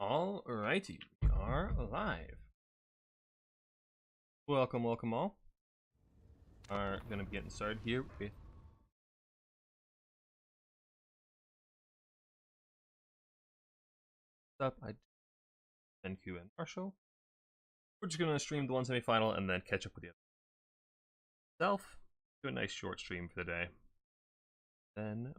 Alrighty, we are live. Welcome, welcome all. Are gonna be getting started here with up. NQ and Marshall. We're just gonna stream the one semifinal and then catch up with the other self. Do a nice short stream for the day. Then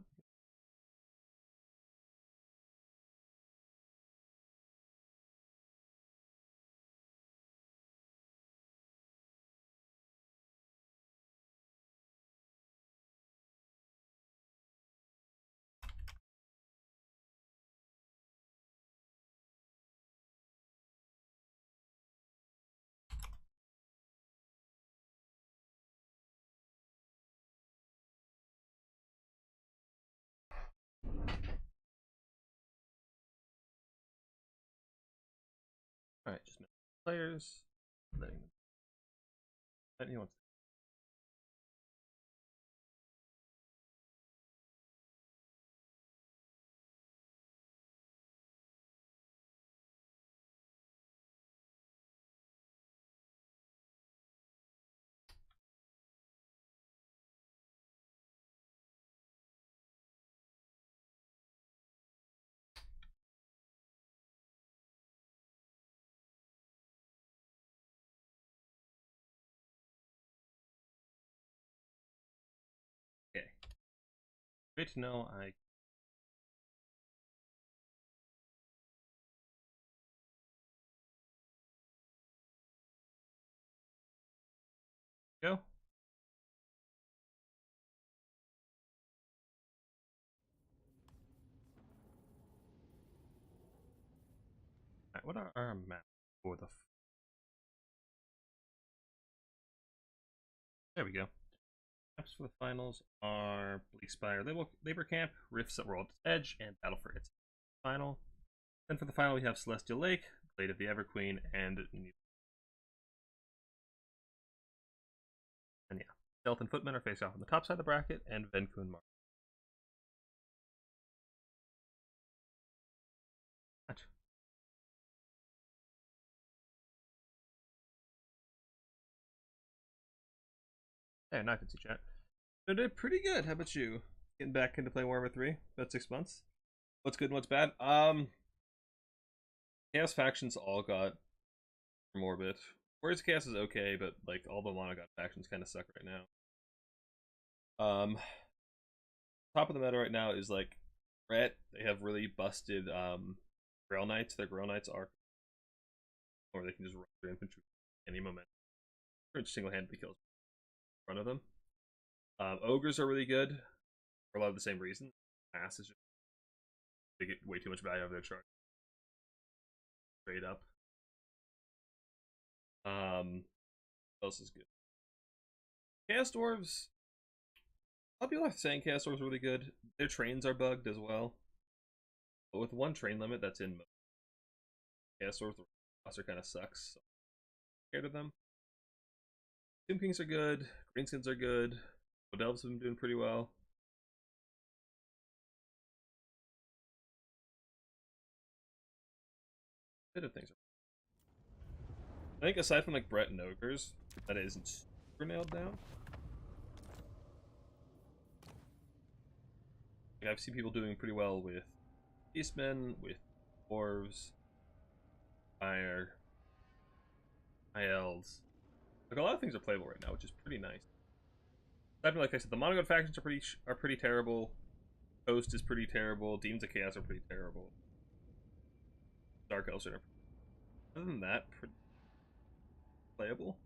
alright, just players. Letting anyone okay. Great to know I go. Alright, what are our maps for the there we go. Maps for the finals are Bleak Spire, Labor Camp, Rifts at World's Edge, and Battle for its final. Then for the final we have Celestial Lake, Blade of the Everqueen, and yeah, Stealth and Footmen are faced off on the top side of the bracket, and Venku and Mark. Hey, now I can see chat. I did pretty good. How about you? Getting back into play Warhammer 3 about 6 months. What's good and what's bad? Chaos factions all got morbid. Whereas Chaos is okay, but like all the mono god factions kind of suck right now. Top of the meta right now is like Ret. They have really busted Grail Knights. Their Grail Knights are, or they can just run their infantry any momentum. Pretty much single-handedly kills in front of them. Ogres are really good for a lot of the same reasons. Mass is just they get way too much value out of their chart. Straight up. What else is good? Chaos Dwarves. A lot of people are saying Chaos Dwarves are really good. Their trains are bugged as well. But with one train limit that's in mode, Chaos Dwarves, the roster kind of sucks. So I'm scared of them. Tomb Kings are good. Greenskins are good. Wood Elves have been doing pretty well. Bit of things. I think aside from like Brett and Ogres, that isn't super nailed down. Like, I've seen people doing pretty well with Beastmen, with Dwarves, Fire, High Elves. Like a lot of things are playable right now, which is pretty nice. Aside from, like I said, the Monogod factions are pretty terrible. Ghost is pretty terrible. Demons of Chaos are pretty terrible. Dark Elves are. Other than that, pretty playable.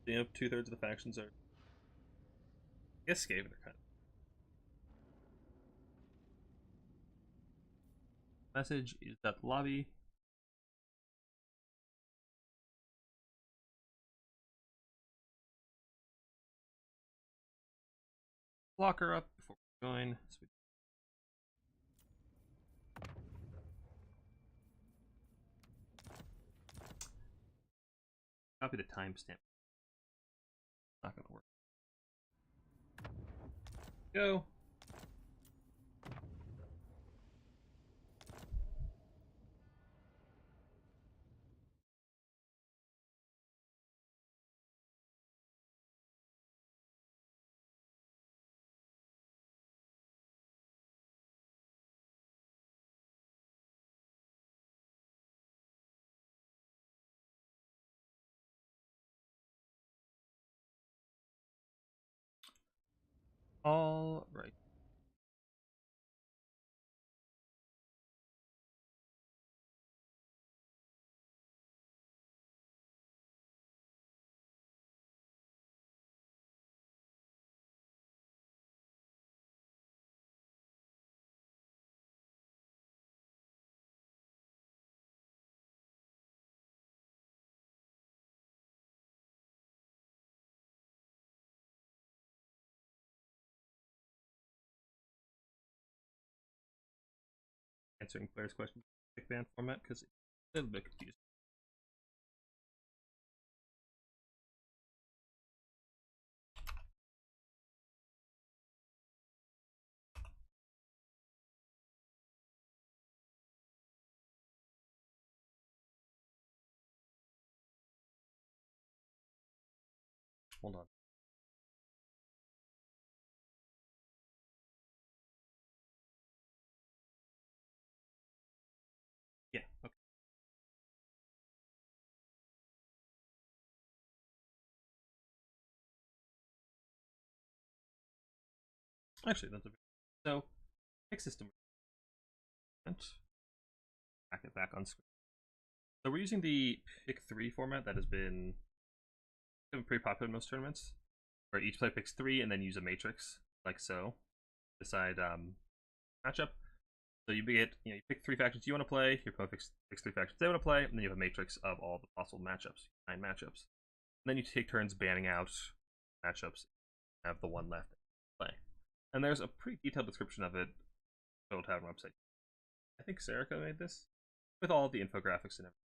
You know, 2/3 of the factions are. I guess Skaven are kind of. Message is that the lobby. Blocker up before we join. Sweet. Copy the timestamp. Not gonna work. Go. All right. Answering players' questions in band format because it's a little bit confusing. Hold on. Yeah. Okay. Actually, that's a so pick system. Back it back on screen. So we're using the pick three format that has been pretty popular in most tournaments, where each player picks three and then use a matrix like so. Decide matchup. So you get you pick three factions you want to play. Your opponent picks three factions they want to play, and then you have a matrix of all the possible matchups, 9 matchups. And then you take turns banning out matchups. Have the one left to play. And there's a pretty detailed description of it. Total Tavern website. I think Serica made this with all the infographics and everything.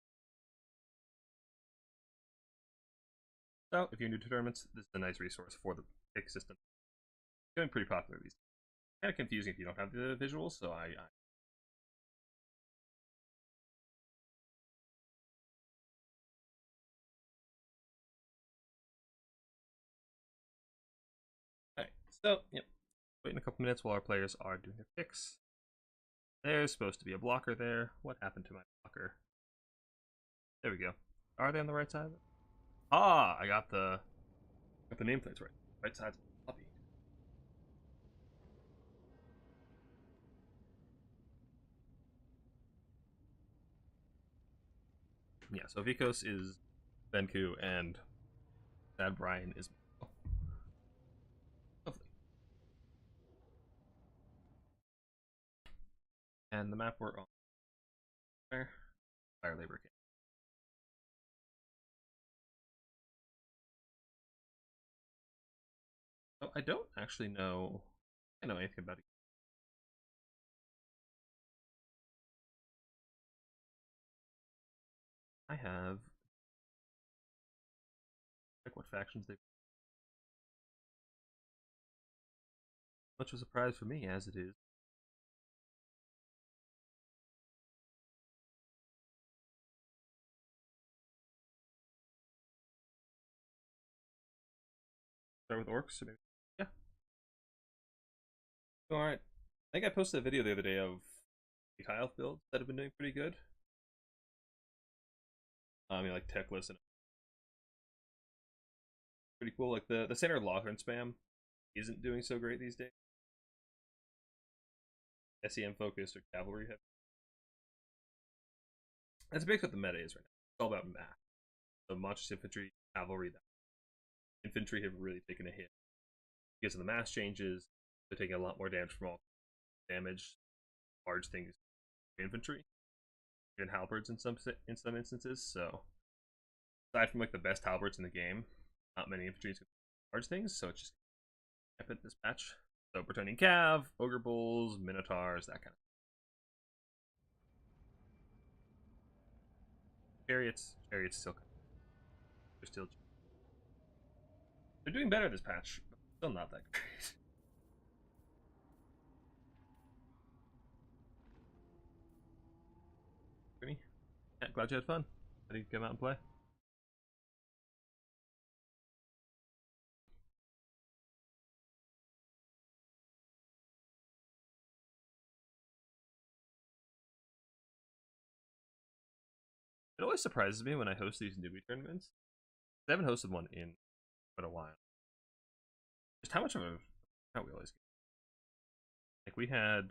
So if you're new to tournaments, this is a nice resource for the pick system. It's getting pretty popular these days. Kind of confusing if you don't have the visuals, so Alright, so, yep. Wait in a couple minutes while our players are doing their picks. There's supposed to be a blocker there. What happened to my blocker? There we go. Are they on the right side? Ah, I got the nameplates right. Right side's puppy. Yeah, so Vikos is Benku and Sad Brian is lovely. And the map we're on there. Fire Labor Camp. So I don't actually know anything about it. I have like what factions they much of a surprise for me as it is. Start with orcs, maybe. Yeah. Alright. I think I posted a video the other day of tile builds that have been doing pretty good. I mean like Techless and pretty cool. Like the center Lothran spam isn't doing so great these days. SEM focused or cavalry heavy. That's basically what the meta is right now. It's all about math. So monstrous infantry, cavalry, that infantry have really taken a hit because of the mass changes. They're taking a lot more damage from all damage, large things, infantry, even halberds in some instances. So aside from like the best halberds in the game, not many infantry can large things. So it's just epic this patch. So returning cav, ogre bulls, minotaurs, that kind of chariots. Chariots still they're still they're doing better this patch, but still not that great. Yeah, glad you had fun. How did you come out and play? It always surprises me when I host these newbie tournaments. I haven't hosted one in quite a while. Just how much of a How we always get. Like we had.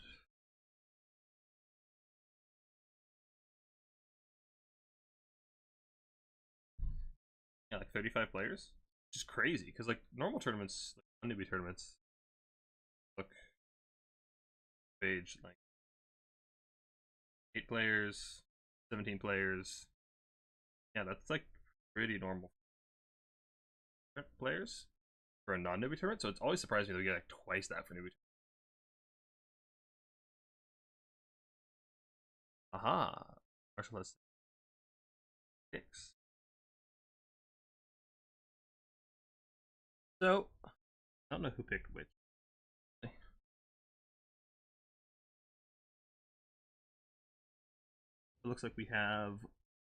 Yeah, like 35 players, which is crazy because like normal tournaments, like newbie tournaments, look page like 8 players, 17 players. Yeah, that's like pretty normal players for a non-newbie tournament. So it's always surprising me that we get like twice that for newbie. Aha, Marshall has 6. So I don't know who picked which. It looks like we have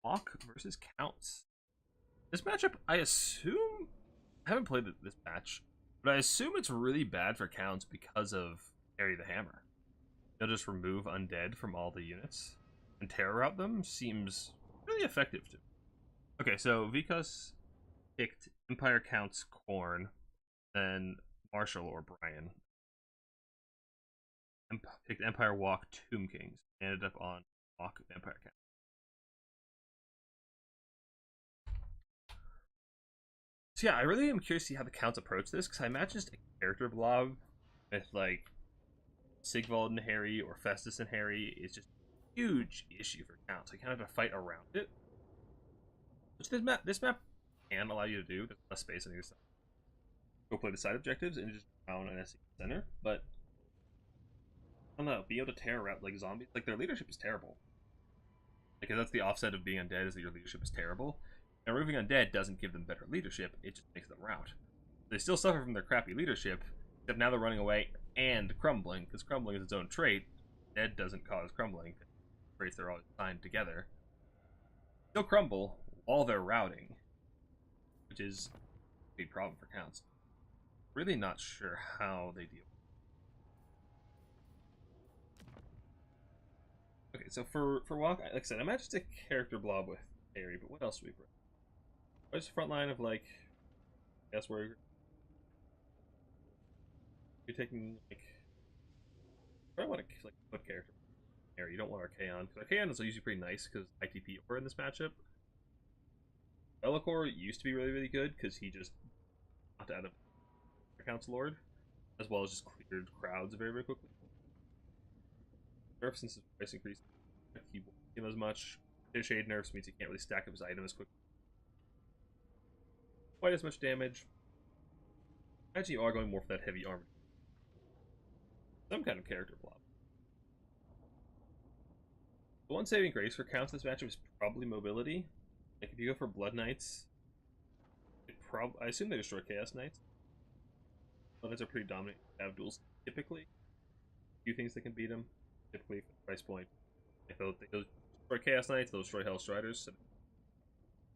Hawk versus Counts. This matchup, I assume, I haven't played this match, but I assume it's really bad for Counts because of Harry the Hammer. They'll just remove undead from all the units, and terror route them seems really effective too. Okay, so Vikas picked Empire Counts Corn, then Marshall or Brian. Picked Empire Walk Tomb Kings, ended up on Walk Empire Counts. So yeah, I really am curious to see how the Counts approach this, because I imagine just a character blob with like Sigvald and Harry or Festus and Harry is just a huge issue for Counts. I kind of have to fight around it. Which this map can allow you to do. There's less space on either side. Go play the side objectives and just down an SE center, but I don't know, being able to tear out like zombies, like their leadership is terrible. Like that's the offset of being undead is that your leadership is terrible. And removing undead doesn't give them better leadership, it just makes them rout. They still suffer from their crappy leadership, except now they're running away and crumbling, because crumbling is its own trait. Dead doesn't cause crumbling. Traits are always tied together. Still crumble while they're routing, which is a big problem for Counts. Really not sure how they deal. Okay, so for Walk, like I said, I might just a character blob with Harry, but what else do we bring? What's the front line of like, guess where you're taking like, I want to like put character Harry. You don't want Archaon because Archaon is usually pretty nice because ITP or in this matchup. Be'lakor used to be really good because he just knocked out of Count's Lord, as well as just cleared crowds very quickly. Nerf since his price increase, he won't heal as much. Shade nerfs means he can't really stack up his item as quickly. Quite as much damage. Actually, you are going more for that heavy armor. Some kind of character blob. The one saving grace for Counts this matchup is probably mobility. Like if you go for Blood Knights, I assume they destroy Chaos Knights. Blood Knights are pretty dominant. Have duels typically. A few things that can beat them. Typically, for the price point. If they'll destroy Chaos Knights, they'll destroy Hell Striders. So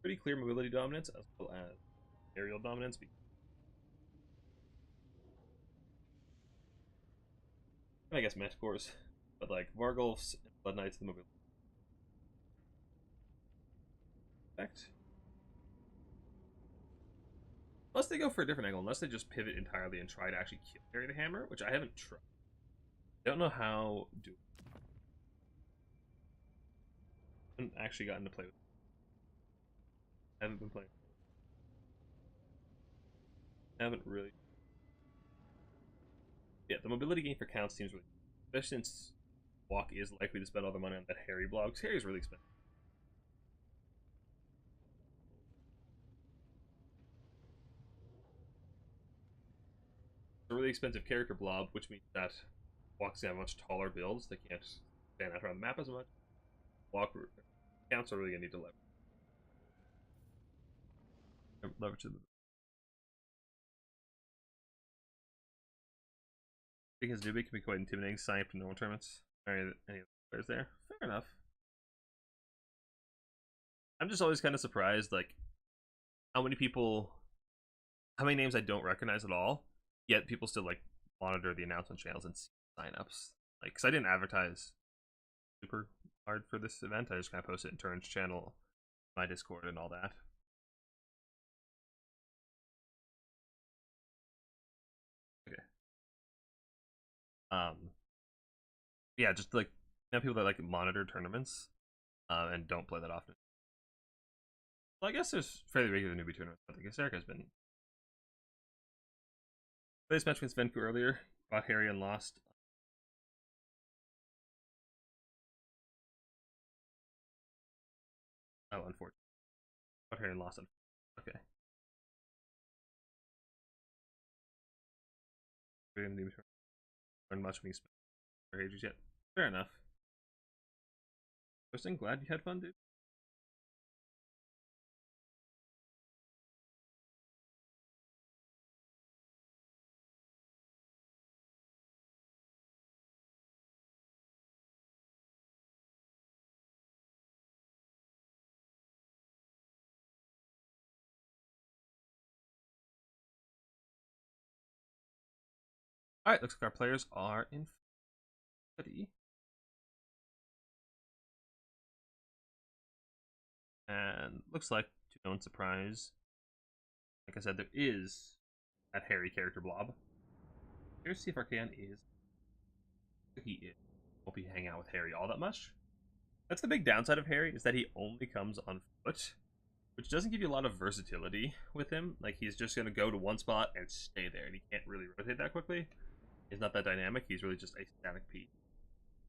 pretty clear mobility dominance as well as aerial dominance. I guess Mechcores, but like Vargulfs and Blood Knights, the mobility. Effect. Unless they go for a different angle, unless they just pivot entirely and try to actually kill Harry the Hammer, which I haven't tried. I don't know how do. I haven't actually gotten to play with it. I haven't been playing. I haven't really. Yeah, the mobility gain for Counts seems really, especially since Walk is likely to spend all the money on that Harry blob. Because Harry's really expensive. It's a really expensive character blob, which means that Walk's gonna have much taller builds. They can't stand out around the map as much. Walk Counts are really gonna need to leverage them. Because Newbie can be quite intimidating, sign up to normal tournaments. Any players there? Fair enough. I'm just always kind of surprised, like, how many names I don't recognize at all, yet people still, like, monitor the announcement channels and see signups. Like, because I didn't advertise super hard for this event. I just kind of posted it in Turn's channel, my Discord, and all that. Okay. Yeah, just like people that like monitor tournaments and don't play that often. Well, I guess there's fairly regular newbie tournaments. I think Erica's been. Played this match against Venku earlier. Fought Harry and lost. Oh, unfortunately. Fought Harry and lost. Okay. Learn much when you spend your ages yet. Fair enough. Interesting. Glad you had fun, dude. Alright, looks like our players are in ready. And looks like, to no one's surprise, like I said, there is that Harry character blob. Here's see if Arcan is. He is. Won't be hanging out with Harry all that much. That's the big downside of Harry, is that he only comes on foot, which doesn't give you a lot of versatility with him. Like, he's just going to go to one spot and stay there, and he can't really rotate that quickly. He's not that dynamic. He's really just a static piece,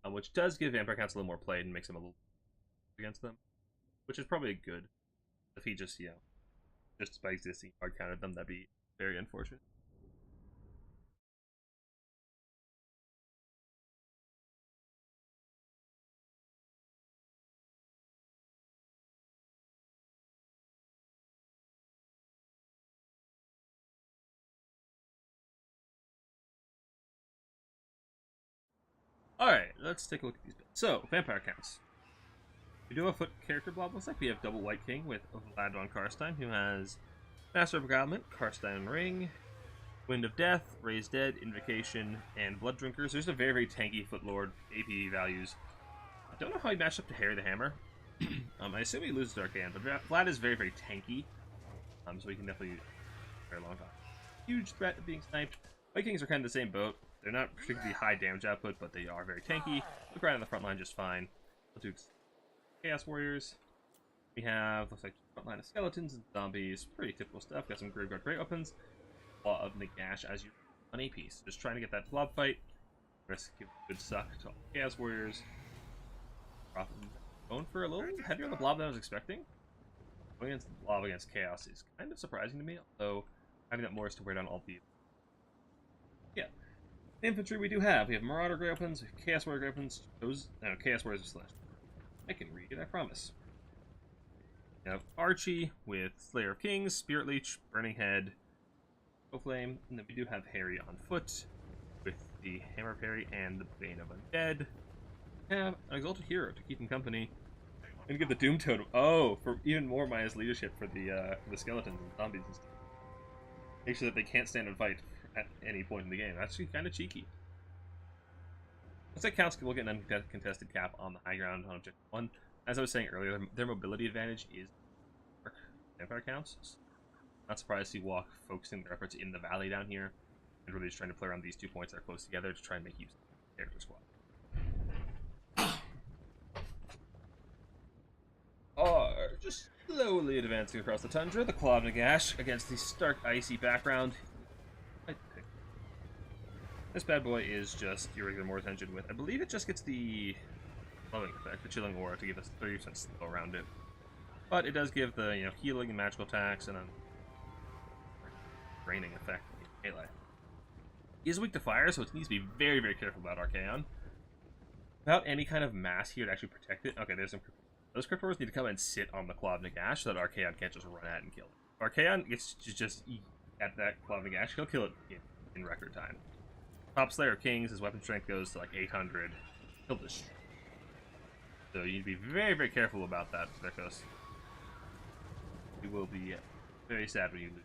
which does give Vampire Counts a little more play and makes him a little against them, which is probably good. If he just, just by existing hard counted them, that'd be very unfortunate. Alright, let's take a look at these bits. So, Vampire Counts. We do have a foot character blob. Looks like we have double White King with Vlad von Karstein, who has Master of Beguilement, Karstein Ring, Wind of Death, Raise Dead, Invocation, and Blood Drinkers. There's a very, very tanky Footlord AP values. I don't know how he matched up to Harry the Hammer. I assume he loses to Arcan, but Vlad is very, very tanky. So he can definitely very long time. Huge threat of being sniped. Vikings are kind of the same boat. They're not particularly high damage output, but they are very tanky. Look right on the front line just fine. Let's do Chaos Warriors. We have, looks like, front line of skeletons and zombies. Pretty typical stuff. Got some Graveyard Great Weapons. Law of Nagash as you on a piece. Just trying to get that blob fight. Risk give a good suck to all the Chaos Warriors. Going for a little heavier on the blob than I was expecting. Going against the blob against Chaos is kind of surprising to me, although having that more is to wear down all the. Yeah. Infantry we do have. We have Marauder Great Weapons, we have Chaos Warrior Great Weapons. Those Chaos Warriors are slashed. I can read it, I promise. We have Archie with Slayer of Kings, Spirit Leech, Burning Head, Flame, and then we do have Harry on foot with the Hammer Parry and the Bane of Undead. We have an Exalted Hero to keep him company. And give the Doom Totem. Oh, for even more minus leadership for the skeletons and zombies and stuff. Make sure that they can't stand and fight at any point in the game. That's actually kind of cheeky. Looks like Counts will get an uncontested cap on the high ground on Objective 1. As I was saying earlier, their mobility advantage is Vampire Counts. So not surprised to see Walk focusing their efforts in the valley down here, and really just trying to play around these 2 points that are close together to try and make use of the character squad. Are just slowly advancing across the tundra, the Claw of Nagash against the stark icy background. This bad boy is just your regular Mortis engine with, I believe it just gets the glowing effect, the chilling aura, to give us 30% slow around it. But it does give the healing and magical attacks and a draining effect in melee. He is weak to fire, so it needs to be very, very careful about Archaon. Without any kind of mass here to actually protect it. Okay, there's some. Those Cryptors need to come and sit on the Claw of Nagash so that Archaon can't just run at and kill it. If Archaon gets to just eat at that Claw of Nagash, he'll kill it in record time. Top Slayer Kings, his weapon strength goes to like 800. He'll just. So you need to be very, very careful about that, because you will be very sad when you lose.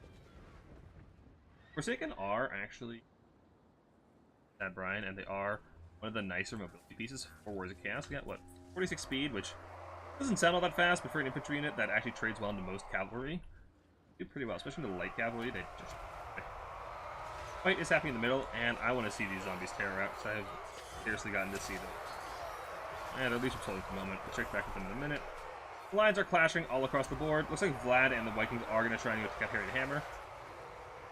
Forsaken are actually Sad Brian, and they are one of the nicer mobility pieces for Wars of Chaos. We got, what, 46 speed, which doesn't sound all that fast, but for an infantry unit that actually trades well into most cavalry, do pretty well, especially in the light cavalry. They just Fight is happening in the middle, and I want to see these zombies tear out, because I have seriously gotten to see them. And at least we're told at the moment. We'll check back with them in a minute. The lines are clashing all across the board. Looks like Vlad and the Vikings are going to try and go take out Harry the Hammer,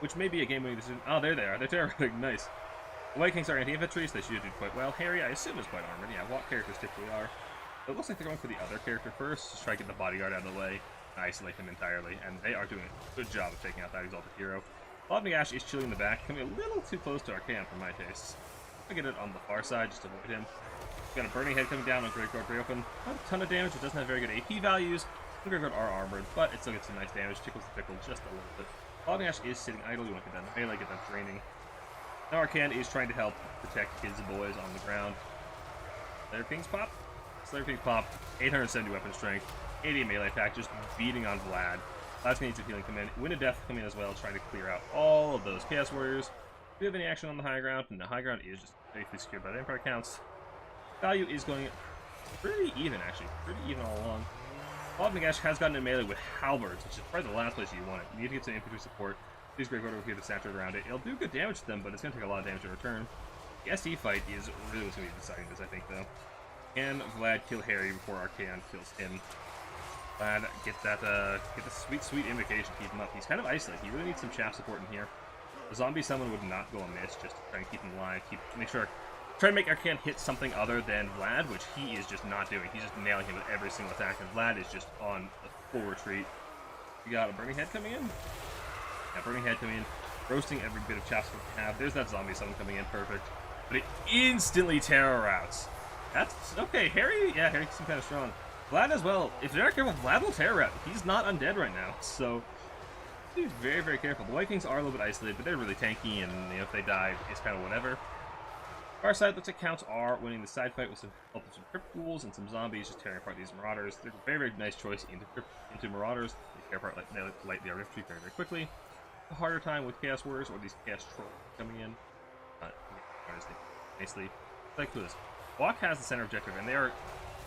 which may be a game-winning decision. Oh, there they are. They're terrorizing. Nice. The Vikings are anti-infantry, so they should do quite well. Harry, I assume, is quite armored. Yeah, what characters typically are. But it looks like they're going for the other character first, to try to get the bodyguard out of the way, isolate him entirely, and they are doing a good job of taking out that exalted hero. Bob Nagash is chilling in the back, coming a little too close to Arcan for my tastes. I get it on the far side just to avoid him. Got a burning head coming down on Great Guard Reopen. Not a ton of damage, it doesn't have very good AP values. The Great Guard are armored, but it still gets some nice damage, tickles the pickle just a little bit. Bob Nagash is sitting idle, you want to get that melee, get that draining. Now Arcan is trying to help protect his boys on the ground. Slayer Kings pop. Slayer Kings pop, 870 weapon strength, 80 melee attack, just beating on Vlad. Vlad's gonna need some healing come in. Wind of Death come in as well, trying to clear out all of those Chaos Warriors. Do we have any action on the high ground? And the high ground is just safely secured by the Empire counts. Value is going pretty even, actually. Pretty even all along. Bob Nagash has gotten in melee with halberds, which is probably the last place you want it. You need to get some infantry support. These Great Guard over here to saturate around it. It'll do good damage to them, but it's going to take a lot of damage in return. The SE fight is really what's going to be deciding this, I think, though. Can Vlad kill Harry before Arcan kills him? Vlad, get the sweet, sweet invocation, keep him up. He's kind of isolated. He really needs some chaff support in here. The zombie summon would not go amiss, just to try and keep him alive, try and make Arcan hit something other than Vlad, which he is just not doing. He's just nailing him with every single attack, and Vlad is just on a full retreat. You got a Burning Head coming in? Yeah, Burning Head coming in, roasting every bit of chaff support we have. There's that zombie summon coming in, perfect. But it instantly terror routes. That's okay. Harry seems kind of strong. Vlad as well. If they're not careful, Vlad will terror route. He's not undead right now, so he's very, very careful. The Vikings are a little bit isolated, but they're really tanky, and if they die, it's kind of whatever. Our side looks like counts are winning the side fight with some help of some crypt ghouls and some zombies just tearing apart these marauders. They're a very, very nice choice into marauders. They tear apart light the infantry very, very quickly. A harder time with chaos warriors or these chaos trolls coming in. Nicely. Like this. Walk has the center objective, and they are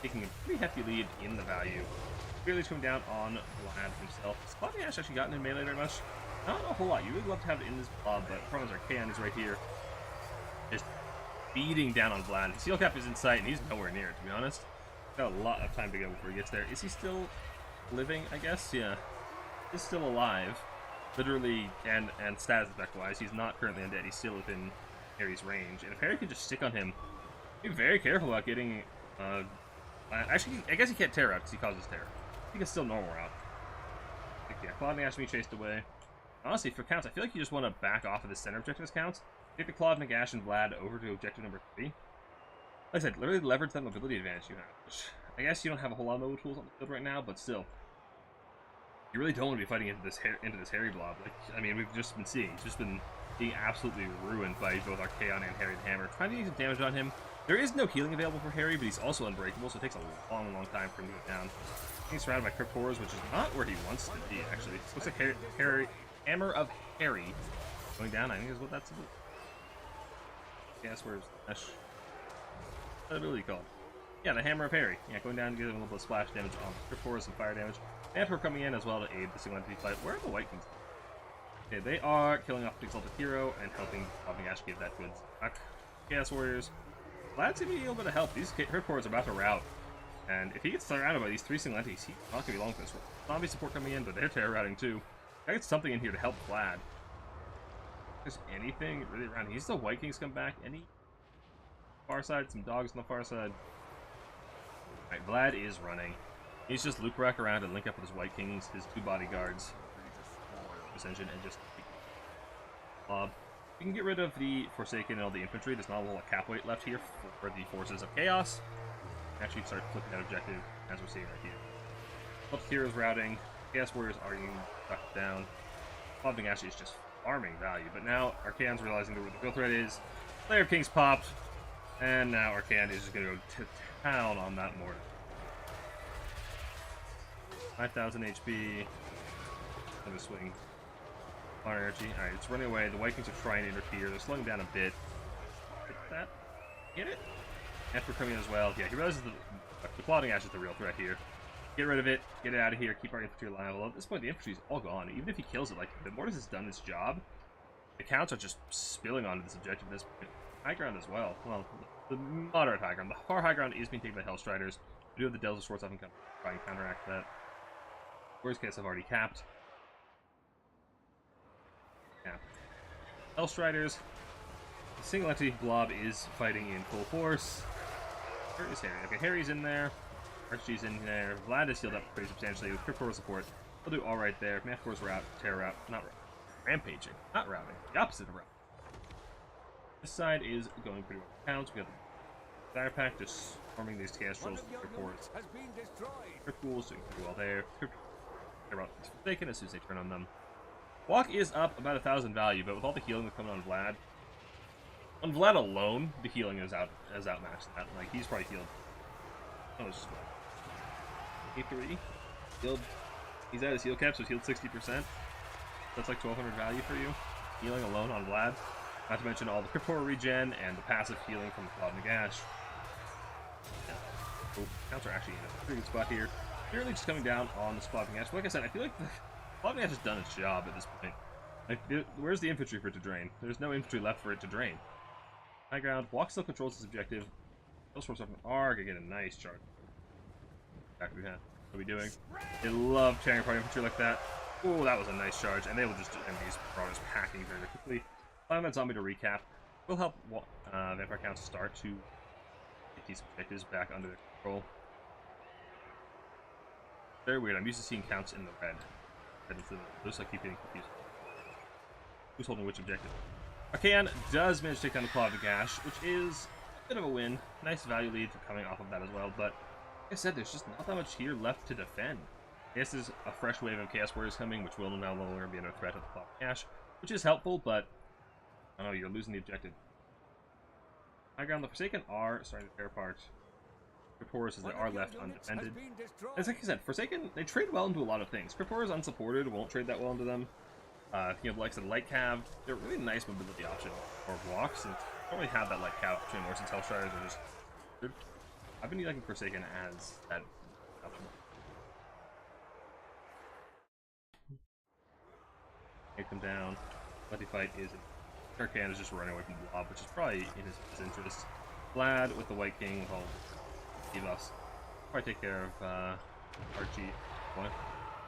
taking a pretty hefty lead in the value. Really coming down on Vlad himself. Spotty Ash actually gotten in melee very much. Not a whole lot. You would love to have it in this blob, but the problem is Arcan is right here. Just beating down on Vlad. His Seal Cap is in sight, and he's nowhere near it, to be honest. Got a lot of time to go before he gets there. Is he still living, I guess? Yeah. He's still alive. Literally, and status effect-wise, he's not currently undead. He's still within Harry's range. And if Harry can just stick on him, be very careful about getting... actually, I guess he can't tear out because he causes terror. He can still normal out. Yeah, Claude Nagash being chased away. Honestly, for counts, I feel like you just want to back off of the center objective as counts. Take the Claude Nagash and Vlad over to objective number 3. Like I said, literally leverage that mobility advantage you have. Which, I guess you don't have a whole lot of mobile tools on the field right now, but still. You really don't want to be fighting into this Harry blob. Like, I mean, we've just been seeing. He's just been being absolutely ruined by both Archaon and Harry the Hammer. Trying to get some damage on him. There is no healing available for Harry, but he's also unbreakable, so it takes a long, long time for him to get down. He's surrounded by crypt horrors, which is not where he wants to be, actually. It looks like Harry, Hammer of Harry going down, I think is what that's about. Yes, where's Ash? What ability called? Yeah, the Hammer of Harry. Yeah, going down and getting a little bit of splash damage on crypt horrors and fire damage. Emperor coming in as well to aid the single entity fight. Where are the White Kings? Okay, they are killing off the Exalted Hero and helping Ash give that good back. Chaos Warriors. Glad to be a little bit of help. These crypt horrors are about to rout. And if he gets surrounded by these 3 single entities, he's not going to be long for this. Zombie support coming in, but they're terror routing too. I get something in here to help Vlad. There's anything really around. He's the White Kings come back. Any far side? Some dogs on the far side. Alright, Vlad is running. He's just loop rack around and link up with his White Kings, his 2 bodyguards, Ascension, and just Bob. We can get rid of the Forsaken and all the infantry. There's not a whole lot of cap weight left here for the forces of chaos. Actually, start flipping that objective as we're seeing right here. Both heroes routing, Chaos Warriors are getting sucked down. Bob Nagash is just farming value, but now Arcan's realizing where the real threat is. Slayer of Kings popped, and now Arcan is just going to go to town on that mortar. 5,000 HP. Let me swing. Fire energy. Alright, it's running away. The White Kings are trying to interfere. They're slowing down a bit. Hit that. Get it? Emperor coming in as well. Yeah, he realizes the Claude Nagash is the real threat here. Get rid of it. Get it out of here. Keep our infantry alive. Well, at this point, the infantry is all gone. Even if he kills it, like, the Mortis has done its job. The counts are just spilling onto this objective at this point. High ground as well. Well, the moderate high ground. The far high ground is being taken by Hellstriders. We do have the Delta Swords up and try and counteract that. Worst case, I've already capped. Yeah. Hellstriders. The single entity blob is fighting in full force. Where is Harry? Okay, Harry's in there. Archie's in there. Vlad is healed up pretty substantially with Cryptor support. He'll do alright there. Mathcore's route, terror route, not route. Rampaging, not routing. The opposite of route. This side is going pretty well. Counts. We got the Dire Pack just forming these Chaos Trolls with Cryptors. Cryptools doing pretty well there. Terror route is forsaken as soon as they turn on them. Walk is up about 1,000 value, but with all the healing that's coming on Vlad alone, the healing is outmatched that. Like, he's probably healed. Oh, it's just A3 healed. He's at his heal cap, so he's healed 60%. That's like 1,200 value for you. Healing alone on Vlad. Not to mention all the Cryptor regen and the passive healing from Cloud Nagash. Yeah. Oh, counts are actually in a pretty good spot here. Clearly just coming down on the Cloud Nagash. But like I said, I feel like the Cloud Nagash has done its job at this point. Like, where's the infantry for it to drain? There's no infantry left for it to drain. High ground. Walk still controls his objective. Hellstorm's up an arc. I get a nice charge. Back we have. What are we doing? They love tearing apart infantry like that. Oh, that was a nice charge, and they will just end these marauders packing very quickly. Allowing that zombie to recap will help Vampire Counts start to get these objectives back under their control. Very weird. I'm used to seeing counts in the red. Looks like I keep getting confused. Who's holding which objective? Arcan does manage to take down the Claw of Nagash, which is a bit of a win. Nice value lead for coming off of that as well, but like I said, there's just not that much here left to defend. This is a fresh wave of Chaos Warriors coming, which will now no longer be under threat of the Claw of Nagash, which is helpful, but I don't know, you're losing the objective. High ground, the Forsaken are starting to tear apart. Cryptoris as they are left undefended. As like I said, Forsaken, they trade well into a lot of things. Cryptoris unsupported won't trade that well into them. You have likes of Light Cav, they're really nice mobility option for walks, and don't really have that Light Cav option anymore since Hellstriders are just good. I've been liking Forsaken as that option. Take them down. Letty fight is Arcan is just running away from the blob, which is probably in his interest. Vlad with the White King with all debuffs. Probably take care of Archie. What? I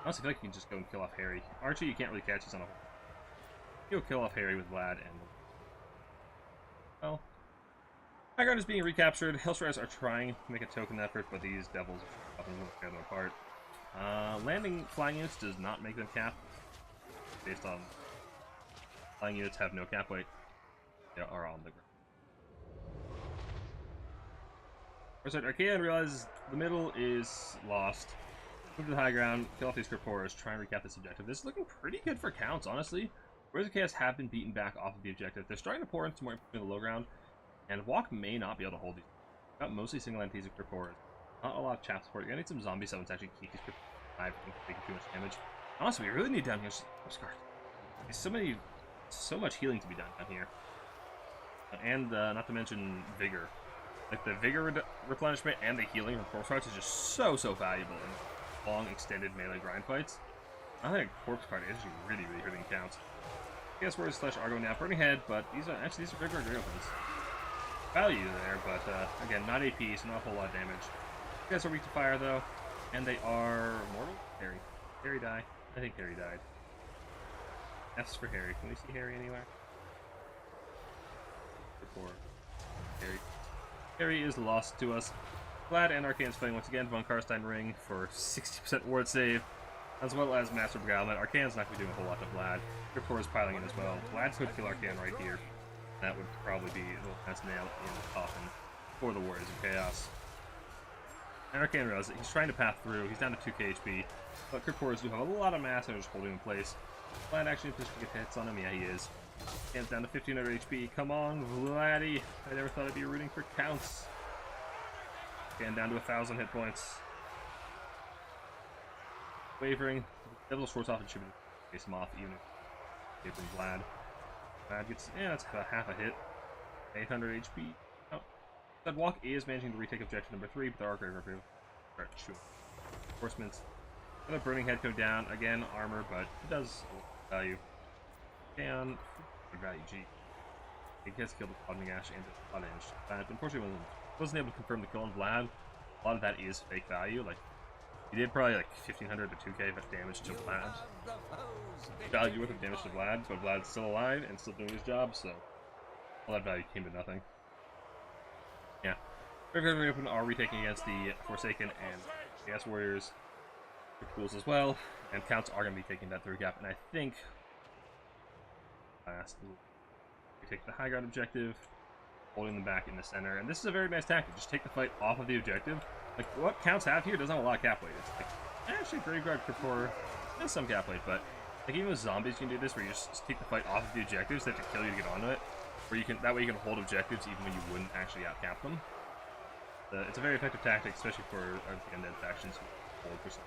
honestly feel like you can just go and kill off Harry. Archie, you can't really catch. He's on a. You'll kill off Harry with Vlad and. Well, High ground is being recaptured. Hellstriders are trying to make a token effort, but these devils are often going to tear them apart. Landing flying units does not make them cap. Based on flying units have no cap weight. They are on the ground. Archaean realizes the middle is lost. Move to the high ground, kill off these Cryptoras, try and recap this objective. This is looking pretty good for counts, honestly. Whereas the Chaos have been beaten back off of the objective. They're starting to pour into more in the low ground, and Walk may not be able to hold these. Got mostly single entities of Cryptoras. Not a lot of chap support. You're gonna need some zombie summons to actually keep these Cryptoras alive and taking too much damage. Honestly, we really need down here There's so much healing to be done down here. And not to mention Vigor. Like the Vigor replenishment and the healing from Corpse Cards is just so valuable in long extended melee grind fights. I think Corpse Card is really hurting counts. Chaos Warriors / Argo now burning head, but these are regular great opens. Value there, but again, not AP, so not a whole lot of damage. You guys are weak to fire though, and they are mortal. Harry died. I think Harry died. F's for Harry. Can we see Harry anywhere? Before Harry is lost to us. Vlad and Arcane's fighting once again. Von Karstein ring for 60% ward save, as well as Master Beguilement. Arcane's not going to be doing a whole lot to Vlad. Cryptor is piling in as well. Vlad could kill Arcane right here. That would probably be a little nice nail in the coffin for the Warriors of Chaos. And Arcane realizes that he's trying to path through. He's down to 2k HP, but Cryptoras do have a lot of mass and are just holding him in place. Vlad actually pushed to get hits on him. Yeah, he is. Arcane's down to 1500 HP. Come on, Vladdy. I never thought I'd be rooting for counts. Arcane down to 1000 hit points. Wavering. Devil Swords off and should face him off, even if from Vlad. Vlad gets, that's about half a hit. 800 HP. Oh. That Walk is managing to retake objective number 3, but there are great review. Alright, shoot. Reinforcements. Another burning head go down. Again, armor, but it does value. And value. Gee, he gets killed with Clouding Ash and a lot of damage. But unfortunately, wasn't able to confirm the kill on Vlad. A lot of that is fake value. Like, he did probably like 1500 to 2k damage to Vlad. Value worth of damage to Vlad, but Vlad's still alive and still doing his job, so all that value came to nothing. Yeah. Very open are retaking against the Forsaken and Chaos Warriors. Tools as well, and Counts are going to be taking that third gap, and I think last we take the high ground objective, holding them back in the center, and this is a very nice tactic. Just take the fight off of the objective. Like, what Counts have here doesn't have a lot of cap weight. It's like, actually, Graveyard Cryptor has some cap weight, but like even with zombies, you can do this where you just take the fight off of the objectives. They have to kill you to get onto it, where you can that way you can hold objectives even when you wouldn't actually outcap them. It's a very effective tactic, especially for the undead factions who hold percent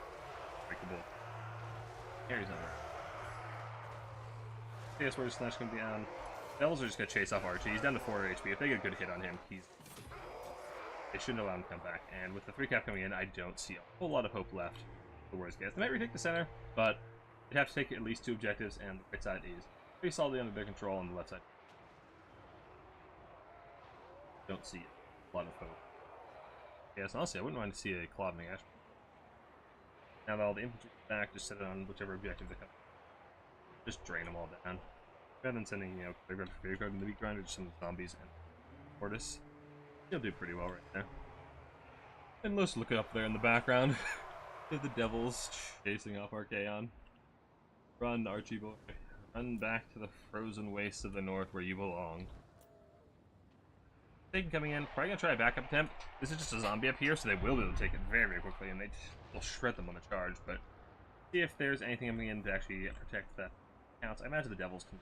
breakable. Harry's on there. Chaos Warrior Slash gonna be down. Devils are just gonna chase off Archie. He's down to 4 HP. If they get a good hit on him, they shouldn't allow him to come back. And with the 3 cap coming in, I don't see a whole lot of hope left for Warriors guys. They might retake the center, but they'd have to take at least 2 objectives, and the right side is pretty solidly under their control, and the left side don't see a lot of hope. Yes, honestly, I wouldn't mind to see a Clouding Ash. Now that all the infantry is back, just set it on whichever objective they come. Just drain them all down. Rather than sending, you know, Graveyard for Graveyard and the Meat Grinder, just some zombies and Mortis. He'll do pretty well right there. And let's look up there in the background. The Devils chasing off Archaon. Run, Archie boy. Run back to the frozen wastes of the north where you belong. Taken coming in, probably gonna try a backup attempt. This is just a zombie up here, so they will be able to take it very, very quickly, and they will shred them on the charge. But see if there's anything coming in to actually protect that Counts. I imagine the Devils can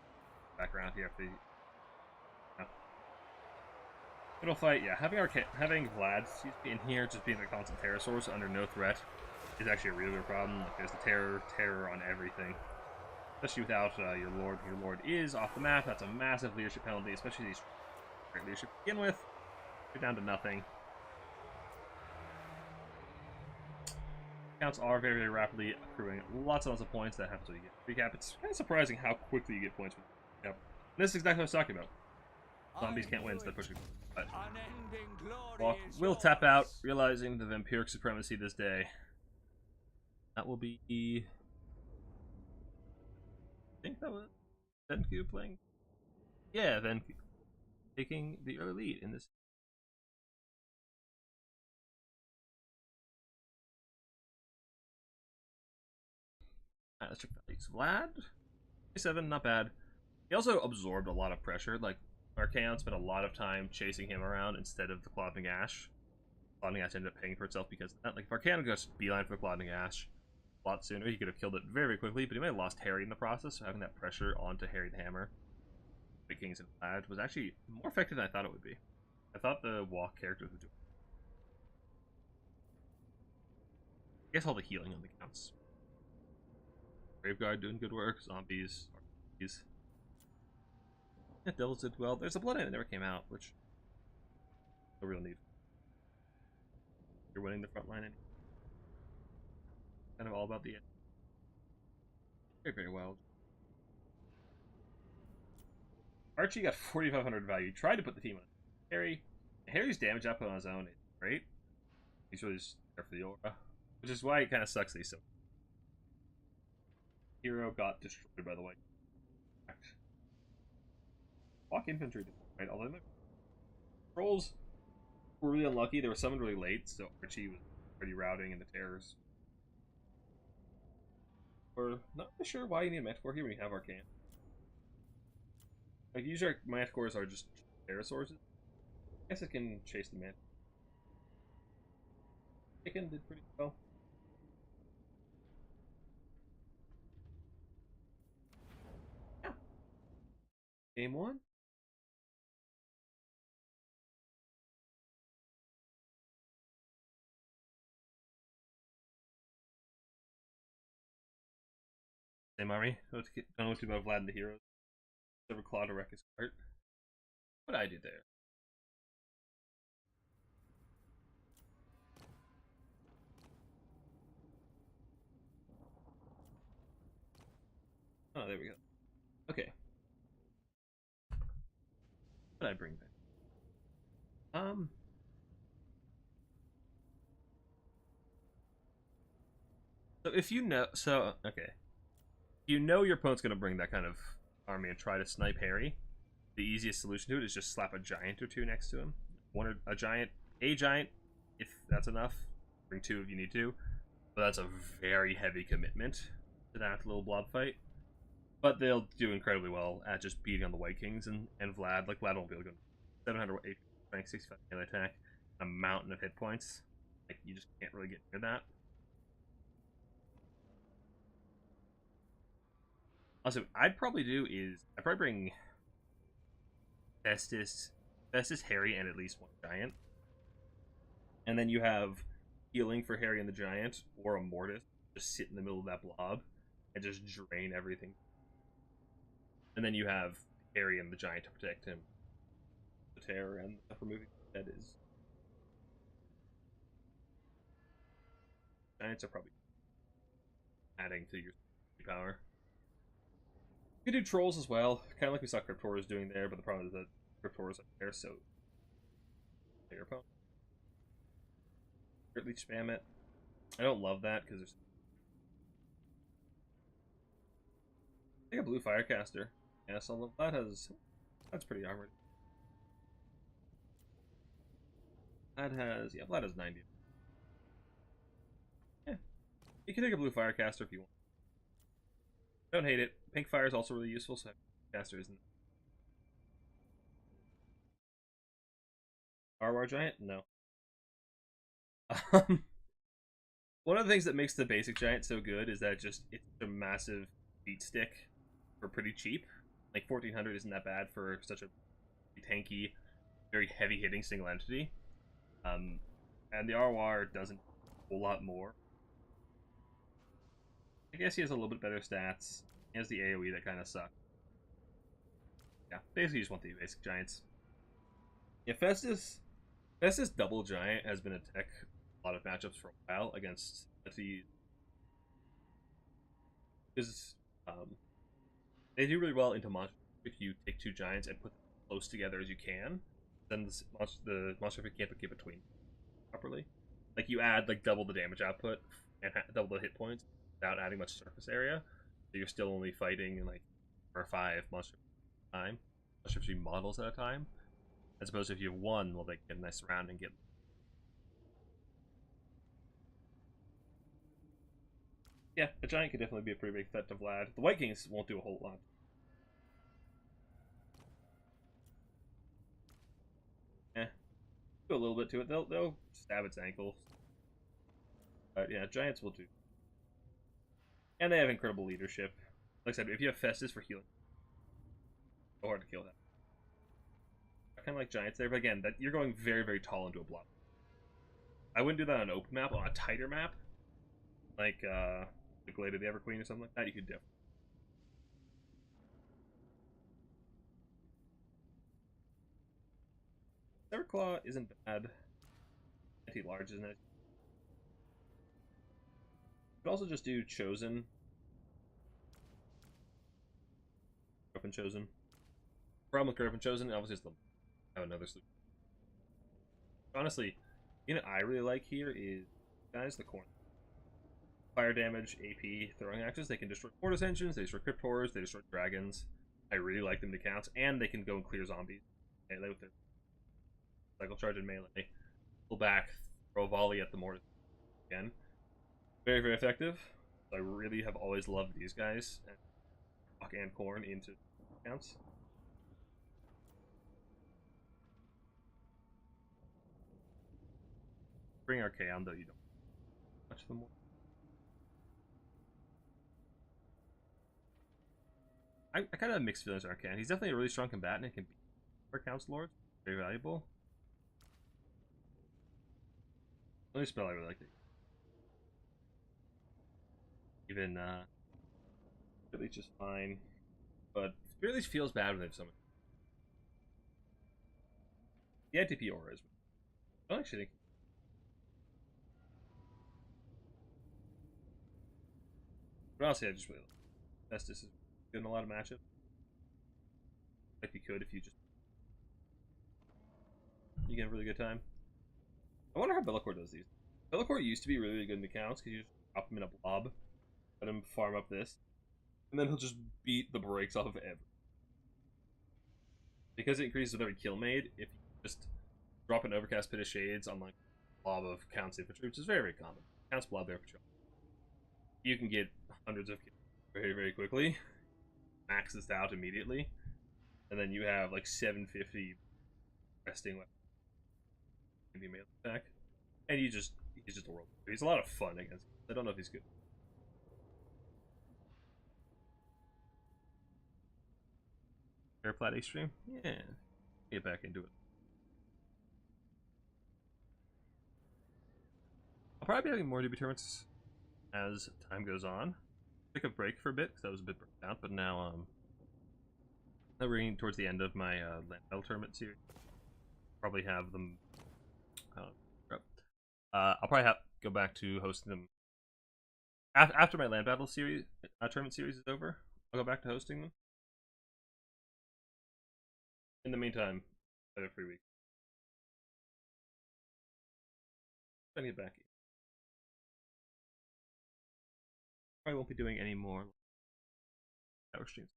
back around here if they. No. Middle fight, yeah. Having Vlad in here, just being a constant terror source under no threat, is actually a real problem. Like, there's the terror on everything, especially without your lord. Your lord is off the map. That's a massive leadership penalty, especially these. Leadership to begin with. You're down to nothing. Counts are very, very rapidly accruing lots and lots of points that happens when you get recap. It's kind of surprising how quickly you get points with recap. This is exactly what I was talking about. Zombies can't win instead of pushing. But Walk will tap out, realizing the vampiric supremacy this day. That will be. I think that was Venku playing. Yeah, Venku. Taking the early lead in this. Alright, let's check values. Vlad, 7, not bad. He also absorbed a lot of pressure. Like, Archaon spent a lot of time chasing him around instead of the Clouding Ash. Clouding Ash ended up paying for itself because of that. Like, if Archaon goes beeline for the Clouding Ash a lot sooner, he could have killed it very, very quickly, but he might have lost Harry in the process, so having that pressure onto Harry the Hammer. Big Kings and Vlad was actually more effective than I thought it would be. I thought the walk characters would do. I guess all the healing on the Counts. Graveguard doing good work. Zombies. RPGs. Yeah, Devils did well. There's a Blood that never came out, which no real need. You're winning the front line anyway. Kind of all about the end. Very, very well. Archie got 4,500 value. Tried to put the team on Harry's damage output on his own is great. He's really just there for the aura, which is why it kind of sucks that he's so. Hero got destroyed by the white. Walk infantry, right? Although my trolls were really unlucky. They were summoned really late, so Archie was already routing in the terrors. We're not really sure why you need a Manticore here when you have Arcane. Like, usually Manticores are just terror sources. I guess it can chase the Manticore. Chicken did pretty well. Yeah. Game 1. Same army. Don't know too about Vlad and the heroes. Never claw to wreck his cart. What I did there. Oh, there we go. Okay. did I bring back? So if you know, okay, you know your opponent's gonna bring that kind of army and try to snipe Harry. The easiest solution to it is just slap a giant or two next to him. One or a giant, if that's enough. Bring two if you need to, but that's a very heavy commitment to that little blob fight. But they'll do incredibly well at just beating on the White Kings and Vlad. Like, Vlad won't be able to go 700 AP strength, 65 melee attack, a mountain of hit points. Like, you just can't really get near that. Also, I'd probably bring Festus, Harry, and at least one giant. And then you have healing for Harry and the giant, or a Mortis. Just sit in the middle of that blob and just drain everything. And then you have Harry and the giant to protect him. The terror and removing that is. Giants are probably adding to your power. You can do trolls as well, kind of like we saw Cryptoras doing there, but the problem is that Cryptoras are there, so your opponent. Crit Leech spam it. I don't love that because there's. I think a blue Firecaster. Yes, although that's pretty armored. That has Vlad has 90. Yeah, you can take a blue Firecaster if you want. Don't hate it. Pink Fire is also really useful, so Caster isn't. Arwar Giant? No. One of the things that makes the basic giant so good is that it's a massive beat stick for pretty cheap. Like 1400 isn't that bad for such a tanky, very heavy hitting single entity. And the Arwar doesn't a whole lot more. I guess he has a little bit better stats. He has the AoE that kind of sucks. Yeah, basically you just want the basic giants. Yeah, Festus double giant has been a tech a lot of matchups for a while against the because they do really well into monster if you take two giants and put them close together as you can. Then the monster can't get between properly. Like you add like double the damage output and double the hit points without adding much surface area. So you're still only fighting in like 4 or 5 monster at a time, monster 3 models at a time. As opposed to if you have one, well, they get a nice round and get. Yeah, a giant could definitely be a pretty big threat to Vlad. The White Kings won't do a whole lot. Do a little bit to it. They'll stab its ankles. But yeah, giants will do. And they have incredible leadership. Like I said, if you have Festus for healing, so hard to kill that. I kind of like giants there, but again, that you're going very, very tall into a block. I wouldn't do that on an open map. On a tighter map, like the Glade of the Everqueen or something like that, you could definitely. Everclaw isn't bad. Anti-large, isn't it? You could also just do Chosen. Griffin Chosen. Problem with Griffin Chosen, obviously, is have another solution. Honestly, the unit I really like here is the corn. Fire damage, AP, throwing axes. They can destroy Mortis engines, they destroy Cryptors, they destroy dragons. I really like them to count, and they can go and clear zombies. Melee with their cycle charge and melee. Pull back, throw a volley at the Mortis again. Very, very effective. I really have always loved these guys. And Rock and Corn into counts. Bring Archaon, though you don't much of them more. I kind of have mixed feelings on Archaon. He's definitely a really strong combatant and can be for Council Lord. Very valuable. Only spell I really like it. Even Spirit Leech is fine, but Spirit Leech feels bad when they've summoned. The ITP aura is. I don't actually think. But honestly, I just really like Festus is good in a lot of matchups. Like you could if you just You can have a really good time. I wonder how Bellacore does these. Bellacore used to be really, really good in the counts because you just drop him in a blob, let him farm up this, and then he'll just beat the brakes off of every. Because it increases with every kill made, if you just drop an Overcast Pit of Shades on like a blob of counts infantry, which is very, very common. Counts blob there for you can get hundreds of kills very, very quickly. Max this out immediately. And then you have like 750 resting weapon in the melee attack. And he's just a world. He's a lot of fun against him. I don't know if he's good. Airplat Extreme? Yeah. Get back into it. I'll probably be having more Newbie tournaments as time goes on. Take a break for a bit because I was a bit burnt out, but now we're getting towards the end of my land battle tournament series. Probably have them. I'll probably have go back to hosting them after my land battle series tournament series is over. I'll go back to hosting them. In the meantime, I have a free week. I get back. Probably won't be doing any more hour streams.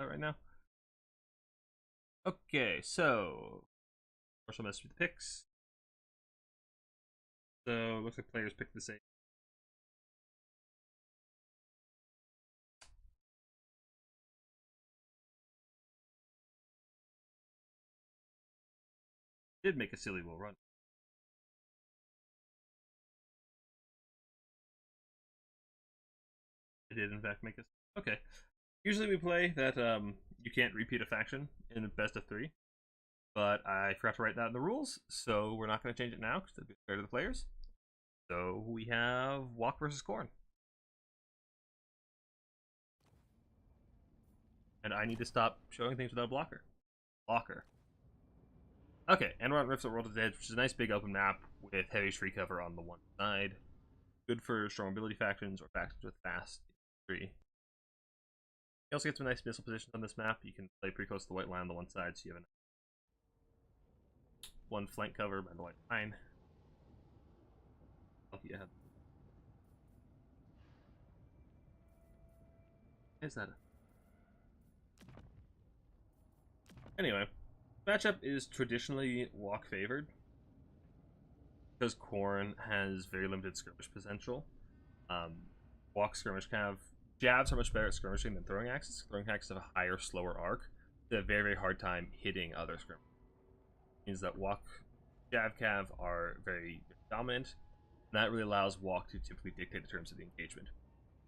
Right now. Okay, so first I'll mess with the picks. So it looks like players pick the same. Did make a silly will run. It did in fact make us. Okay. Usually we play that you can't repeat a faction in a best of 3. But I forgot to write that in the rules, so we're not going to change it now because it'll be fair to the players. So we have Walk versus Corn. And I need to stop showing things without a blocker. Blocker. Okay, and we're on Rifts at World's Edge, which is a nice big open map with heavy tree cover on the one side. Good for strong ability factions or factions with fast tree. You also get some nice missile positions on this map. You can play pretty close to the white line on the one side, so you have one flank cover by the white line. Yeah. Is that? Anyway, matchup is traditionally Walk favored because Corn has very limited skirmish potential. Walk skirmish kind of jabs are much better at skirmishing than throwing axes. Throwing axes have a higher, slower arc. They have a very, very hard time hitting other skirmishers. It means that Walk jab cav are very dominant, and that really allows Walk to typically dictate the terms of the engagement.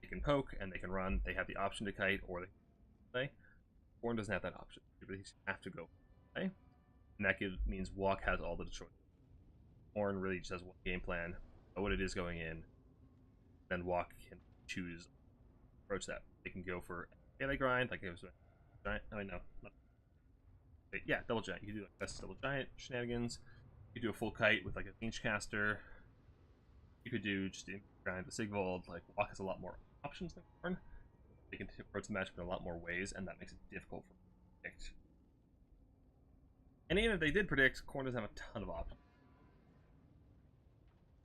They can poke and they can run. They have the option to kite or they can play. Corn doesn't have that option. They have to go play, and that means Walk has all the choice. Corn really just has one game plan, know what it is going in, then Walk can choose approach that. They can go for melee grind, like it was giant. I mean, no, but yeah, double giant. You can do like best double giant shenanigans. You could do a full kite with like a Leech caster. You could do just grind the Sigvald. Like Walk has a lot more options than Corn. They can approach the matchup in a lot more ways, and that makes it difficult for predict. And even if they did predict, Corn doesn't have a ton of options.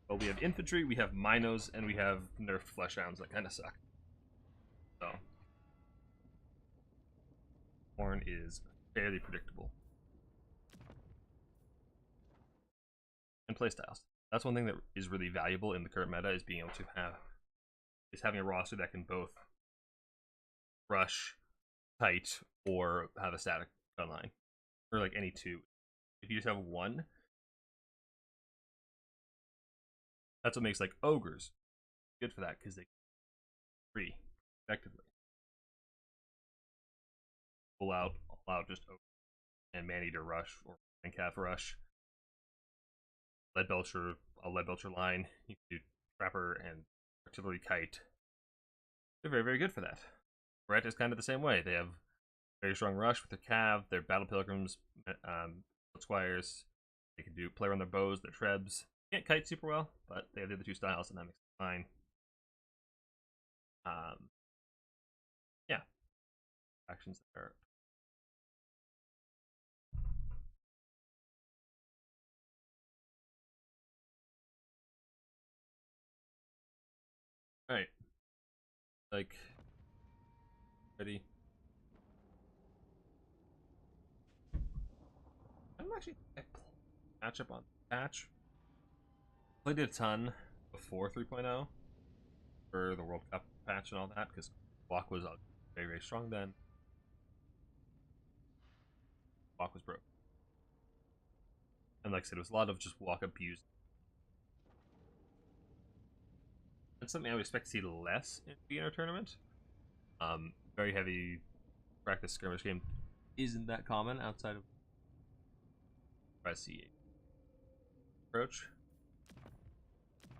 But we have infantry, we have Minos, and we have nerfed flesh hounds that kind of suck. So Corn is fairly predictable. And playstyles. That's one thing that is really valuable in the current meta is being able to having a roster that can both rush, kite, or have a static gun line. Or like any two. If you just have one, that's what makes like ogres good for that because they can free effectively. pull out, all out, just open and man-eater rush or cav rush. A lead belcher line. You can do trapper and artillery kite. They're very, very good for that. Brett is kind of the same way. They have very strong rush with their cav, their battle pilgrims, squires. They can do play on their bows, their trebs. Can't kite super well, but they have the other two styles, and that makes it fine. Yeah, actions there. All right, like ready. I'm actually matchup on patch. Played it a ton before 3.0 for the World Cup patch and all that because block was very, very strong then. Block was broke. And like I said, it was a lot of just walk abuse. That's something I would expect to see less in the beginner tournament. Very heavy practice skirmish game isn't that common outside of C8 approach.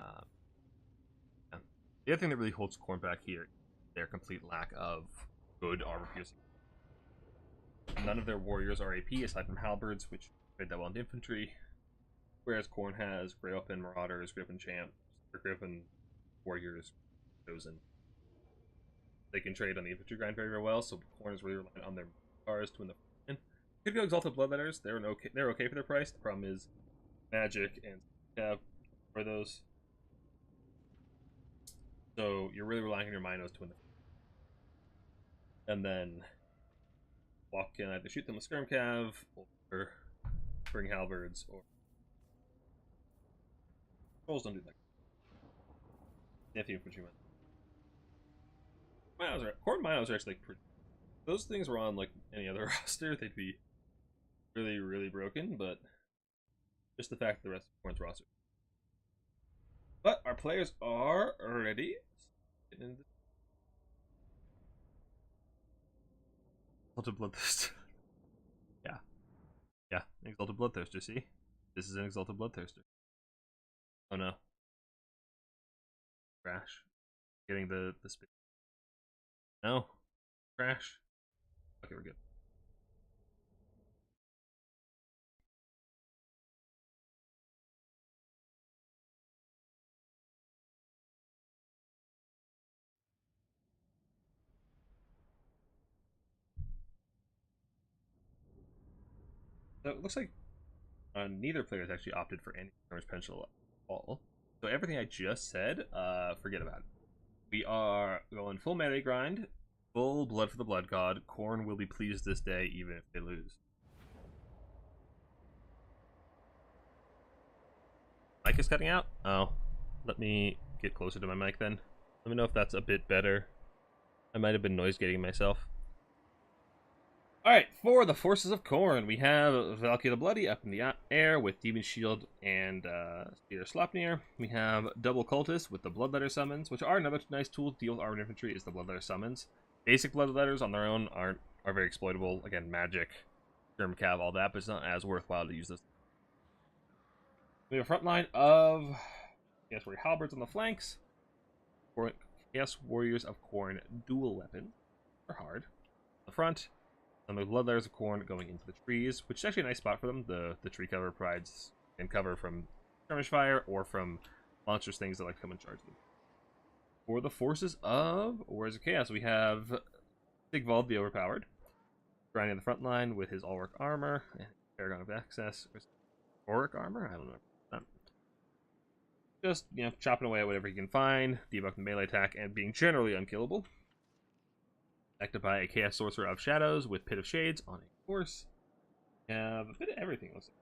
Yeah. The other thing that really holds Khorne back here is their complete lack of good armor piercing. None of their warriors are AP aside from halberds, which trade that well into infantry. Whereas Khorne has Grey Open Marauders, Grey Open Champs, or Grey Open Warriors chosen. They can trade on the infantry grind very, very well, so Khorne is really relying on their cars to win the win. Could go Exalted Bloodletters. They're okay for their price. The problem is magic and cav for those. So you're really relying on your Minos to win the and then Walk can either shoot them with Skirm Cav or bring halberds or trolls don't do that. If infantrymen. Khorne Minos are actually like pretty. Those things were on like any other roster, they'd be really, really broken, but just the fact that the rest of Khorne's roster. But our players are ready. Exalted Bloodthirster. Yeah, Exalted Bloodthirster, see? This is an Exalted Bloodthirster. Oh no. Crash. Getting the speed. No. Crash. Okay, we're good. So it looks like neither player has actually opted for any skirmish potential at all. So everything I just said, forget about it. We are going full melee grind, full blood for the blood god. Khorne will be pleased this day, even if they lose. Mic is cutting out? Oh, let me get closer to my mic then. Let me know if that's a bit better. I might have been noise gating myself. Alright, for the forces of Khorne, we have Valkyrie the Bloody up in the air with Demon Shield and Spear Slopnir. We have Double Cultist with the Bloodletter Summons, which are another nice tool to deal with armored infantry, is the Bloodletter Summons. Basic Bloodletters on their own are very exploitable. Again, magic, Germ Cav, all that, but it's not as worthwhile to use this. We have a front line of Chaos Warrior Halberds on the flanks. Chaos Warriors of Khorne dual weapons are hard. On the front, and the Bloodletters of Khorne going into the trees, which is actually a nice spot for them. The tree cover provides and cover from skirmish fire or from monstrous things that like to come and charge them. For the forces of Warriors of Chaos, we have Sigvald the Overpowered, grinding the front line with his all-work armor and Paragon of Access. Auric armor? I don't know. Just, chopping away at whatever he can find, debuffing the melee attack, and being generally unkillable. Acted by a Chaos Sorcerer of Shadows with Pit of Shades on a horse. We have a bit of everything. Looks like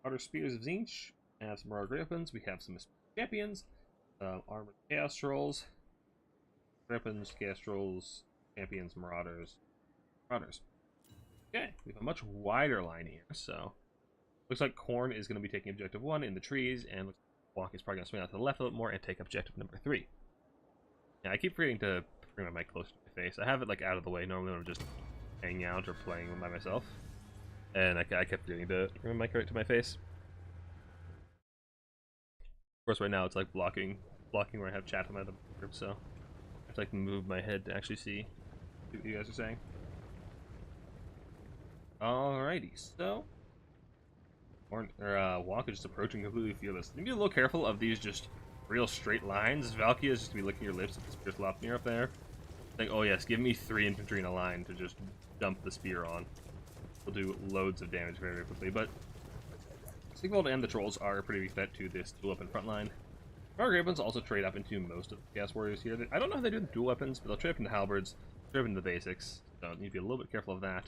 Outer Spears of Zinch. We have some Marauder Weapons. We have some Champions. Armored Chaos Trolls. Weapons, Chaos Trolls, Champions, Marauders. Okay, we have a much wider line here, so looks like Khorne is going to be taking Objective 1 in the trees, and looks like Walk is probably going to swing out to the left a little more and take Objective number 3. Yeah, I keep forgetting to bring my mic closer to my face. I have it like out of the way. Normally I'm just hanging out or playing by myself. And I kept doing to remove my character to my face. Of course, right now it's like blocking where I have chat on my other group, so I have to like move my head to actually see what you guys are saying. Alrighty, so Wonka just approaching completely fearless. You need to be a little careful of these just real straight lines. Valkia is just gonna be licking your lips with the spear Slopnir up there. Like, oh yes, give me 3 infantry in a line to just dump the spear on. We'll do loads of damage very, very quickly, but Sigvald and the trolls are pretty weak bet to this dual weapon front line. Our weapons also trade up into most of the Chaos Warriors here. I don't know how they do the dual weapons, but they'll trade up into halberds, trade up into the basics, so you need to be a little bit careful of that.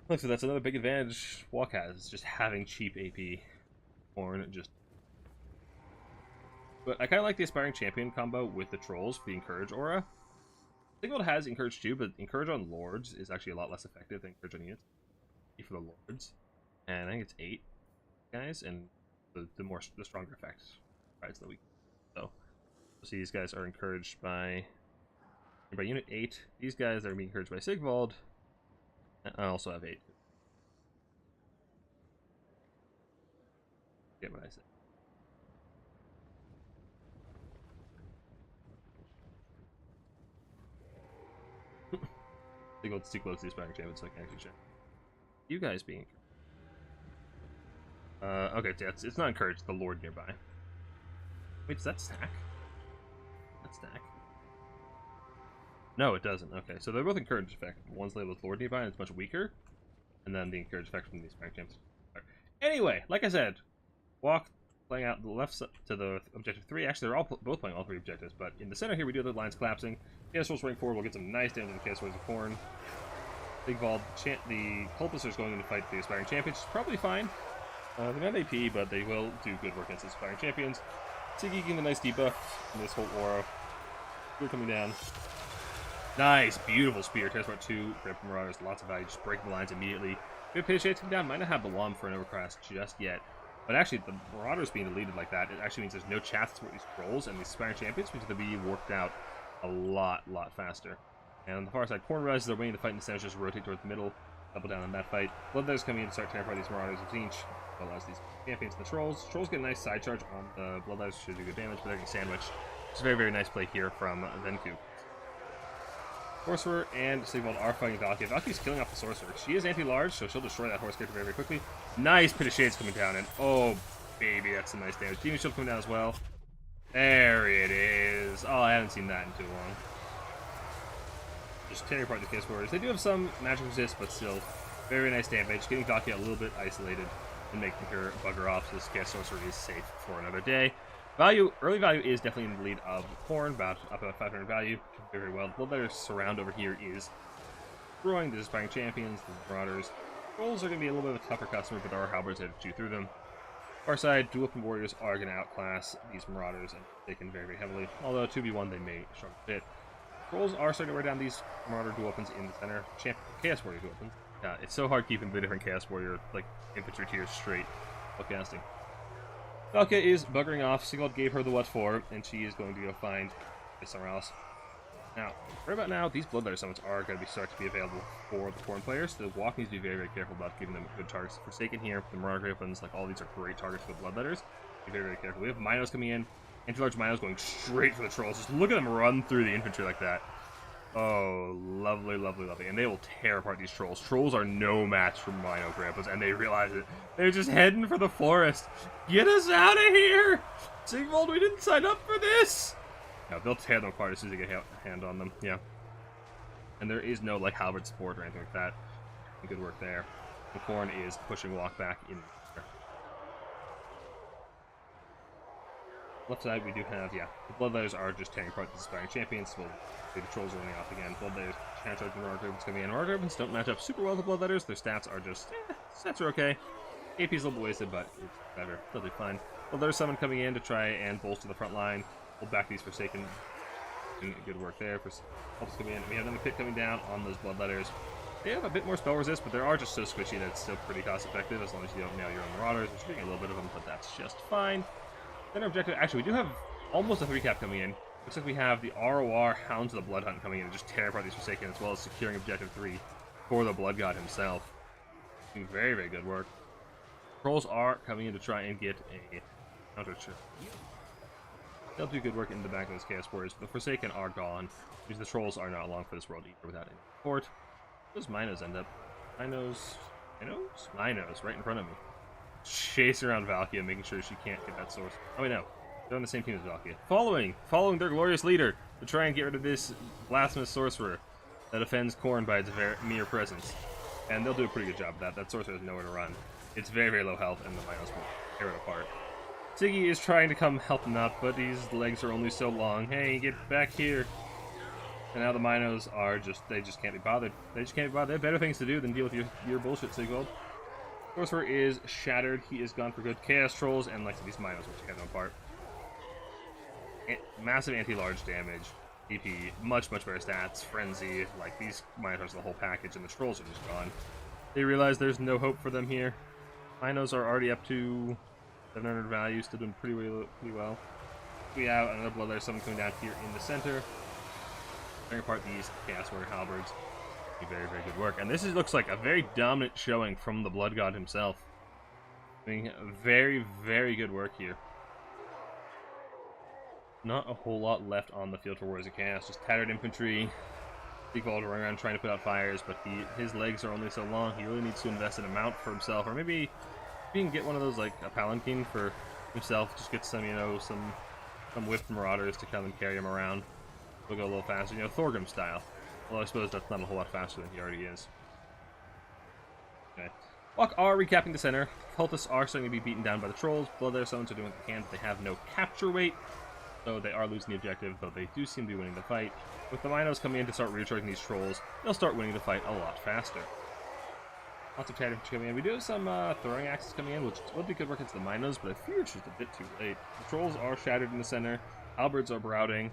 Look, so that's another big advantage Walk has, just having cheap AP. Horn, just... But I kind of like the Aspiring Champion combo with the Trolls for the Encourage aura. Sigvald has Encourage too, but Encourage on Lords is actually a lot less effective than Encourage on units. For the Lords. And I think it's 8 guys, and the stronger effect rides the weak. So, you'll see these guys are encouraged by unit 8. These guys are being encouraged by Sigvald. I also have 8. Get what I said. Sigvald's too close to the Aspiring Champion, so I can actually check. You guys being okay, yeah, it's not encouraged, the Lord nearby. Wait, does that stack? That stack? No, it doesn't. Okay, so they're both encouraged effect. One's labeled with Lord nearby, and it's much weaker. And then the encouraged effect from these Aspiring Champions. Anyway, like I said, Walk playing out the left to the objective 3. Actually, they're both playing all 3 objectives, but in the center here we do have the lines collapsing. Chaos Rolls running forward, we'll get some nice damage on the Chaos Rolls of Corn. Sigvald, the Cultists are going in to fight the Aspiring Champions, which is probably fine. They're not AP, but they will do good work against the Aspiring Champions. Siggy getting the nice debuff in this whole aura. Spear coming down. Nice, beautiful spear. Tears part 2, Grip Marauders, lots of value, just breaking the lines immediately. Good pitch shades come down, might not have the Wom for an overcross just yet. But actually, the Marauders being deleted like that, it actually means there's no chats for these trolls and these Aspiring Champions, which will be worked out a lot faster. And on the far side, Corn Res, they're waiting to fight in the center, just rotate towards the middle, double down on that fight. Bloodletters coming in to start tearing apart these Marauders of Zinch, as well as these champions and the Trolls. Trolls get a nice side charge on the Bloodletters, should do good damage, but they're getting sandwiched. It's a very, very nice play here from Venku. Sorcerer and Sigvald are fighting Valkyrie. Valkyrie's killing off the Sorcerer. She is anti-large, so she'll destroy that horse character very, very quickly. Nice Pit of Shades coming down, and oh, baby, that's some nice damage. Demon Shield coming down as well. There it is. Oh, I haven't seen that in too long. Just tearing apart the Chaos Warriors. They do have some magic resist, but still very nice damage. Getting Valkyrie a little bit isolated and making her bugger off, so this Chaos Sorcerer is safe for another day. Early value is definitely in the lead of Corn, up about 500 value. Very well. The Bloodletter surround over here is destroying the Aspiring Champions, the Marauders. Trolls are going to be a little bit of a tougher customer, but there are halberds that chew through them. Far side, dual weapon warriors are going to outclass these Marauders and taken very, very heavily. Although 2v1 they may struggle a bit. Trolls are starting to wear down these Marauder dual weapons in the center. Chaos Warrior dual weapons. It's so hard keeping the different Chaos Warrior like infantry tiers straight while casting. Valka is buggering off. Sigvald gave her the what for, and she is going to go find somewhere else. Now, right about now, these Bloodletter summons are going to start to be available for the Corn players. The Walk needs to be very, very careful about giving them good targets. Forsaken here, the Marauder weapons, like all these are great targets for the Bloodletters. Be very, very careful. We have Minos coming in. Anti-large Minos going straight for the Trolls. Just look at them run through the infantry like that. Oh, lovely, lovely, lovely. And they will tear apart these Trolls. Trolls are no match for Mino Grandpas, and they realize it. They're just heading for the forest. Get us out of here! Sigvald, we didn't sign up for this! No, they'll tear them apart as soon as they get a hand on them. Yeah. And there is no, like, halberd support or anything like that. Good work there. The Corn is pushing Walk back in there. Left side, we do have, the Bloodletters are just tearing apart the Aspiring Champions. Well, the Trolls are running off again. Bloodletters can't charge the Marauder Ravens coming in. Marauder Ravens don't match up super well with the Bloodletters. Their stats are just, stats are okay. AP's a little bit wasted, but it's better. They'll be fine. Bloodletter summon coming in to try and bolster the front line. Hold back these Forsaken. Doing good work there. Helps coming in. We have another pit coming down on those Bloodletters. They have a bit more spell resist, but they are just so squishy that it's still pretty cost effective as long as you don't nail your own Marauders, which you're getting a little bit of them, but that's just fine. Then our objective, actually, we do have almost a 3-cap coming in. Looks like we have the ROR Hounds of the Blood Hunt coming in and just tear apart these Forsaken, as well as securing objective 3. for the Blood God himself. Doing very, very good work. Trolls are coming in to try and get a counter chip. They'll do good work in the back of those Chaos Warriors. The Forsaken are gone, because the Trolls are not long for this world either without any support. Those Minos end up. Minos, right in front of me. Chasing around Valkia, making sure she can't get that source. Oh wait, no. They're on the same team as Valkia. Following their glorious leader to try and get rid of this blasphemous sorcerer that offends Khorne by its mere presence. And they'll do a pretty good job of that. That sorcerer has nowhere to run. It's very, very low health, and the Minos will tear it apart. Siggy is trying to come help him out, but his legs are only so long. Hey, get back here. And now the Minos are they just can't be bothered. They just can't be bothered. They have better things to do than deal with your bullshit, Sigvald. Sorcerer is shattered. He is gone for good. Chaos Trolls and like these Minos will tear them apart. Massive anti-large damage. DP, much better stats. Frenzy, like these Minos are the whole package, and the Trolls are just gone. They realize there's no hope for them here. Minos are already up to 700 value, still doing pretty well. We have another Bloodletter summon coming down here in the center. Tearing apart these Chaos Warrior Halberds. Very, very good work. And this looks like a very dominant showing from the Blood God himself. Doing very, very good work here. Not a whole lot left on the field for Warriors of Chaos. Just tattered infantry. Sigvald running around trying to put out fires, but his legs are only so long. He really needs to invest in a mount for himself, or maybe he can get one of those, like a palanquin for himself. Just get some, some whipped marauders to come and carry him around. We'll go a little faster, Thorgrim style. Well, I suppose that's not a whole lot faster than he already is. Okay. Walk are recapping the center. Cultists are starting to be beaten down by the Trolls. Bloodletter summons are doing what they can, but they have no capture weight. So they are losing the objective, though they do seem to be winning the fight. With the Minos coming in to start recharging these Trolls, they'll start winning the fight a lot faster. Lots of tattered coming in. We do have some throwing axes coming in, which will be good work against the Minos, but I fear it's just a bit too late. The Trolls are shattered in the center. Halberds are routing.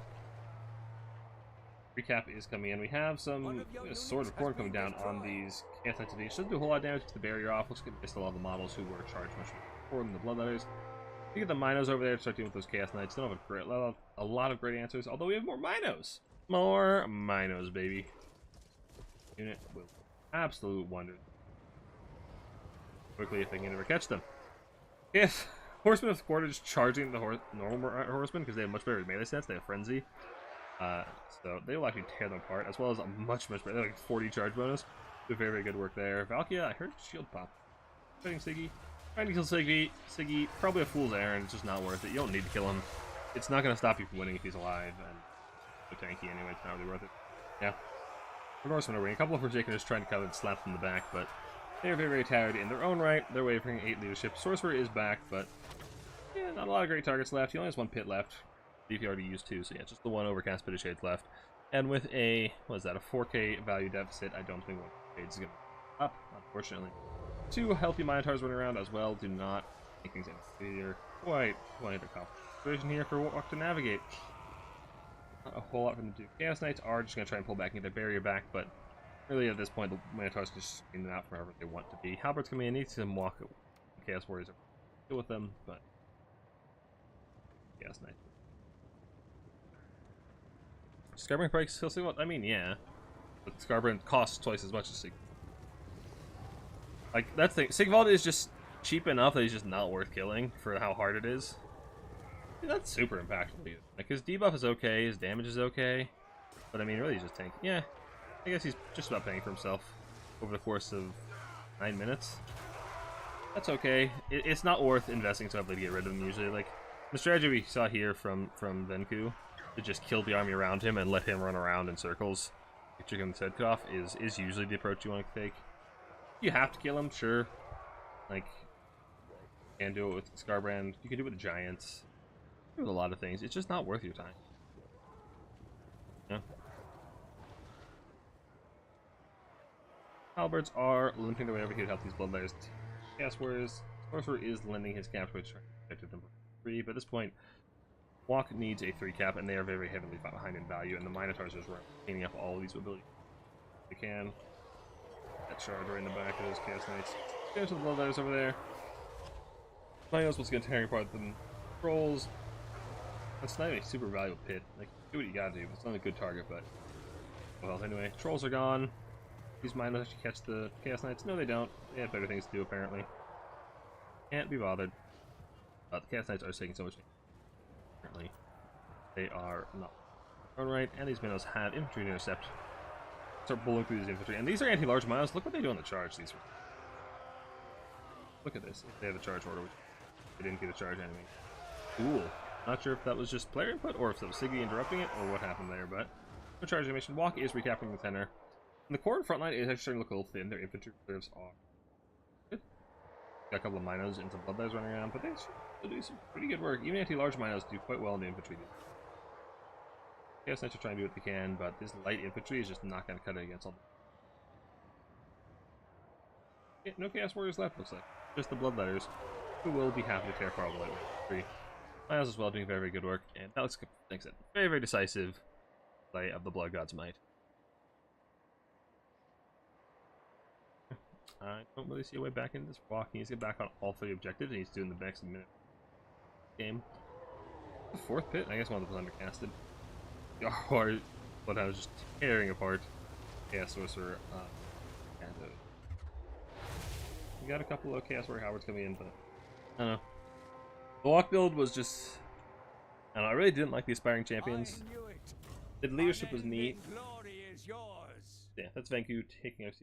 Recap is coming in. We have some Sword of Khorne coming down on these Chaos Knights. Shouldn't do a whole lot of damage to the barrier off. Looks like we missed a lot of the models who were charged much more than the Bloodletters. We get the Minos over there to start dealing with those Chaos Knights. They don't have a lot of great answers, although we have more Minos. More Minos, baby. Unit will absolute wonder. Quickly, if they can ever catch them. If Horsemen of Quarter just charging the normal Horsemen because they have much better melee stats, they have Frenzy. So they will actually tear them apart, as well as a much better. They're like 40 charge bonus. Do very, very good work there. Valkia, I heard shield pop. Fighting Siggy. Trying to kill Siggy, probably a fool's errand. It's just not worth it. You don't need to kill him. It's not going to stop you from winning if he's alive, and so tanky anyway. It's not really worth it. Yeah. Of course, when a couple of Forsakeners trying to come and slap them in the back, but they are very, very tired in their own right. They're wavering 8 leadership. Sorcerer is back, but yeah, not a lot of great targets left. He only has 1 pit left. DP already used 2, so yeah, just the 1 overcast Pit of Shades left. And with a, what is that, a 4k value deficit, I don't think 1 Shades is going to up, unfortunately. 2 healthy Minotaurs running around as well do not make things any easier. Quite a complication here for Walk to navigate. Not a whole lot from the 2 Chaos Knights are just going to try and pull back and get their barrier back, but really at this point the Minotaurs can just spin them out from wherever they want to be. Halberd's coming in, needs to walk. Chaos Warriors are deal with them, but Chaos Knights. Scarbrand breaks still Sigvald? I mean, yeah. But Scarbrand costs twice as much as Sigvald. Like, that's the thing. Sigvald is just cheap enough that he's just not worth killing for how hard it is. Dude, that's super impactful, dude. Like, his debuff is okay, his damage is okay. But, I mean, really, he's just tanking. Yeah, I guess he's just about paying for himself over the course of 9 minutes. That's okay. It's not worth investing so heavily to get rid of him, usually. Like, the strategy we saw here from Venku, to just kill the army around him and let him run around in circles, get your head cut off, is usually the approach you want to take. You have to kill him, sure. Like, you can do it with Scarbrand. You can do it with the Giants. You can do a lot of things. It's just not worth your time. Yeah. Halberds are limping their way over here to help these Bloodletters. Chaos Warriors. Sorcerer is lending his cap, which is number 3. But at this point, Walk needs a 3 cap, and they are very heavily behind in value. And the Minotaurs are just cleaning up all of these abilities they can. That shard right in the back of those Chaos Knights. Go to the Bloodletters over there. Minos was going to tear apart the Trolls. That's not a super valuable pit. Like, do what you gotta do. It's not a good target, but well, anyway, Trolls are gone. These miners actually catch the Chaos Knights? No, they don't. They have better things to do, apparently. Can't be bothered. The Chaos Knights are taking so much damage. Apparently, they are not. Alright, and these minnows have infantry to intercept. Start bullying through these infantry. And these are anti-large minos. Look what they do on the charge. These. Look at this. If they have a charge order, which they didn't get a charge enemy. Cool. Not sure if that was just player input or if that was Siggy interrupting it or what happened there, but no charge animation. Walk is recapping the center. And the core and front line is actually starting to look a little thin. Their infantry reserves are good. Got a couple of minos and some bloodletters running around, but they still do some pretty good work. Even anti-large minos do quite well in the infantry. Chaos Knights are trying to do what they can, but this light infantry is just not going to cut it against all. Yeah, no Chaos Warriors left, looks like. Just the bloodletters, who will be happy to tear apart the light infantry. Miles as well doing very, very good work, and that looks, thanks, very, very decisive play of the Blood God's Might. I don't really see a way back into this walk. He needs to get back on all 3 objectives, and he's doing the next minute game. The 4th pit? I guess one of them was undercasted. The Bloodhound was just tearing apart Chaos Sorcerer. We got a couple of Chaos Warrior Howards coming in, but I don't know. The walk build was just, I don't know, I really didn't like the Aspiring Champions. The leadership was neat. Yeah, that's Vanku taking out.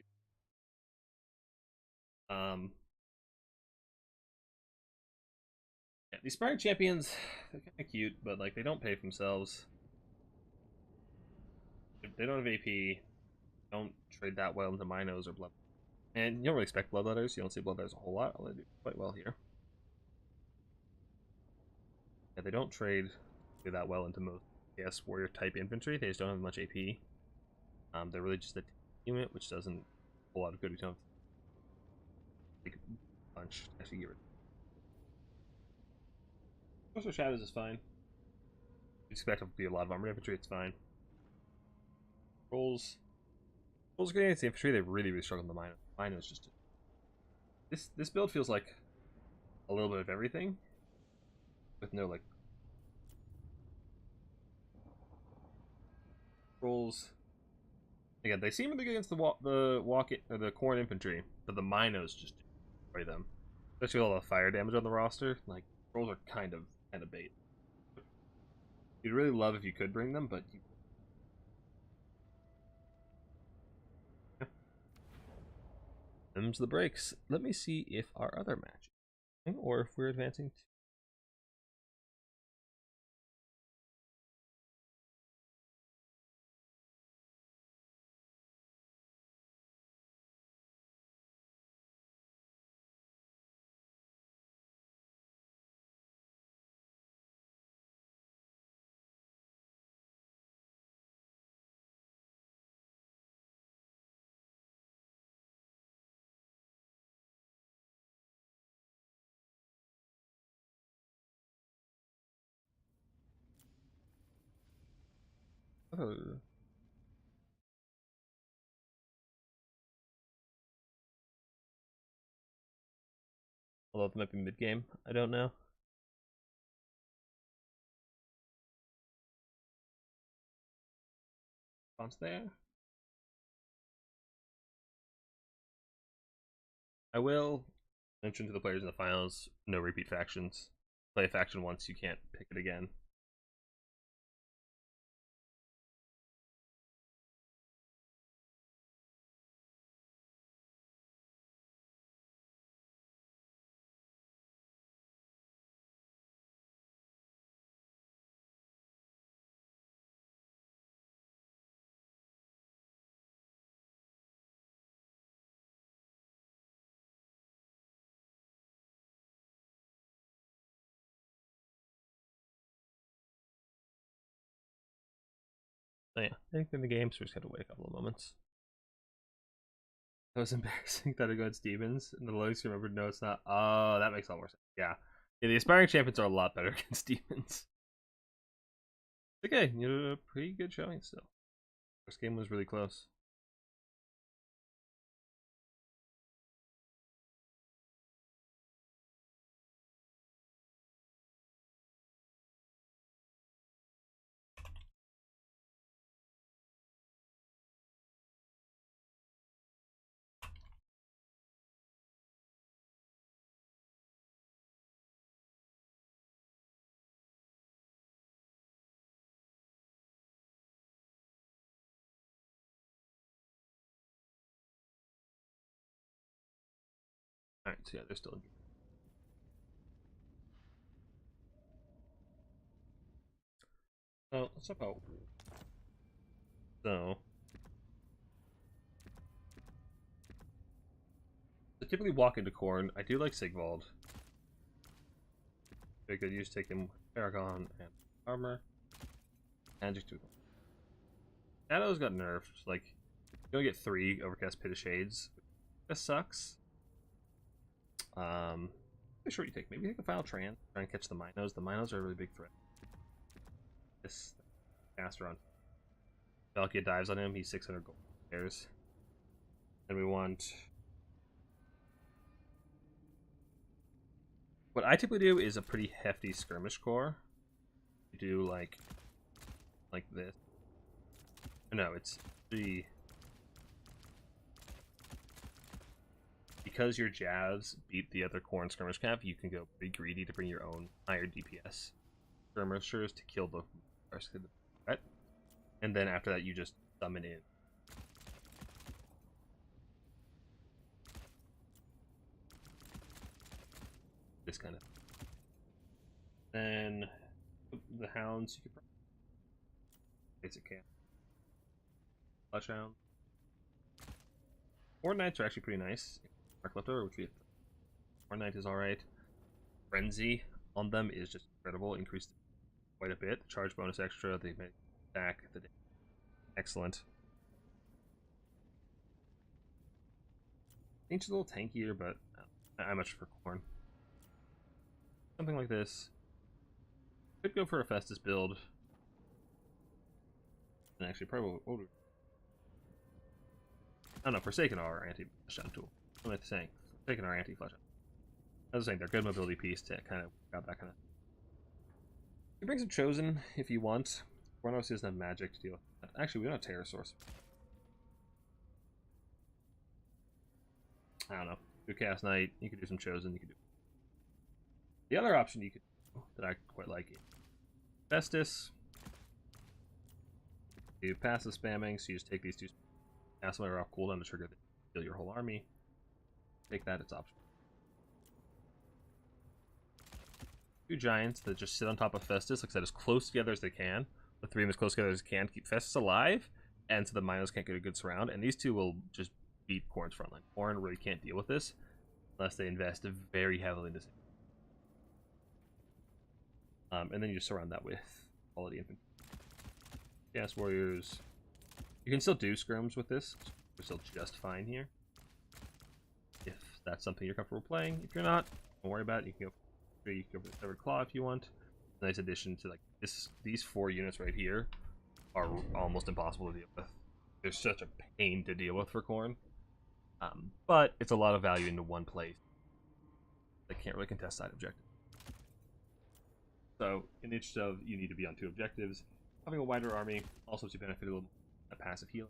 Yeah, the Aspiring Champions, they're kind of cute, but like they don't pay for themselves. They don't have AP. Don't trade that well into Minos or Blood. And you don't really expect Bloodletters. You don't see Bloodletters a whole lot, although they do quite well here. Yeah, they don't trade that well into most Chaos Warrior type infantry. They just don't have much AP. They're really just a unit, which doesn't a whole lot of good. You don't have to take a bunch to actually get rid of. Coastal Shadows is fine. You expect it to be a lot of armored infantry, it's fine. Rolls getting against the infantry, they really, really struggle in the Minos. Minos just this build feels like a little bit of everything, with no like rolls. Again, they seem really good against the corn infantry, but the Minos just destroy them. Especially with all the fire damage on the roster. Like rolls are kind of bait. You'd really love if you could bring them, but you. Yeah. Them's the breaks. Let me see if our other match, or if we're advancing. Although it might be mid game, I don't know. Response there. I will mention to the players in the finals, no repeat factions. Play a faction once, you can't pick it again. So yeah, I think in the game, so we just gotta wait a couple of moments. That was embarrassing that against Stevens, and the Lotus remembered, no, it's not. Oh, that makes a lot more sense. Yeah. Yeah, the Aspiring Champions are a lot better against Demons. Okay, you did a pretty good showing still. First game was really close. Alright, so yeah, they're still in. Oh, let's talk about. So, I typically walk into Corn. I do like Sigvald. Very good. You just take him Paragon and armor. And just do them. Shadows got nerfed. Like, you only get 3 Overcast Pit of Shades. That sucks. Pretty sure you take. Maybe take a Foul Trance. Try and catch the Minos. The Minos are a really big threat. This caster on Valkia dives on him. He's 600 gold. There's. And we want. What I typically do is a pretty hefty skirmish core. You do like this. No, it's pretty. Because your Jazz beat the other Corn skirmish cap, you can go pretty greedy to bring your own higher DPS skirmishers to kill the rest of the threat. And then after that, you just summon in. This kind of. Then the Hounds, you could probably. Basic camp. Flush Hound. Horde Knights are actually pretty nice. Mark Leftover, which we have. Horde Knight is alright. Frenzy on them is just incredible. Increased quite a bit. Charge bonus extra. They make back the day. Excellent. Ancient's a little tankier, but not much for Corn. Something like this. Could go for a Festus build. And actually, probably. I don't know. Forsaken are anti-flush tool. What am I saying? Forsaken are anti-flush. I was saying they're good mobility piece to kind of got that kind of. You bring some Chosen if you want. Chronos doesn't have magic to deal with that. Actually, we don't have Terror Source. I don't know. Do Chaos Knight. You could do some Chosen. You could do. The other option you could do that I quite like is Festus. Do passive spamming, so you just take these 2. Cast them off cooldown to trigger the kill your whole army. Take that, it's optional. 2 giants that just sit on top of Festus, like I said, as close together as they can. The 3 of them as close together as they can to keep Festus alive, and so the Minos can't get a good surround. And these 2 will just beat Corn's frontline. Corn really can't deal with this unless they invest very heavily in this. And then you just surround that with quality infantry. Gas warriors. You can still do scrims with this. We're still just fine here. If that's something you're comfortable playing. If you're not, don't worry about it. You can go for the Severed Claw if you want. Nice addition to like this. These 4 units right here are almost impossible to deal with. They're such a pain to deal with for Corn. But it's a lot of value into one place. They can't really contest side objectives. So in the interest of you need to be on 2 objectives. Having a wider army also to benefit a little a passive heal.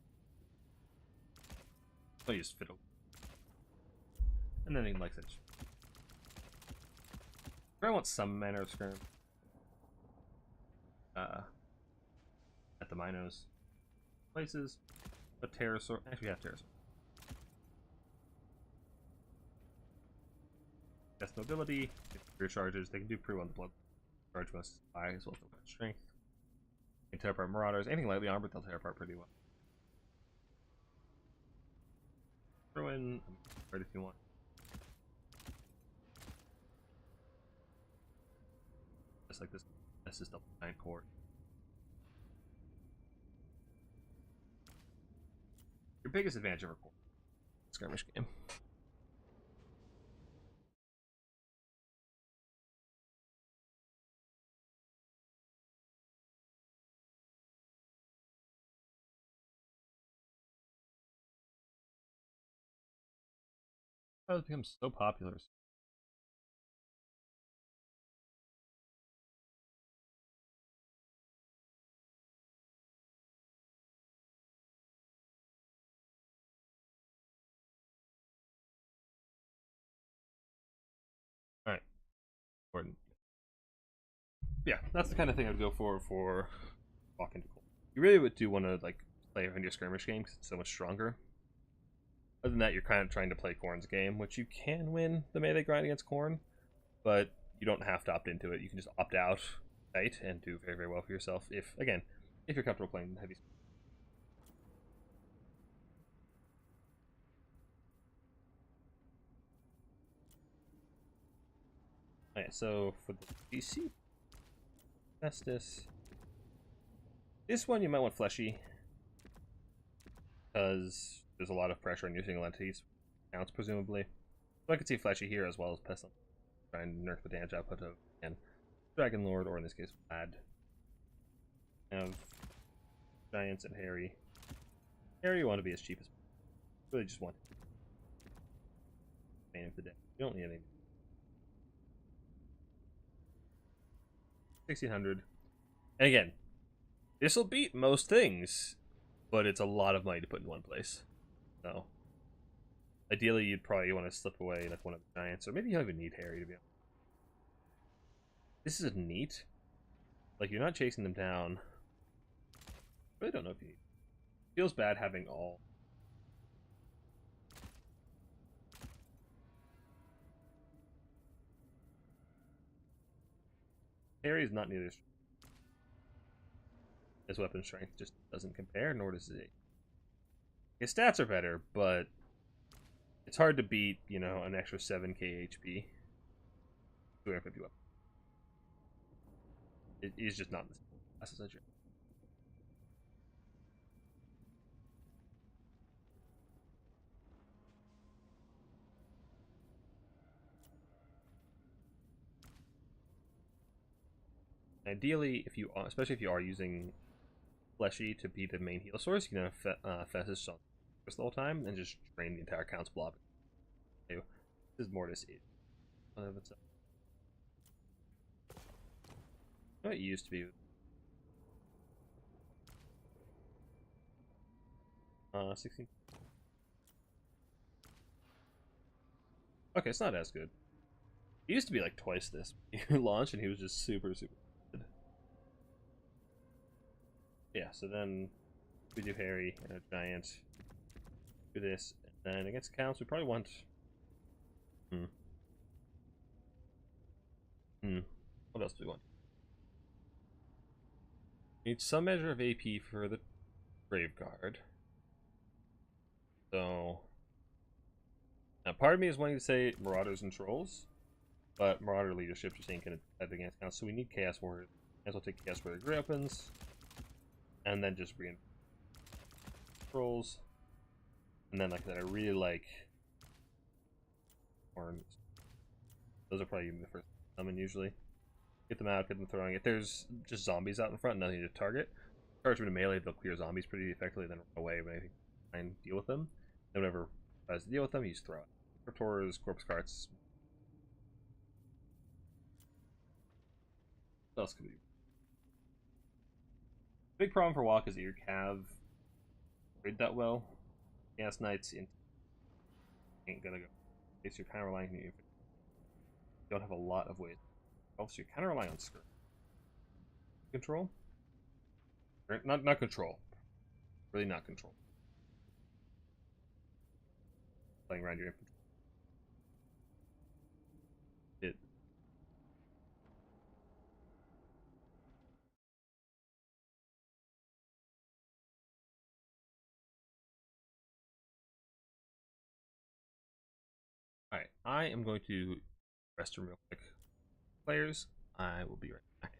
So you just fiddle. And then like this. I want some manner of skirm. At the Minos places. A Pterosaur. Actually, we have Pterosaur. Best mobility. Career charges. They can do pre-1 the blood. Charge must die as well as the strength. They can tear apart Marauders. Anything lightly armored, they'll tear apart pretty well. Throw in a card if you want. Just like this. This is double 9 core. Your biggest advantage over core. Skirmish game. How has become so popular? Alright. Important. Yeah, that's the kind of thing I'd go for walk into cold. You really would do want to like play around your skirmish game because it's so much stronger. Other than that, you're kind of trying to play Korn's game, which you can win the melee grind against Korn, but you don't have to opt into it. You can just opt out, right, and do very, very well for yourself. If again, if you're comfortable playing heavy. Alright, so for the PC Festus, this one you might want fleshy because there's a lot of pressure on your single entities counts presumably. So I could see fleshy here as well as pestilence. Try and nerf the damage output of again, Dragon Lord, or in this case Vlad. Have Giants and Harry. Harry you want to be as cheap as possible. Really just want main of the day. You don't need anything. 1600. And again, this will beat most things, but it's a lot of money to put in one place. So ideally you'd probably want to slip away like one of the Giants, or maybe you don't even need Harry to be honest. This is neat. Like, you're not chasing them down. I really don't know if you need. It feels bad having all. Harry is not nearly as strong. His weapon strength just doesn't compare, nor does it. His stats are better, but it's hard to beat, you know, an extra 7k HP. 250 weapon. It is just not the same class as a Giant. Ideally, if you are, especially if you are using fleshy to be the main heal source, you can have Festus the whole time and just drain the entire count's blob. This is Mortis. It used to be 16. Okay, it's not as good. It used to be like twice this. He launched and he was just super, super good. Yeah, so then we do Harry and a Giant. Do this, and then against counts we probably want. What else do we want? We need some measure of AP for the Grave Guard. So now part of me is wanting to say Marauders and Trolls, but Marauder leadership just ain't gonna fight against counts, so we need Chaos Warrior. As well take Chaos Warrior Grippins, and then just reinforce Trolls. And then like that, I really like Horns. Those are probably the first summon usually. Get them out, get them throwing. If there's just zombies out in front, nothing to target. Charge them to melee, they'll clear zombies pretty effectively, then run away when I try and deal with them. Then whenever tries to deal with them, you just throw it. Cryptors, Corpse Carts. What else could be? Big problem for Walk is that your Cav raid that well. Gas Knights ain't gonna go. Okay, so you're kind of relying on you. Don't have a lot of ways. Also, you're kind of relying on skirt control. Or not control. Really not control. Playing around your infantry. It. Alright, I am going to rest real quick. Players, I will be right back.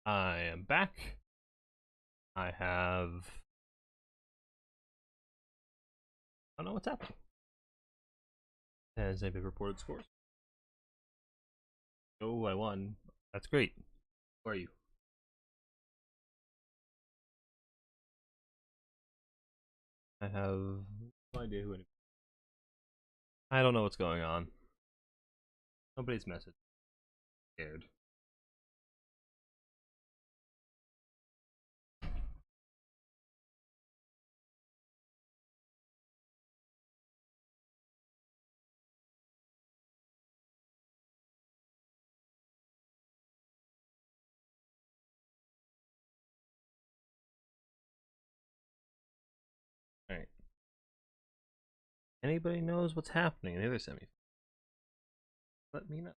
I am back. I don't know what's happening. Has anybody reported scores? Oh, I won. That's great. Who are you? I have no idea who anybody. I don't know what's going on. Nobody's message. Scared. Alright. Anybody knows what's happening in the other semi? Let me know.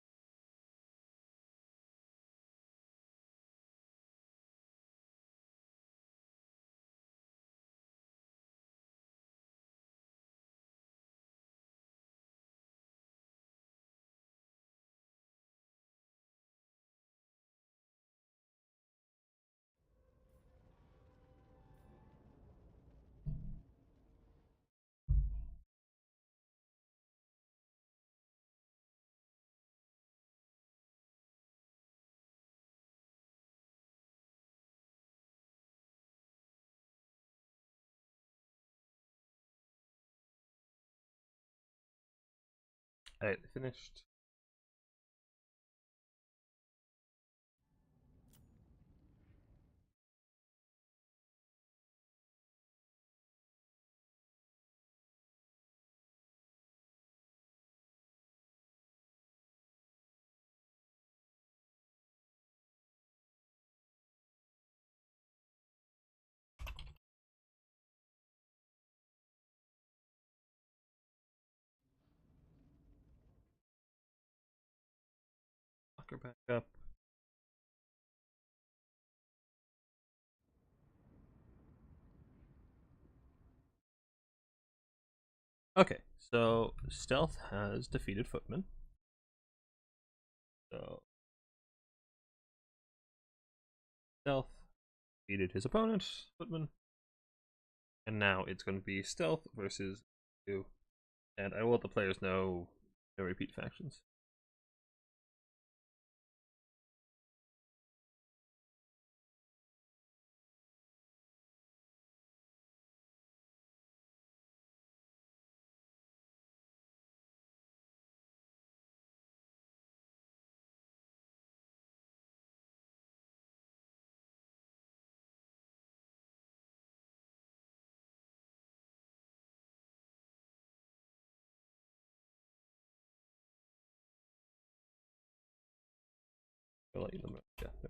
Alright, finished. Lock her back up. Okay, so Stealth has defeated Footman. So Stealth defeated his opponent, Footman. And now it's going to be Stealth versus you. And I will let the players know no repeat factions. I'll let you know. Yeah, no.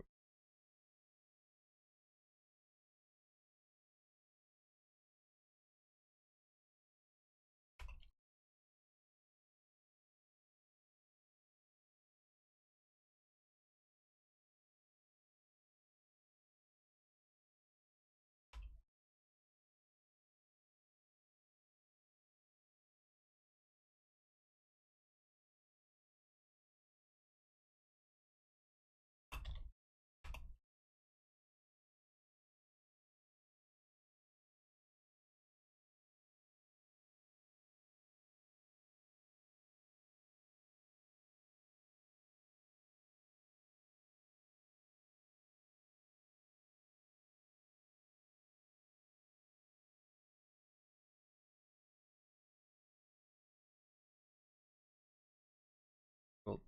Well,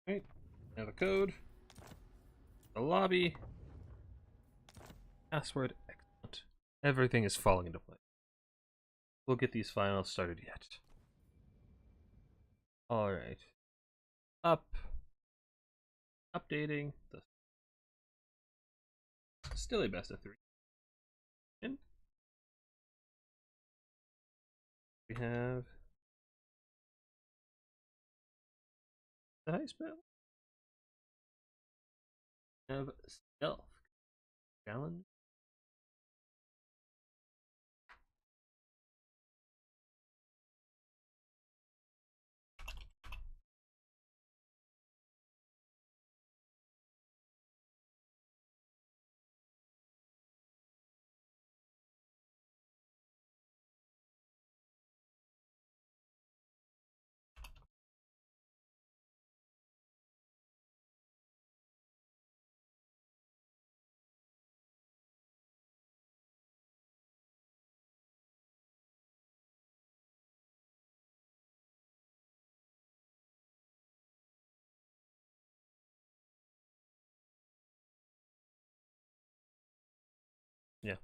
right. I have a code. The lobby. Password. Excellent. Everything is falling into place. We'll get these finals started yet. All right. Up. Updating the still a best of 3. And we have the high spell. We have stealth challenge. Yeah,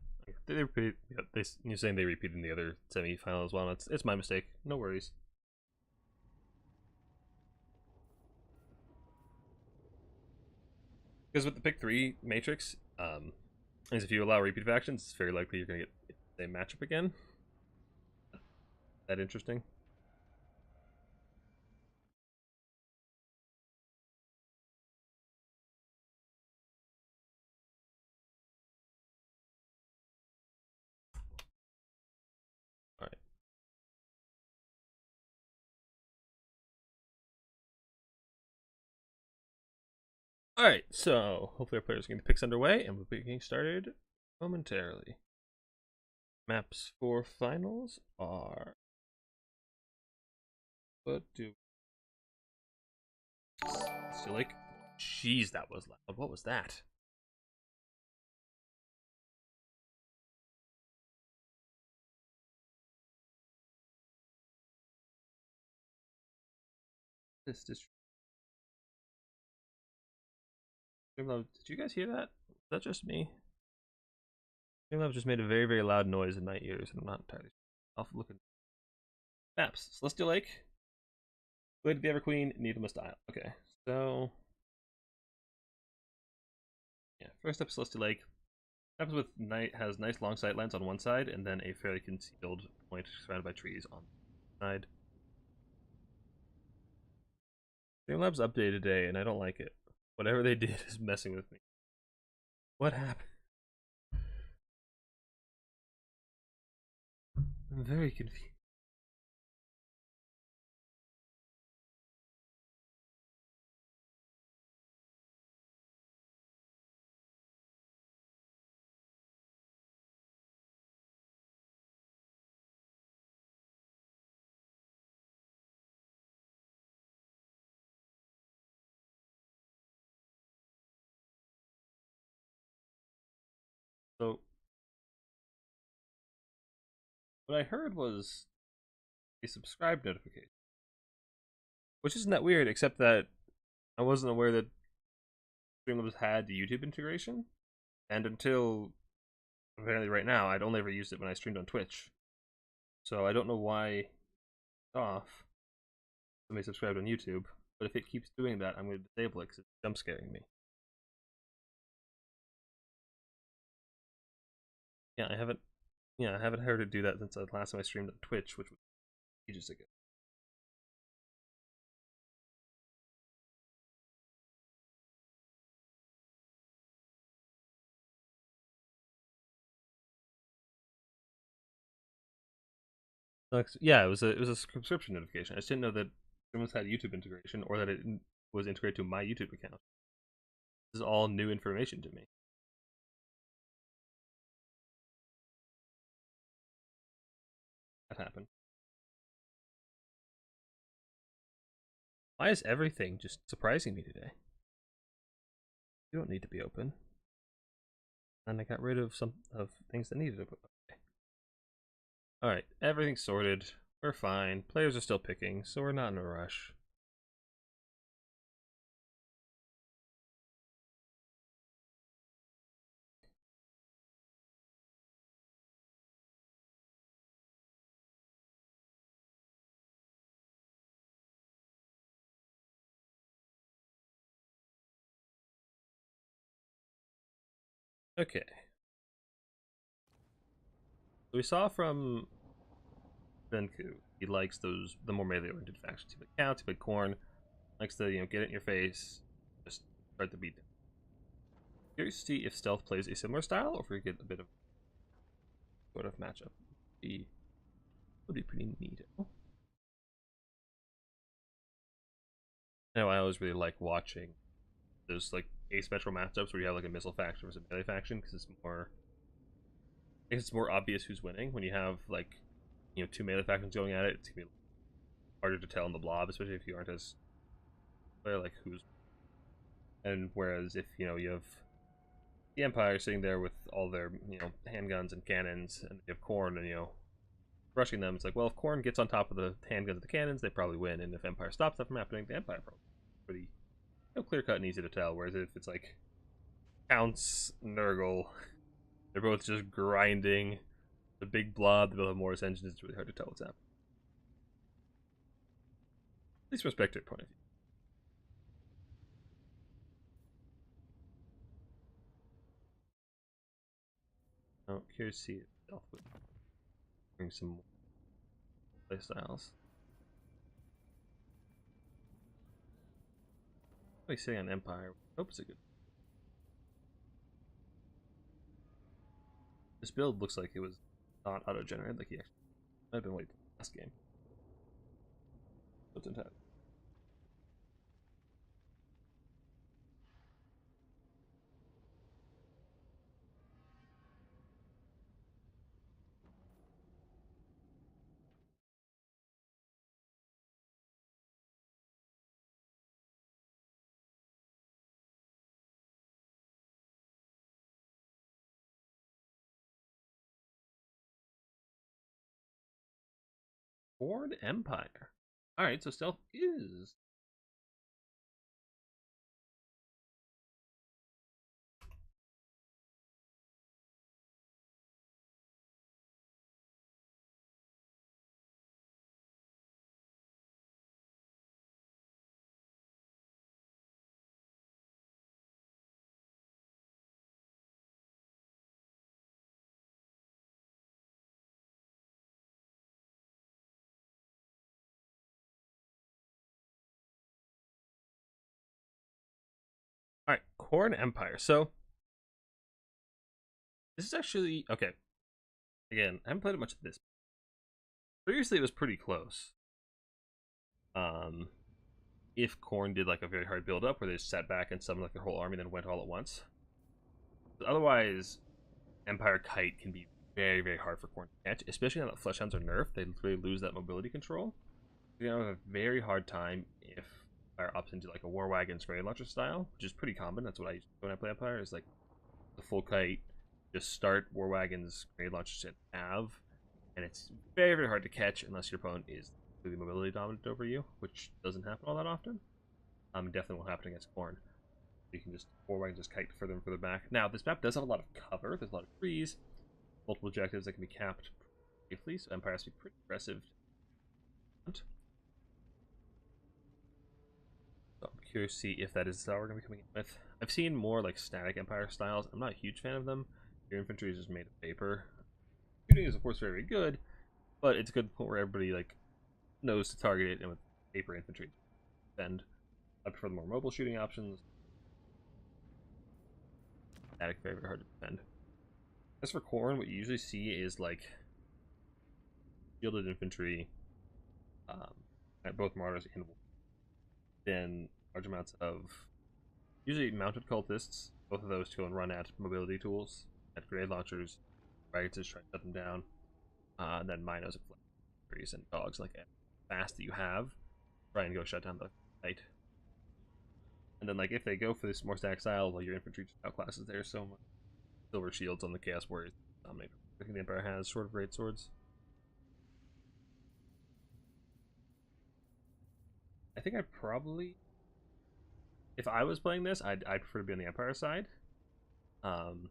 they repeat. Yeah, you're saying they repeated in the other semi-final as well. It's my mistake. No worries. Because with the pick 3 matrix, is if you allow repeat factions, it's very likely you're gonna get the same matchup again. That interesting. All right. All right. So hopefully our players are getting the picks underway, and we'll be getting started momentarily. Maps for finals are. What do? Still like. Jeez, that was loud. What was that? This is. Did you guys hear that? Is that just me? Streamlabs just made a very, very loud noise in my ears, and I'm not entirely sure. I'll look at maps. Celestial Lake, Blade of the Everqueen, Needlemus Isle. Okay, so yeah, first up, Celestial Lake. Maps with night has nice long sight lines on one side, and then a fairly concealed point surrounded by trees on the side. Streamlabs updated today, and I don't like it. Whatever they did is messing with me. What happened? I'm very confused. So what I heard was a subscribe notification, which isn't that weird, except that I wasn't aware that Streamlabs had the YouTube integration, and until apparently right now, I'd only ever used it when I streamed on Twitch. So I don't know why it's off. Somebody subscribed on YouTube, but if it keeps doing that, I'm going to disable it because it's jump scaring me. Yeah, I haven't. Yeah, I haven't heard it do that since the last time I streamed on Twitch, which was ages ago. Yeah, it was a subscription notification. I just didn't know that Streamlabs had YouTube integration or that it was integrated to my YouTube account. This is all new information to me. That happened. Why is everything just surprising me today? You don't need to be open. And I got rid of some of things that needed to be. Okay. Alright, everything's sorted. We're fine. Players are still picking, so we're not in a rush. Okay. So we saw from Benku, he likes the more melee-oriented factions. He played Counts, he played Corn, likes to, get it in your face, just start the beat down. Curious to see if Stealth plays a similar style, or if we get a bit of sort of matchup. Would be pretty neat. I always really like watching those like asymmetrical matchups where you have like a missile faction versus a melee faction, because it's more obvious who's winning when you have like two melee factions going at it. It's gonna be harder to tell in the blob, especially if you aren't as clear like who's. And whereas if you have the Empire sitting there with all their handguns and cannons, and you have Khorne and rushing them, it's like, well, if Khorne gets on top of the handguns and the cannons, they probably win, and if Empire stops that from happening, the Empire probably pretty clear cut and easy to tell. Whereas if it's like Counts, Nurgle, they're both just grinding the big blob, they both have Morris engines, it's really hard to tell what's happening. At least from a spectator point of view. Oh, curious to see if Stealth would bring some more playstyles. What do you say on Empire? I hope it's a good. This build looks like it was not auto-generated, like he actually might have been waiting for the last game. So it's intact. Horde Empire. Alright, so Stealth is. Alright, Khorne Empire. So, this is actually. Okay. Again, I haven't played much of this. Previously, it was pretty close. If Khorne did like a very hard build up where they just sat back and summoned like their whole army and then went all at once. But otherwise, Empire Kite can be very, very hard for Khorne to catch, especially now that Fleshhounds are nerfed. They really lose that mobility control. You have a very hard time if Empire opts into like a War Wagon Grenade Launcher style, which is pretty common. That's what I use when I play Empire, is like the full kite, just start War Wagons, Grenade Launchers and have, and it's very, very hard to catch unless your opponent is really mobility dominant over you, which doesn't happen all that often. Definitely won't happen against Khorne. You can just War Wagon just kite further and further back. Now, this map does have a lot of cover. There's a lot of trees, multiple objectives that can be capped safely, so Empire has to be pretty aggressive. So I'm curious to see if that is the style we're going to be coming in with. I've seen more like static Empire styles. I'm not a huge fan of them. Your infantry is just made of paper. Shooting is of course very, very good, but it's a good point where everybody like knows to target it, and with paper infantry defend. I prefer the more mobile shooting options. Static, very, very hard to defend. As for Khorne, what you usually see is like shielded infantry, at both Martyrs and then large amounts of usually mounted cultists. Both of those go and run at mobility tools, at grenade launchers, right, to try to shut them down. And then Minos and flares and dogs, like fast that you have, try and go shut down the fight. And then like if they go for this more static style, well, your infantry just outclasses there so much. Silver shields on the Chaos Warriors dominate. I think the Empire has sort of great swords. I think I probably, if I was playing this, I'd prefer to be on the Empire side. Um,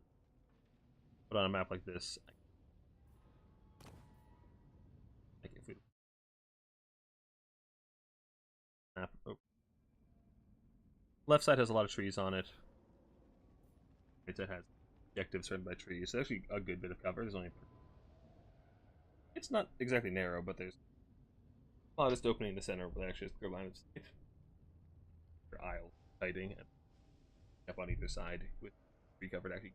but on a map like this, like if we map, oh, left side has a lot of trees on it. Right side has objectives surrounded by trees. So actually a good bit of cover. There's only it's not exactly narrow, but there's a modest opening in the center where actually has a clear line of sight. Your aisle fighting and up on either side with tree covered actually.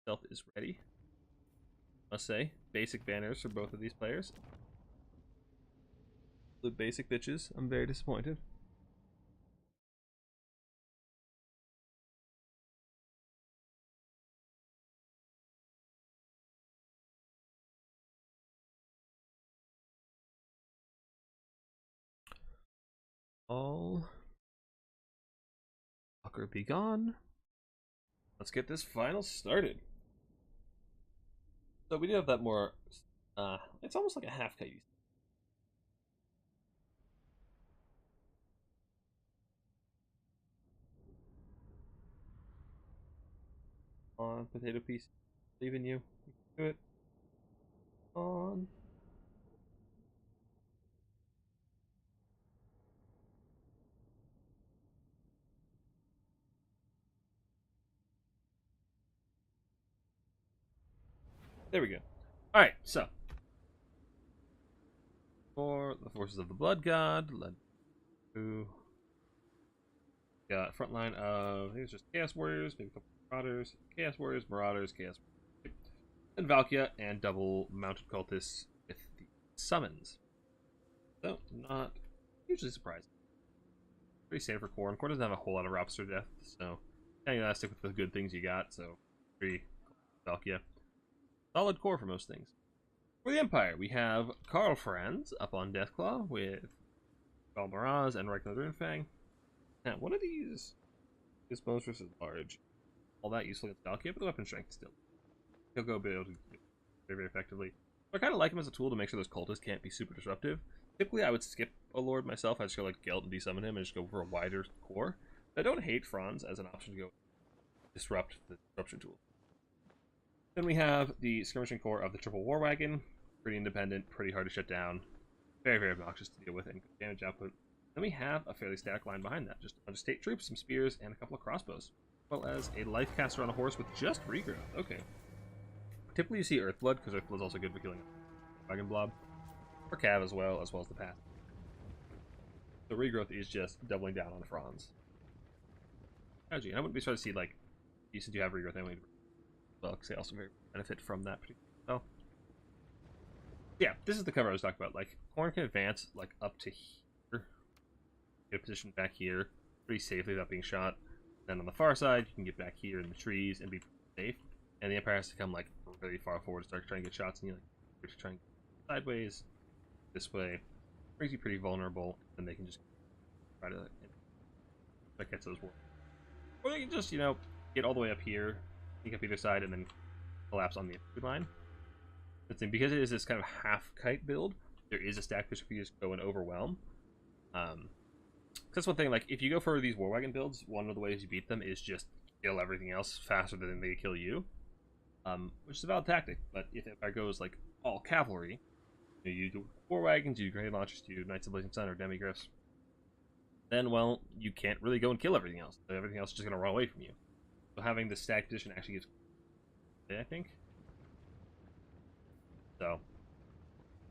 Stealth is ready. Must say, basic banners for both of these players. The basic bitches. I'm very disappointed. All fucker be gone. Let's get this final started. So we do have that more. It's almost like a half kite. On potato piece, believe in you. You can do it. On. There we go. All right, so for the forces of the Blood God, led to got front line of I think it's just Chaos Warriors, maybe a couple Marauders, Chaos Warriors, Marauders, Chaos Warriors, and Valkia, and double mounted cultists with the summons. So not hugely surprising. Pretty standard for Core. Core doesn't have a whole lot of Rhapsody Death, so you gotta stick with the good things you got. So 3 Valkia. Solid core for most things. For the Empire, we have Karl Franz up on Deathclaw with Galmaraz and Ragnar Runefang. Now, one of these is monstrous is large. All that useful against Valkia, but the weapon strength still. He'll go be able to very, very effectively. I kind of like him as a tool to make sure those cultists can't be super disruptive. Typically, I would skip a Lord myself. I'd just go like Gelt and desummon him and just go for a wider core. But I don't hate Franz as an option to go disrupt the disruption tool. Then we have the skirmishing core of the Triple War Wagon. Pretty independent, pretty hard to shut down. Very, very obnoxious to deal with and good damage output. Then we have a fairly static line behind that. Just a bunch of state troops, some spears, and a couple of crossbows. As well as a life caster on a horse with just regrowth. Okay. Typically you see Earthblood, because Earthblood is also good for killing a Wagon Blob. Or Cav as well as the Path. The regrowth is just doubling down on Franz. And I wouldn't be surprised to see, like, since you have regrowth anyway, well, because they also very benefit from that particular spell. Yeah, this is the cover I was talking about. Like, Khorne can advance, like, up to here. Get a position back here pretty safely without being shot. Then on the far side, you can get back here in the trees and be safe. And the Empire has to come, like, really far forward to start trying to get shots, and you, like, try and get sideways, this way. Makes you pretty vulnerable, and they can just try to, that gets those war. Or they can just, you know, get all the way up here, sneak up either side, and then collapse on the infantry line. The thing, because it is this kind of half kite build, there is a stack push if you just go and overwhelm. That's one thing, like, if you go for these War Wagon builds, one of the ways you beat them is just kill everything else faster than they kill you. Which is a valid tactic, but if it goes, like, all cavalry, you do War Wagons, you do grenade launchers, you do Knights of Blazing Sun or Demigriffs, then, well, you can't really go and kill everything else. Everything else is just going to run away from you. So having the stack position actually gives, I think. So,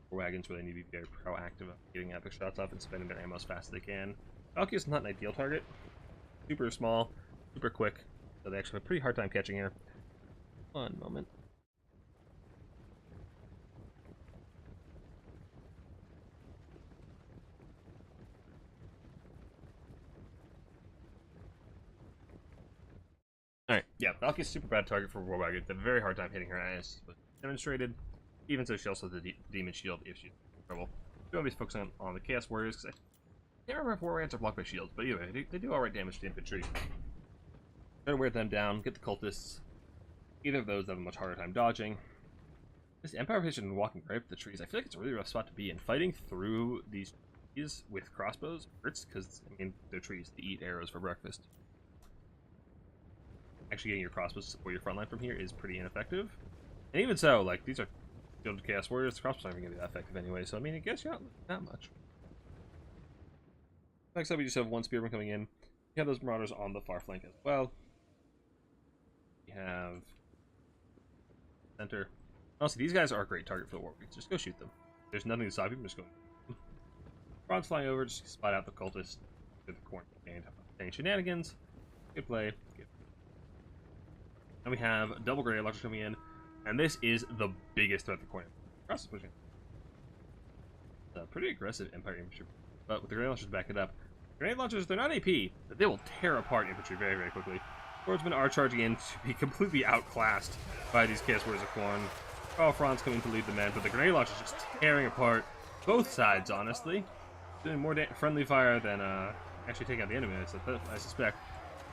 War Wagons really need to be very proactive of getting epic shots off and spending their ammo as fast as they can. Valky is not an ideal target. Super small, super quick, so they actually have a pretty hard time catching here. One moment. Alright, yeah, Valky's super bad target for War Wagon. They have a very hard time hitting her, as was demonstrated. Even so, she also has the Demon Shield if she's in trouble. We want to be focusing on the Chaos Warriors, because I can't remember if War Wagons are blocked by shields, but anyway, they do alright damage to infantry. Try to wear them down, get the cultists. Either of those have a much harder time dodging. This Empire position and walking right up the trees, I feel like it's a really rough spot to be in. Fighting through these trees with crossbows hurts, because, I mean, they're trees. They eat arrows for breakfast. actually getting your crossbows to support your front line from here is pretty ineffective. And even so, like, these are Guild Chaos Warriors, the crossbows aren't even going to be that effective anyway, so I mean, I guess you're not that much. Next up, we just have one Spearman coming in. We have those Marauders on the far flank as well. We have center. Honestly, these guys are a great target for the Warwigs. Just go shoot them. There's nothing to stop you from just going. Bronze flying over, just spot out the cultist with the corn and any shenanigans. Good play. Good. And we have double gray launchers coming in, and this is the biggest threat for corn. Cross is pushing. Pretty aggressive Empire infantry, but with the grenade launchers to back it up. Grenade launchers, they're not AP, but they will tear apart infantry very, very quickly. Swordsmen are charging in to be completely outclassed by these Chaos Warriors of Khorne. Carl Franz coming to lead the men, but the grenade launchers just tearing apart both sides, honestly. Doing more friendly fire than actually taking out the enemy, I suspect.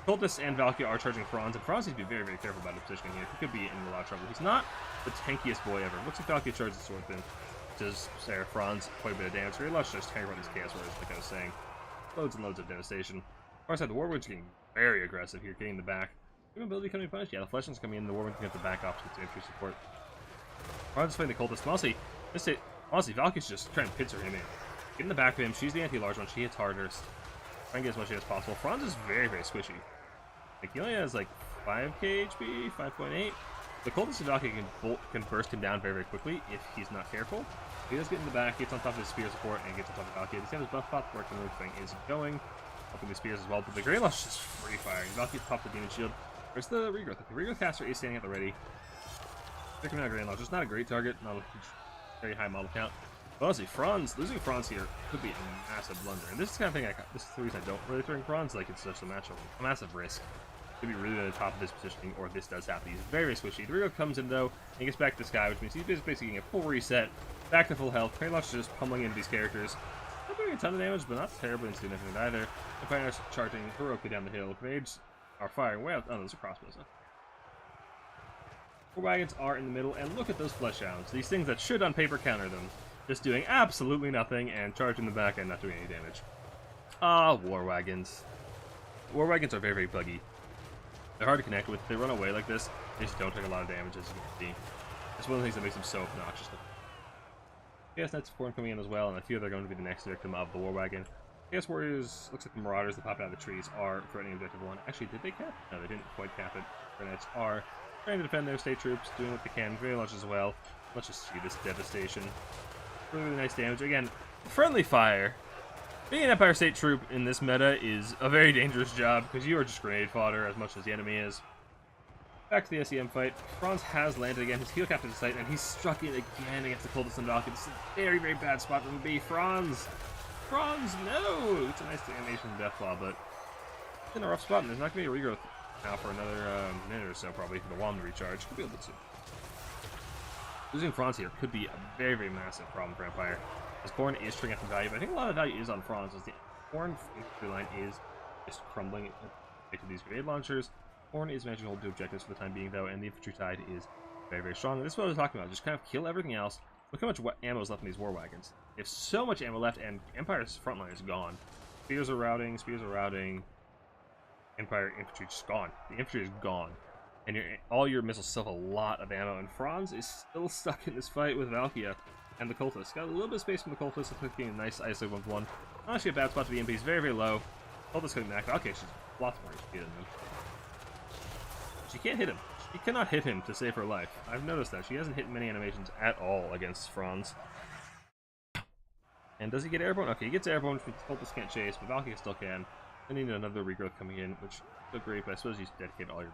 Cultists and Valkyrie are charging Franz, and Franz needs to be very, very careful about his positioning here. He could be in a lot of trouble. He's not the tankiest boy ever. Looks like Valkyrie charges the Swordsman. Does Sarah Franz quite a bit of damage. Grenade launchers just tearing apart these Chaos Warriors, like I was saying. Loads and loads of devastation. Far side, the Warwings getting very aggressive here, getting the back. Ability coming punished. Yeah, the Fleshings coming in, the Warwings can get the back off to get some infantry support. Franz is fighting the Cultist. Honestly, Valkyrie's just trying to pincer him in. Get in the back of him. She's the anti-large one. She hits hardest. Try and get as much as possible. Franz is very, very squishy. Like, he only has like 5k HP, 5.8. The Cultist of Valkyrie can burst him down very, very quickly if he's not careful. He does get in the back, gets on top of his spear support, and gets on top of Valkyrie. The same as buff pot working, everything is going. Helping the spears as well, but the Grey Launch is just free firing. Valkyrie's popped the Demon Shield. Where's the Regrowth? The Regrowth caster is standing at the ready. Picking out Grey Launch. It's not a great target, not a huge, very high model count. But honestly, losing Franz here could be a massive blunder. And this is the kind of thing this is the reason I don't really throw in Franz, like it's such a massive risk. Could be really at the top of this positioning, or if this does happen. He's very, very squishy. The Regrowth comes in though, and he gets back to this guy, which means he's basically getting a full reset, back to full health. Grey Launch is just pummeling into these characters. Not doing a ton of damage, but not terribly insignificant either. The Pioneers charging heroically down the hill. Grenades are firing way out. Oh, those are crossbows. Four wagons are in the middle, and look at those flesh hounds. These things that should on paper counter them. Just doing absolutely nothing and charging the back and not doing any damage. War wagons. War wagons are very, very buggy. They're hard to connect with. If they run away like this, they just don't take a lot of damage, as you can see. It's one of the things that makes them so obnoxious. Chaos Knights of Khorne coming in as well, and I feel they're going to be the next victim of the War Wagon. Chaos Warriors, looks like the Marauders that pop out of the trees are threatening Objective 1. Actually, did they cap? No, they didn't quite cap it. Grey Knights are trying to defend their state troops, doing what they can. Very large as well. Let's just see this devastation. Really, really nice damage. Again, friendly fire. Being an Empire State troop in this meta is a very dangerous job, because you are just grenade fodder as much as the enemy is. Back to the SEM fight. Franz has landed again. His heel captain is sight, and he's struck in again against the Cultists and Valkyrie. This is a very, very bad spot for him to be. Franz, no! It's a nice animation of Deathclaw, but it's in a rough spot, and there's not going to be a regrowth now for another minute or so, probably, for the wand to recharge. Could be a little bit soon. Losing Franz here could be a very, very massive problem for Empire. As Khorne is trading up in value, but I think a lot of value is on Franz, as the Khorne infantry line is just crumbling into these grenade launchers. Khorne is managing to hold two objectives for the time being, though, and the infantry tide is very, very strong. And this is what I was talking about. Just kind of kill everything else. Look how much ammo is left in these war wagons. They have so much ammo left, and Empire's front line is gone. Spears are routing. Empire infantry just gone. The infantry is gone. And all your missiles still have a lot of ammo, and Franz is still stuck in this fight with Valkyria and the Cultists. Got a little bit of space from the Cultists, clicking a nice isolated 1-1. Not actually a bad spot to be in, but he's very, very low. Cultists coming back. Okay, she's lots more HP than him. She can't hit him. She cannot hit him to save her life. I've noticed that. She hasn't hit many animations at all against Franz. And does he get airborne? Okay, he gets airborne, which Cultists can't chase, but Valkyria still can. I need another regrowth coming in, which is so great, but I suppose you just dedicate all your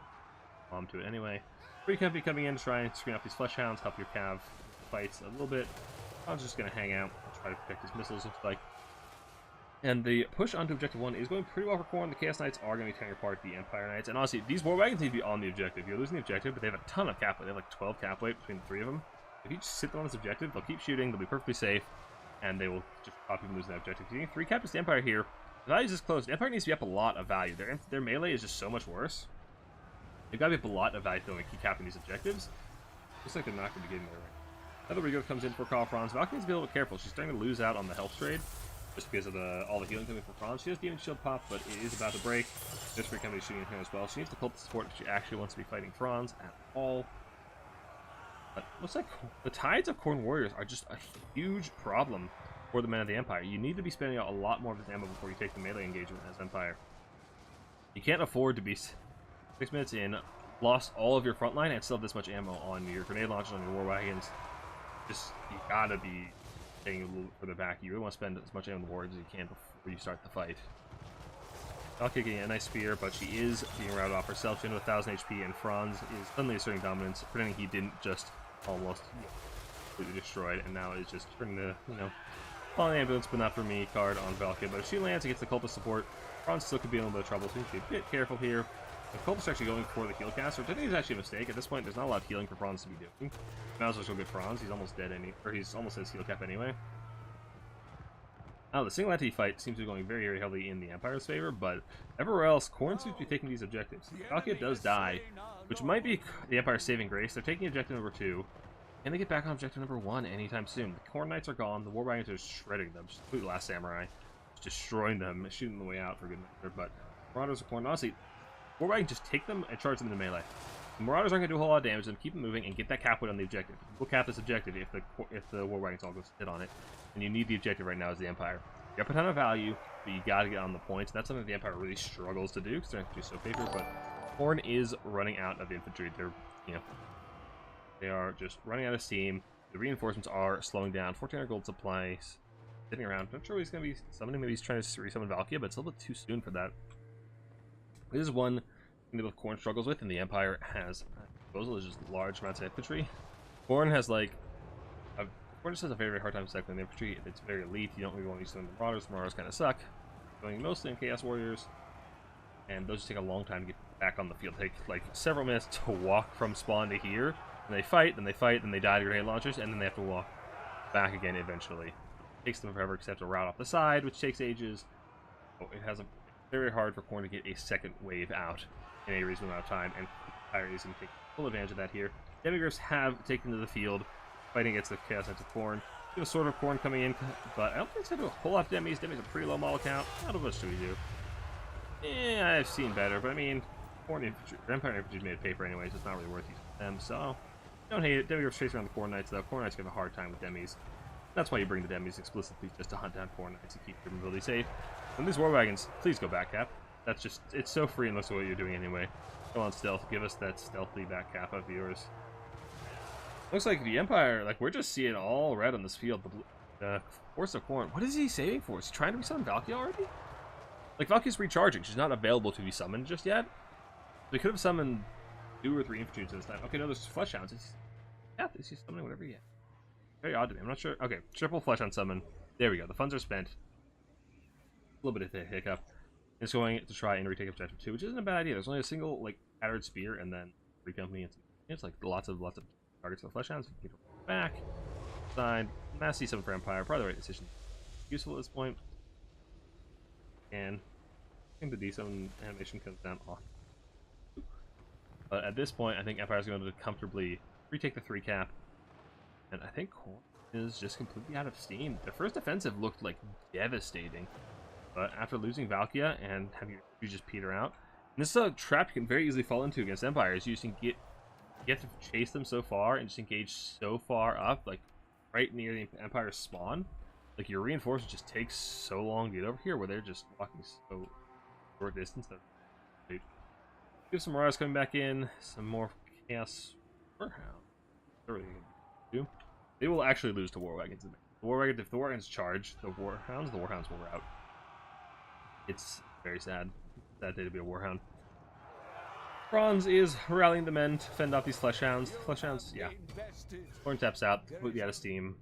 bomb to it anyway. Free Company coming in to try and screen off these flesh hounds, help your cav fights a little bit. I'm just going to hang out and try to protect his missiles, looks like. And the push onto Objective 1 is going pretty well for Khorne. The Chaos Knights are going to be tearing apart the Empire Knights. And honestly, these war wagons need to be on the objective. You're losing the objective, but they have a ton of cap weight. They have like 12 cap weight between the three of them. If you just sit them on this objective, they'll keep shooting, they'll be perfectly safe, and they will just stop you from losing that objective. If you get 3 caps to Empire here, the value is this close. The Empire needs to be up a lot of value. Their melee is just so much worse. They've got to be up a lot of value to keep capping these objectives. Looks like they're not going to be getting there right. Another regrowth comes in for Carl Franz. Valkyrie needs to be a little bit careful. She's starting to lose out on the health trade. just because of all the healing coming from Franz. She has Demon Shield pop, but it is about to break. This free company shooting at her as well. She needs to cult support if she actually wants to be fighting Franz at all. But looks like the tides of Khorne Warriors are just a huge problem for the men of the Empire. You need to be spending out a lot more of this ammo before you take the melee engagement as Empire. You can't afford to be 6 minutes in, lost all of your front line, and still have this much ammo on your grenade launchers, on your war wagons. Just, you gotta be staying a little further back. You really want to spend as much ammo on the warriors as you can before you start the fight. Valkyrie getting a nice spear, but she is being routed off herself. She's into 1,000 HP, and Franz is suddenly asserting dominance, pretending he didn't just almost completely destroyed, and now is just turning the, call an ambulance, but not for me card on Valkyrie. But if she lands and gets the cultist support, Franz still could be in a little bit of trouble, so you need to be a bit careful here. The cultist actually going for the heal caster, which I think is actually a mistake. At this point, there's not a lot of healing for Franz to be doing. Might as well go get Franz. He's almost dead, he's almost at his heal cap anyway. Now, the single entity fight seems to be going very, very heavily in the Empire's favor, but everywhere else, Khorne seems to be taking these objectives. Valkyrie does die, which might be the Empire's saving grace. They're taking objective number 2. Can they get back on objective number 1 anytime soon? The Khorne Knights are gone. The War Wagons are shredding them. Just completely Last Samurai. Just destroying them, shooting the way out for good measure. But Marauders are Khorne. Honestly, War Wagons just take them and charge them into melee. The Marauders aren't going to do a whole lot of damage to them. Keep them moving and get that cap on the objective. We'll cap this objective if the War Wagons all go sit on it. And you need the objective right now as the Empire. You have a ton of value, but you got to get on the points. That's something the Empire really struggles to do because they're not so favored. But Khorne is running out of infantry. They are just running out of steam. The reinforcements are slowing down. 1,400 gold supplies sitting around. I'm not sure what he's going to be summoning. Maybe he's trying to resummon Valkyria, but it's a little bit too soon for that. This is one thing that Khorne struggles with, and the Empire has at disposal is just large amounts of infantry. Khorne has Khorne just has a very, very hard time cycling the infantry. It's very elite. You don't really want to use some of the Marauders. The Marauders kind of suck. Going mostly in Chaos Warriors, and those just take a long time to get back on the field. Take like several minutes to walk from spawn to here. And they fight, then they die to grenade launchers, and then they have to walk back again eventually. It takes them forever because they have to route off the side, which takes ages. Oh, it has a very hard for Khorne to get a second wave out in a reasonable amount of time, and Empire is going to take full advantage of that here. Demigryphs have taken to the field, fighting against the Chaos Knights of Khorne. We have a Sword of Khorne coming in, but I don't think it's going to do a whole lot of demis. Demis are pretty low model count. Not much do we do. I've seen better, but I mean, Khorne infantry, Empire infantry's made of paper anyway, so it's not really worth using them, so don't hate it. Demigryphs chase around the Khorne Knights, though. Khorne Knights have a hard time with demis. That's why you bring the demis explicitly, just to hunt down Khorne Knights and keep your mobility safe. And these War Wagons, please go back cap. That's just, it's so free and looks like what you're doing anyway. Go on stealth, give us that stealthy back cap of yours. Looks like the Empire, we're just seeing all red on this field. The Force of Khorne, what is he saving for? Is he trying to be summoned Valkyrie already? Valkyrie's recharging, she's not available to be summoned just yet. They could have summoned 2 or 3 infantry this time. Okay, no, there's Flesh Hounds. It's just summoning whatever you get. Very odd to me. I'm not sure. Okay, triple Flesh Hound summon. There we go. The funds are spent. A little bit of a hiccup. It's going to try and retake objective 2, which isn't a bad idea. There's only a single tattered spear and then 3 company. And it's lots of targets for the Flesh Hounds. Get back. Signed. Massy summon for Empire. Probably the right decision. Useful at this point. And I think the D-summon animation comes down off. But at this point, I think Empire's going to comfortably retake the 3 cap. And I think Khorne is just completely out of steam. Their first offensive looked devastating. But after losing Valkyria and having you just peter out, and this is a trap you can very easily fall into against Empire, is you can you have to chase them so far and just engage so far up, right near the Empire's spawn. Your reinforcement just takes so long to get over here, where they're just walking so short distance that we have some Marauders coming back in, some more Chaos Warhound. They will actually lose to War Wagons. If the War Wagons charge the Warhounds will rout. It's very sad. Sad day to be a Warhound. Franz is rallying the men to fend off these Flesh Hounds. Flesh Hounds, yeah. Khorne taps out, completely out of steam.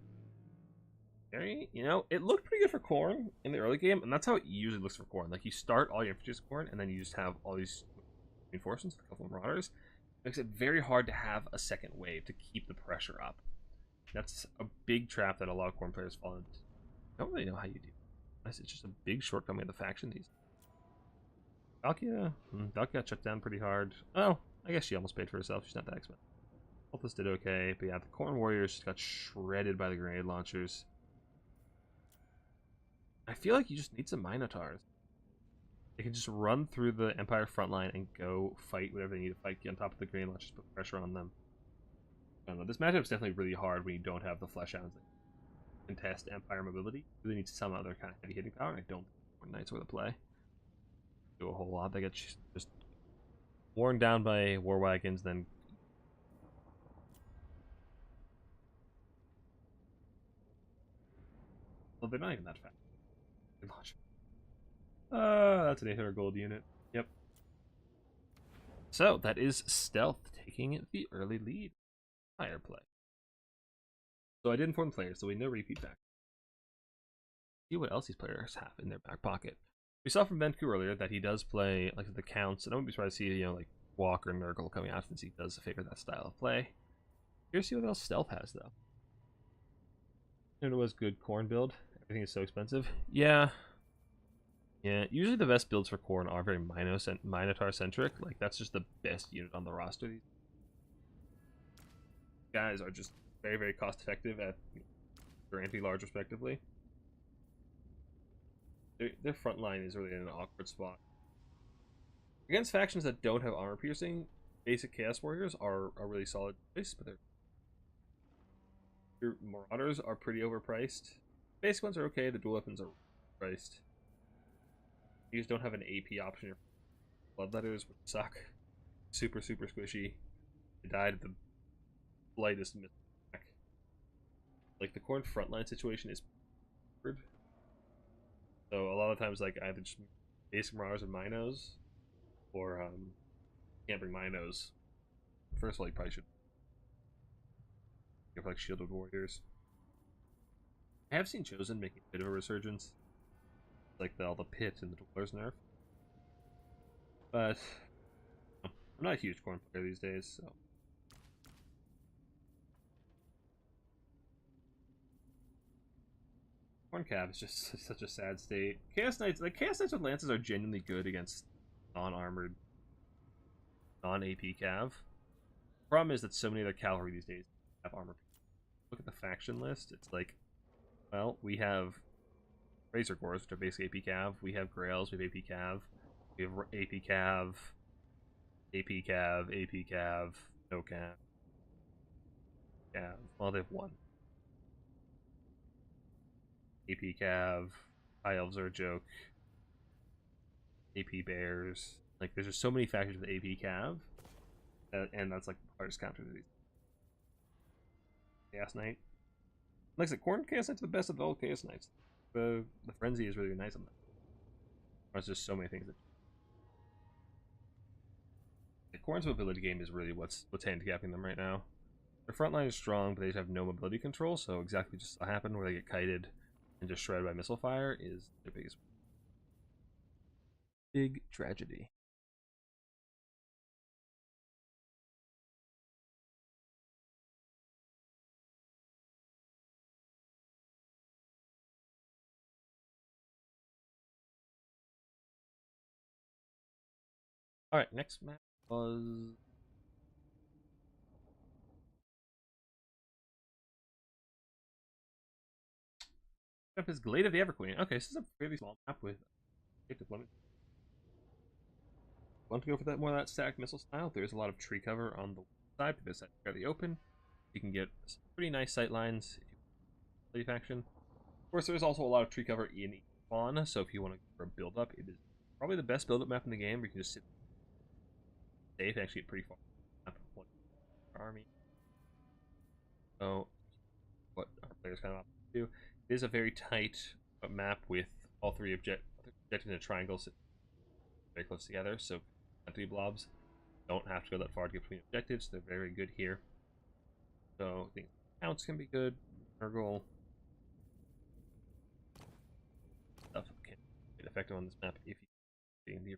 It looked pretty good for Khorne in the early game, and that's how it usually looks for Khorne. You start all your infantry as Khorne, and then you just have all these reinforcements, a couple of Marauders. It makes it very hard to have a second wave to keep the pressure up. That's a big trap that a lot of Khorne players fall into. I don't really know how you do it. It's just a big shortcoming of the faction. Valkyria got shut down pretty hard. Oh, I guess she almost paid for herself. She's not that expensive. Cultists did okay, but yeah, the Khorne Warriors just got shredded by the grenade launchers. I feel like you just need some Minotaurs. They can just run through the Empire front line and go fight whatever they need to fight. Get on top of the green. Let's just put pressure on them. I don't know. This matchup's definitely really hard when you don't have the Flesh Hounds that contest Empire mobility. You really need some other kind of heavy hitting power, and I don't think Knights were the play. Do a whole lot. They get just worn down by war wagons, then. Well, they're not even that fast. They launch. That's an 800 gold unit. Yep. So that is Stealth taking the early lead. Fire play. So I did inform the players, so we know repeat back. See what else these players have in their back pocket. We saw from Benku earlier that he does play like the counts, and I wouldn't be surprised to see like Walk or Nurgle coming out since he does favor that style of play. Here's see what else Stealth has though. It was good corn build. Everything is so expensive. Yeah. Yeah, usually the best builds for corn are very Minotaur centric. Like that's just the best unit on the roster. These guys are just very, very cost effective at their anti-large respectively. Their front line is really in an awkward spot. Against factions that don't have armor piercing, basic Chaos Warriors are a really solid choice, but your Marauders are pretty overpriced. Basic ones are okay, the dual weapons are priced. You just don't have an AP option. Bloodletters would suck. Super, super squishy. They died at the lightest miss. Like the corn frontline situation is weird. So a lot of times, like either just basic Marauders and Minos, or can't bring Minos. First of all, you probably should give like Shielded Warriors. I have seen Chosen making a bit of a resurgence, like all the pit and the Dwellers nerf. But I'm not a huge corn player these days, so. Corn Cav is just such a sad state. Chaos Knights, like Chaos Knights with Lances are genuinely good against non-armored, non-AP Cav. Problem is that so many of the cavalry these days have armor. Look at the faction list. It's like, well, we have Razor Gores, which are basically AP Cav. We have Grails, we have AP Cav. We have AP Cav, AP Cav, AP Cav, no Cav. Cav. Well, they have one. AP Cav, High Elves are a joke. AP Bears. Like, there's just so many factions with AP Cav. And that's like the hardest counter to these. Chaos Knight. Like I said, Corn Chaos Knight's the best of all Chaos Knights. The Frenzy is really nice on that. There's just so many things that. The Corn's mobility game is really what's handicapping them right now. Their front line is strong, but they just have no mobility control, so exactly just what happened where they get kited and just shredded by missile fire is their biggest big tragedy. Alright, next map was map is Glade of the Everqueen. Okay, this is a fairly small map with deployment. Want to go for that more of that stacked missile style? There's a lot of tree cover on the side, but this side fairly open. You can get some pretty nice sight lines if you play faction. Of course, there's also a lot of tree cover in each spawn, so if you want to go for a build up, it is probably the best build up map in the game where you can just sit safe, actually pretty far army. So what our players kind of opt to do. It is a very tight map with all three objectives in a triangle sitting very close together, so entity blobs don't have to go that far to get between objectives. They're very good here. So I think counts can be good. Nurgle stuff can be effective on this map if you being the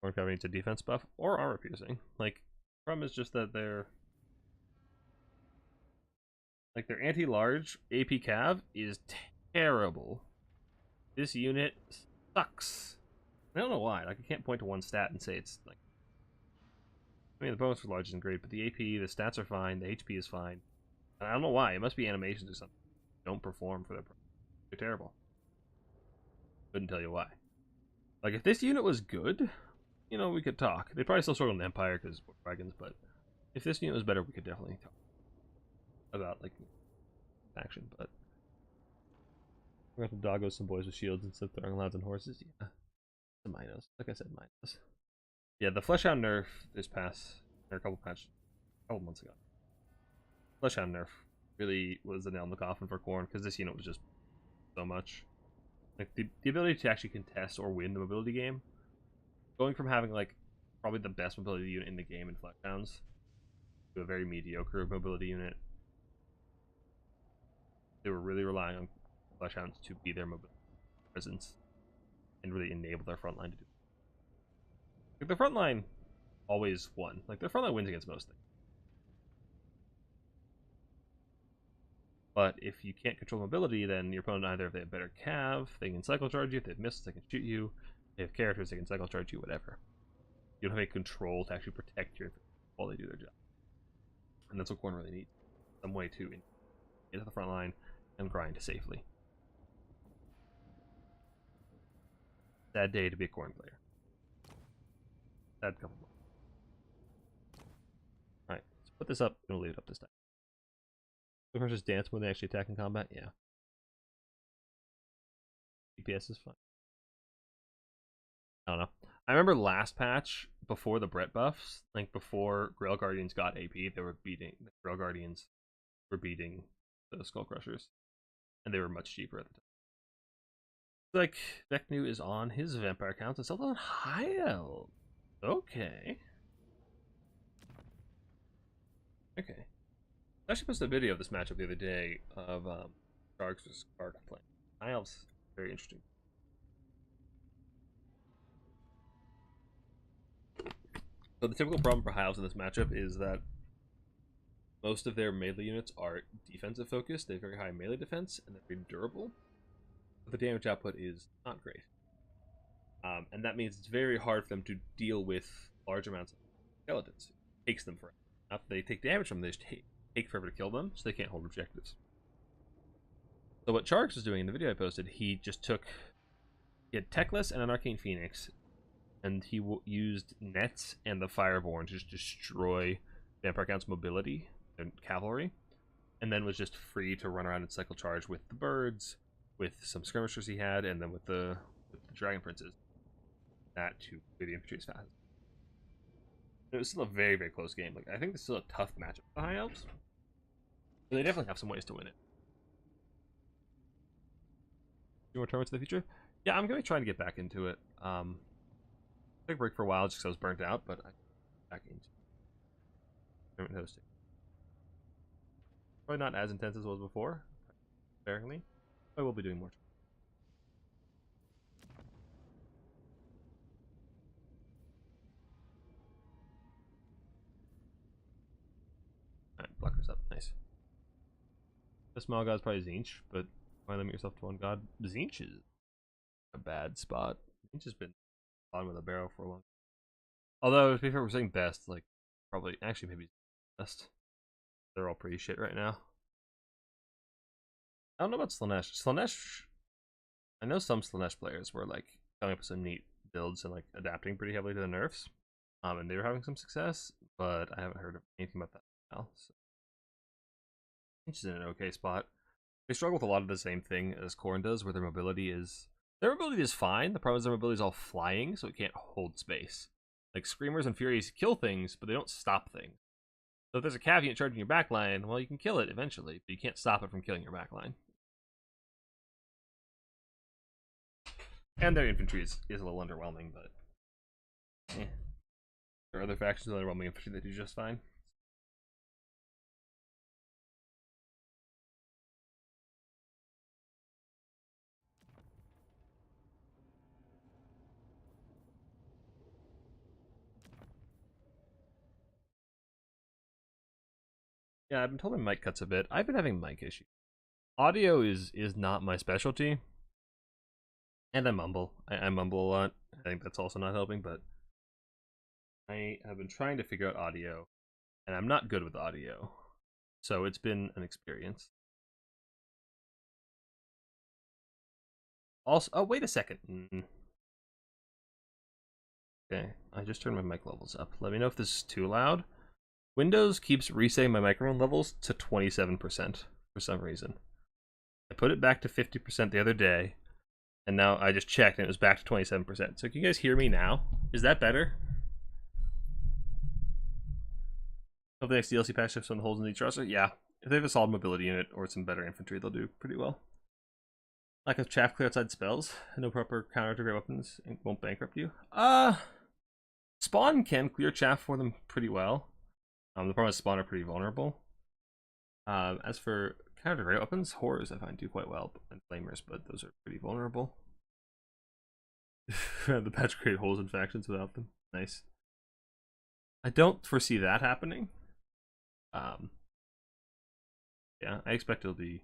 or covering to defense buff or armor piercing. Like, the problem is just that they're like their anti-large AP Cav is terrible. This unit sucks. I don't know why. Like, I can't point to one stat and say it's like. I mean, the bonus for large isn't great, but the AP, the stats are fine, the HP is fine. And I don't know why. It must be animations or something. They don't perform for their. They're terrible. Couldn't tell you why. Like, if this unit was good, you know, we could talk. They probably still struggle in Empire because we're dragons, but if this unit was better, we could definitely talk about like action. But we're going to doggo some boys with shields instead of throwing lads and horses. Yeah, the Minos. Like I said, Minos. Yeah, the Fleshhound nerf this past or a couple months ago. Fleshhound nerf really was the nail in the coffin for Khorne because this unit was just so much. Like the ability to actually contest or win the mobility game, going from having like probably the best mobility unit in the game in Fleshhounds to a very mediocre mobility unit. They were really relying on Fleshhounds to be their mobility presence and really enable their front line to do it. Like, the front line always won. Like, their front line wins against most things. But if you can't control mobility, then your opponent, either if they have better cav, they can cycle charge you. If they have missiles, they can shoot you. If they have characters, they can cycle charge you, whatever. You don't have any control to actually protect your while they do their job. And that's what Khorne really needs. Some way to get to the front line and grind safely. Sad day to be a Khorne player. Sad couple months. Alright, let's put this up and we'll leave it up this time. The versus dance when they actually attack in combat, yeah. DPS is fun. I don't know. I remember last patch, before the Brett buffs, like before Grail Guardians got AP, the Grail Guardians were beating the Skull Crushers. And they were much cheaper at the time. Like, Vecnu is on his vampire accounts and still on high elf. Okay. Okay. I actually posted a video of this matchup the other day of Sharks versus Kark playing. High elves, very interesting. So the typical problem for high elves in this matchup is that most of their melee units are defensive focused. They have very high melee defense and they're very durable. But the damage output is not great. And that means it's very hard for them to deal with large amounts of skeletons. It takes them forever. After they take damage from them, they just take forever to kill them, so they can't hold objectives. So what Charks was doing in the video I posted, he had Techless and an Arcane Phoenix, and he used Nets and the Fireborn to just destroy Vampire Count's mobility and cavalry, and then was just free to run around and cycle charge with the birds, with some skirmishers he had, and then with the Dragon Princes. That to clear the infantry as fast. It was still a very, very close game. Like, I think this is still a tough matchup for the High Elves. But they definitely have some ways to win it. Few more tournaments in the future? Yeah, I'm going to try to get back into it. Took a break for a while just because I was burnt out, but I back into tournament hosting. Probably not as intense as it was before, sparingly. I will be doing more. Alright, blockers up. Nice. The small god's probably Zinch, but why limit yourself to one god? Zinch is a bad spot. Zinch has been bottom of the barrel for a long time. Although, to be fair, we're saying best, like, probably, actually, maybe best. They're all pretty shit right now. I don't know about Slaanesh. Slaanesh, I know some Slaanesh players were, like, coming up with some neat builds and, like, adapting pretty heavily to the nerfs. And they were having some success, but I haven't heard of anything about that now, so. Zinch is in an okay spot. They struggle with a lot of the same thing as Khorne does, where their mobility is fine. The problem is their mobility is all flying, so it can't hold space. Like, Screamers and Furies kill things, but they don't stop things. So if there's a cav unit charging your backline, well, you can kill it eventually, but you can't stop it from killing your backline. And their infantry is a little underwhelming, but there are other factions with underwhelming infantry that do just fine. Yeah, I've been told my mic cuts a bit. I've been having mic issues. Audio is not my specialty. And I mumble. I mumble a lot. I think that's also not helping, but I have been trying to figure out audio, and I'm not good with audio. So it's been an experience. Also, oh, wait a second. Okay, I just turned my mic levels up. Let me know if this is too loud. Windows keeps resetting my microphone levels to 27% for some reason. I put it back to 50% the other day, and now I just checked and it was back to 27%. So can you guys hear me now? Is that better? Hope the next DLC patch shifts on the holes in each roster. Yeah, if they have a solid mobility unit or some better infantry, they'll do pretty well. Lack of chaff clear outside spells. No proper counter to great weapons. It won't bankrupt you. Spawn can clear chaff for them pretty well. The problem is Spawn are pretty vulnerable. As for counter to great weapons, horrors I find do quite well, and flamers, but those are pretty vulnerable. The patch create holes in factions without them. Nice. I don't foresee that happening. Yeah, I expect it'll be.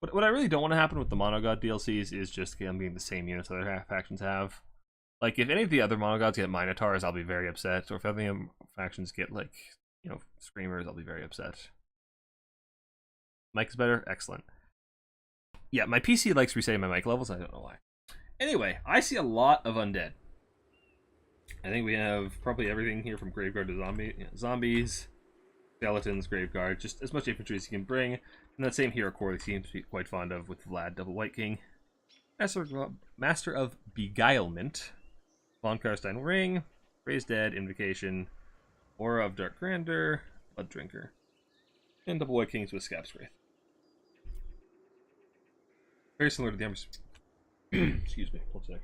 What I really don't want to happen with the Monogod DLCs is just them being the same units other factions have. Like, if any of the other Monogods get Minotaurs, I'll be very upset. Or if any of the factions get, like, you know, Screamers, I'll be very upset. Mic is better? Excellent. Yeah, my PC likes resetting my mic levels. I don't know why. Anyway, I see a lot of undead. I think we have probably everything here from Graveguard to zombies, skeletons, Graveguard, just as much infantry as you can bring. And that same hero core he seems to be quite fond of with Vlad, Double White King. Master of Beguilement, Von Karstein Ring, Raised Dead, Invocation, Aura of Dark Grandeur, Blood Drinker, and Double White Kings with Scab's Wraith. Very similar to the Embers. Excuse me, one sec.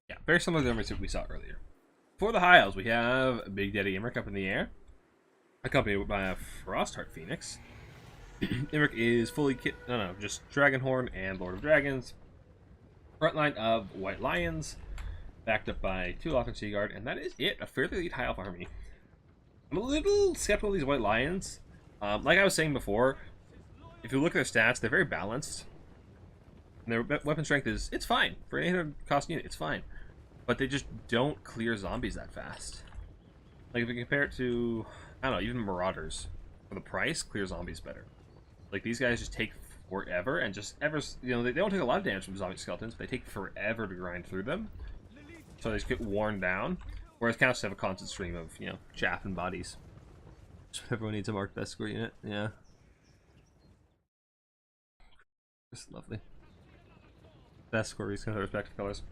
Yeah, very similar to the Embers we saw earlier. For the High Elves, we have Big Daddy Imric up in the air, accompanied by a Frostheart Phoenix. Imric is fully just Dragonhorn and Lord of Dragons. Frontline of White Lions, backed up by 2 Lothar Sea Guard, and that is it. A fairly elite High Elf army. I'm a little skeptical of these White Lions. Like I was saying before, if you look at their stats, they're very balanced. And their weapon strength it's fine. For an 800 cost unit, it's fine. But they just don't clear zombies that fast. Like, if you compare it to, I don't know, even Marauders, for the price, clear zombies better. Like, these guys just take forever, and just they don't take a lot of damage from zombie skeletons, but they take forever to grind through them. So they just get worn down. Whereas counts have a constant stream of, chaff and bodies. So everyone needs a marked best score unit, yeah. Just lovely. Best score reason to respective colors.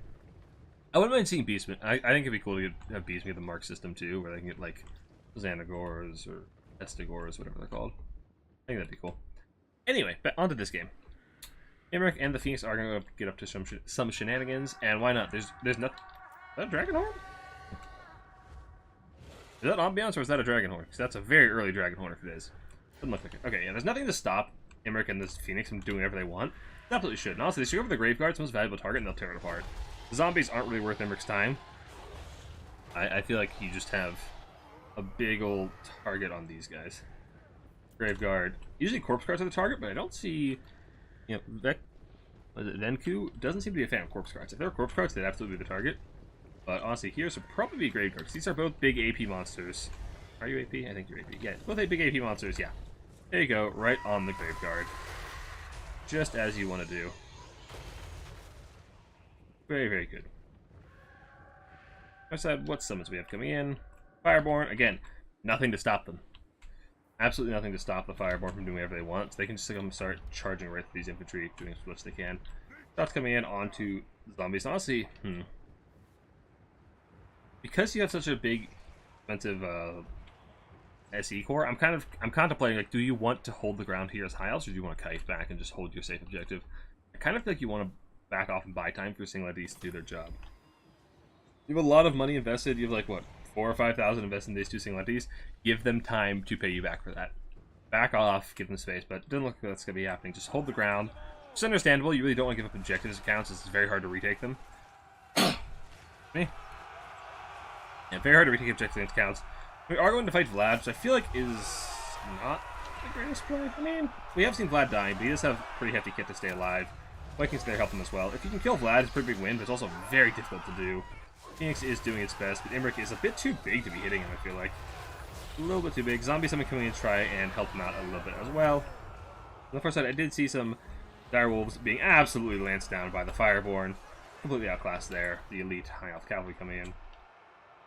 I wouldn't mind seeing Beastmen. I think it'd be cool to have Beastmen with the mark system too, where they can get like Xanagors or Estigors, whatever they're called. I think that'd be cool. Anyway, on to this game. Imric and the Phoenix are going to get up to some shenanigans, and why not? There's nothing. Is that a Dragonhorn? Is that Ambiance or is that a Dragonhorn? Because that's a very early Dragonhorn if it is. Doesn't look like it. Okay, yeah, there's nothing to stop Imric and this Phoenix from doing whatever they want. They absolutely should. And honestly, they should go for the Graveguard's most valuable target and they'll tear it apart. The zombies aren't really worth Imric's time. I feel like you just have a big old target on these guys. Graveguard. Usually corpse cards are the target, but I don't see, Venku doesn't seem to be a fan of corpse cards. If there were corpse cards, they'd absolutely be the target. But honestly, here should probably be Graveguard, because these are both big AP monsters. Are you AP? I think you're AP. Yeah, both big AP monsters, yeah. There you go, right on the Graveguard. Just as you want to do. Very, very good. I said, what summons we have coming in? Fireborn, again, nothing to stop them. Absolutely nothing to stop the Fireborn from doing whatever they want. So they can just start charging right through these infantry, doing as much as they can. That's coming in onto zombies. Honestly, because you have such a big, expensive SE core, I'm contemplating, like, do you want to hold the ground here as High Elves, or do you want to kite back and just hold your safe objective? I kind of feel like you want to back off and buy time for Singladies to do their job. You have a lot of money invested. You have like what, 4,000 or 5,000 invested in these 2 Singladies. Give them time to pay you back for that. Back off, give them space, but it doesn't look like that's gonna be happening. Just hold the ground. It's understandable. You really don't want to give up objectives accounts. It's very hard to retake them. Me. And very hard to retake objectives against counts. We are going to fight Vlad, which I feel like is not the greatest play. I mean, we have seen Vlad dying, but he does have pretty hefty kit to stay alive. Vikings there help him as well. If you can kill Vlad, it's a pretty big win, but it's also very difficult to do. Phoenix is doing its best, but Imric is a bit too big to be hitting him, I feel like. A little bit too big. Zombie summon coming in to try and help him out a little bit as well. On the first side, I did see some direwolves being absolutely lanced down by the Fireborn. Completely outclassed there. The elite high elf cavalry coming in.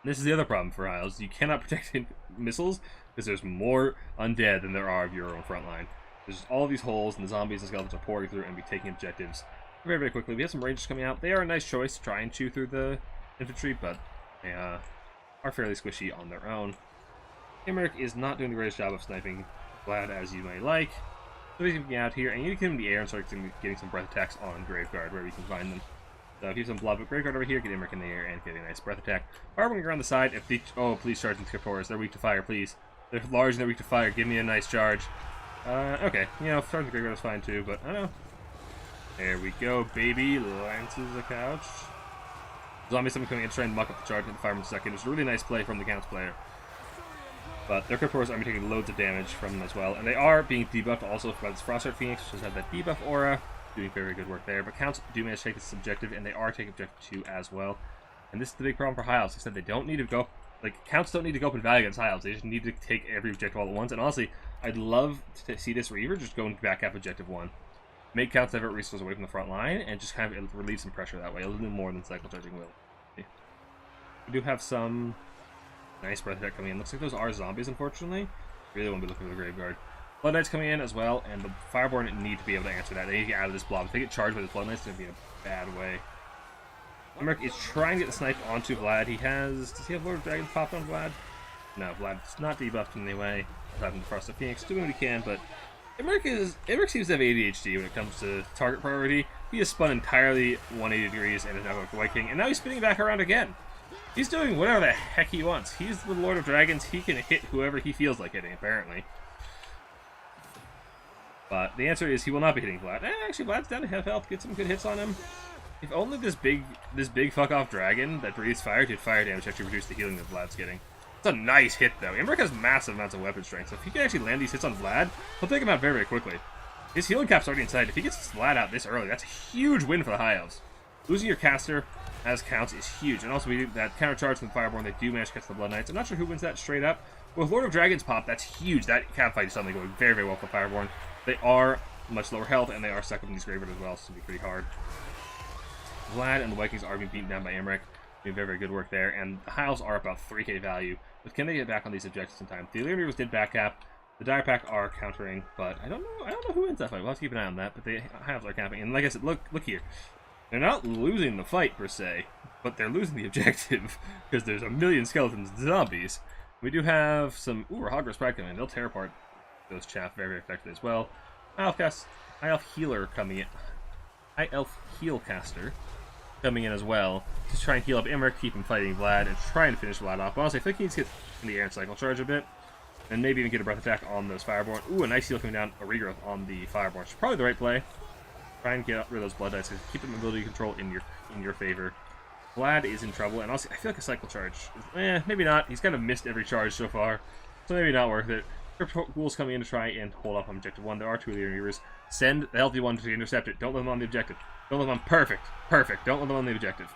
This is the other problem for Isles. You cannot protect missiles because there's more undead than there are of your own front line. There's just all of these holes, and the zombies and skeletons are pouring through and be taking objectives very, very quickly. We have some rangers coming out. They are a nice choice to try and chew through the infantry, but they are fairly squishy on their own. Imric is not doing the greatest job of sniping Vlad as you may like. So he's getting out here, and you need to get him in the air and start getting some breath attacks on Graveguard, where we can find them. So if you have some blob, Graveguard over here, get Imric in the air and get a nice breath attack. Fireborn around the side. If the please charge and skip forwards. They're weak to fire, please. They're large and they're weak to fire. Give me a nice charge. Okay, you know, charging the Graveguard is fine too, but I don't know. There we go, baby. Lances the couch. Zombie summon coming in to try and muck up the charge in the Fireborn second. It's a really nice play from the Counts player. But their Crypt Horrors are taking loads of damage from them as well. And they are being debuffed also by this Frostheart Phoenix, which has had that debuff aura. Doing very good work there. But Counts do manage to take this objective, and they are taking objective 2 as well. And this is the big problem for High Elves. Like I said, they don't need to go... Like, Counts don't need to go up in value against High Elves. They just need to take every objective all at once. And honestly, I'd love to see this Reaver just go and back up objective 1. Make Counts divert resources away from the front line, and just kind of relieve some pressure that way. A little bit more than Cycle Charging will. We do have some nice breath attack coming in. Looks like those are zombies, unfortunately. Really won't be looking for the Graveyard. Blood Knights coming in as well, and the Fireborn need to be able to answer that. They need to get out of this blob. If they get charged by the Blood Knights, it's going to be in a bad way. Imric is trying to get the snipe onto Vlad. He has... Does he have Lord of Dragons popped on Vlad? No, Vlad's not debuffed in any way. Having to Frost the Phoenix, doing what he can, but Imric seems to have ADHD when it comes to target priority. He has spun entirely 180 degrees and is now going to White King, and now he's spinning back around again. He's doing whatever the heck he wants. He's the Lord of Dragons. He can hit whoever he feels like hitting, apparently. But the answer is he will not be hitting Vlad. Actually, Vlad's down to half health. Get some good hits on him. If only this big fuck-off dragon that breathes fire did fire damage actually reduce the healing that Vlad's getting. It's a nice hit, though. Imric has massive amounts of weapon strength, so if he can actually land these hits on Vlad, he'll take him out very, very quickly. His healing cap's already inside. If he gets Vlad out this early, that's a huge win for the High Elves. Losing your caster as Counts is huge. And also, we do that counter charge from the Fireborn. They do manage to catch the Blood Knights. I'm not sure who wins that straight up. But with Lord of Dragons pop, that's huge. That cap fight is suddenly going very, very well for Fireborn. They are much lower health, and they are stuck up in these Graveyard as well, so it'll be pretty hard. Vlad and the Vikings are being beaten down by Imric. Doing very, very good work there. And the High Elves are about 3k value. But can they get back on these objectives in time? The Illyrians did back cap. The Dire Pack are countering, but I don't know who wins that fight. We'll have to keep an eye on that. But the High Elves are camping. And like I said, look here. They're not losing the fight, per se, but they're losing the objective, because there's a million skeletons and zombies. We do have some... Ooh, Hogwarts Pride coming in. They'll tear apart those chaff very, very effectively as well. High Elf Healer coming in. High Elf Heal Caster coming in as well, to try and heal up Imric, keep him fighting Vlad, and trying to finish Vlad off. But honestly, I think he needs to get in the air and cycle charge a bit, and maybe even get a breath attack on those Fireborn. Ooh, a nice heal coming down, a regrowth on the Fireborn, which is probably the right play. Try and get rid of those Blood Knights, keep the mobility control in your favor. Vlad is in trouble, and also I feel like a cycle charge. Maybe not. He's kind of missed every charge so far, so maybe not worth it. Crypt Ghouls coming in to try and hold off on objective 1. There are 2 of the Reavers. Send the healthy one to intercept it. Don't let them on the objective. Don't let them on perfect. Don't let them on the objective.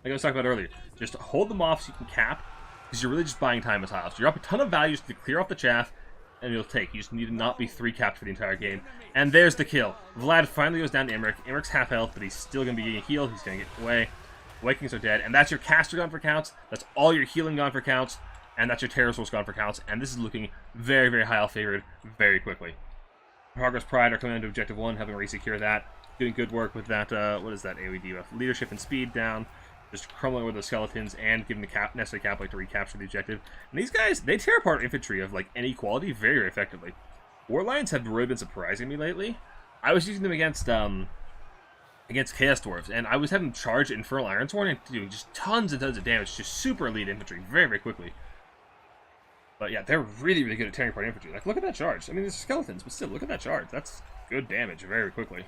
Like I was talking about earlier, just hold them off so you can cap, because you're really just buying time as High Elves. You're up a ton of values to clear off the chaff, and you'll take. You just need to not be 3 capped for the entire game. And there's the kill. Vlad finally goes down to Imric. Imric's half health, but he's still going to be getting healed. He's going to get away. Vikings are dead. And that's your caster gone for Counts. That's all your healing gone for Counts. And that's your Terror Source gone for Counts. And this is looking very, very High Elf favored very quickly. Progress Pride are coming into Objective 1, having resecure that. Doing good work with that, what is that AoE debuff? Leadership and speed down. Just crumbling over the skeletons and giving the necessary cap to recapture the objective. And these guys, they tear apart infantry of like any quality very, very effectively. War Lions have really been surprising me lately. I was using them against Chaos Dwarves, and I was having them charge Infernal Ironsworn and doing just tons and tons of damage, just super elite infantry very, very quickly. But yeah, they're really, really good at tearing apart infantry. Like, look at that charge. I mean, there's skeletons, but still, look at that charge. That's good damage very quickly.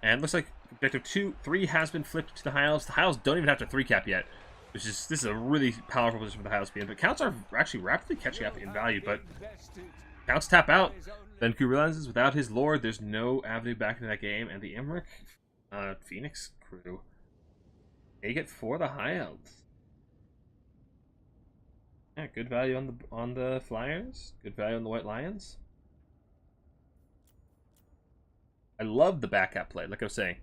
And it looks like objective 3 has been flipped to the High Elves. The High Elves don't even have to 3 cap yet. This is a really powerful position for the house being, but counts are actually rapidly catching up in value, but counts tap out. Then realizes without his lord, there's no avenue back into that game, and the Emmerich Phoenix crew take it for the high elves. Yeah, good value on the Flyers, good value on the White Lions. I love the back cap play, like I was saying.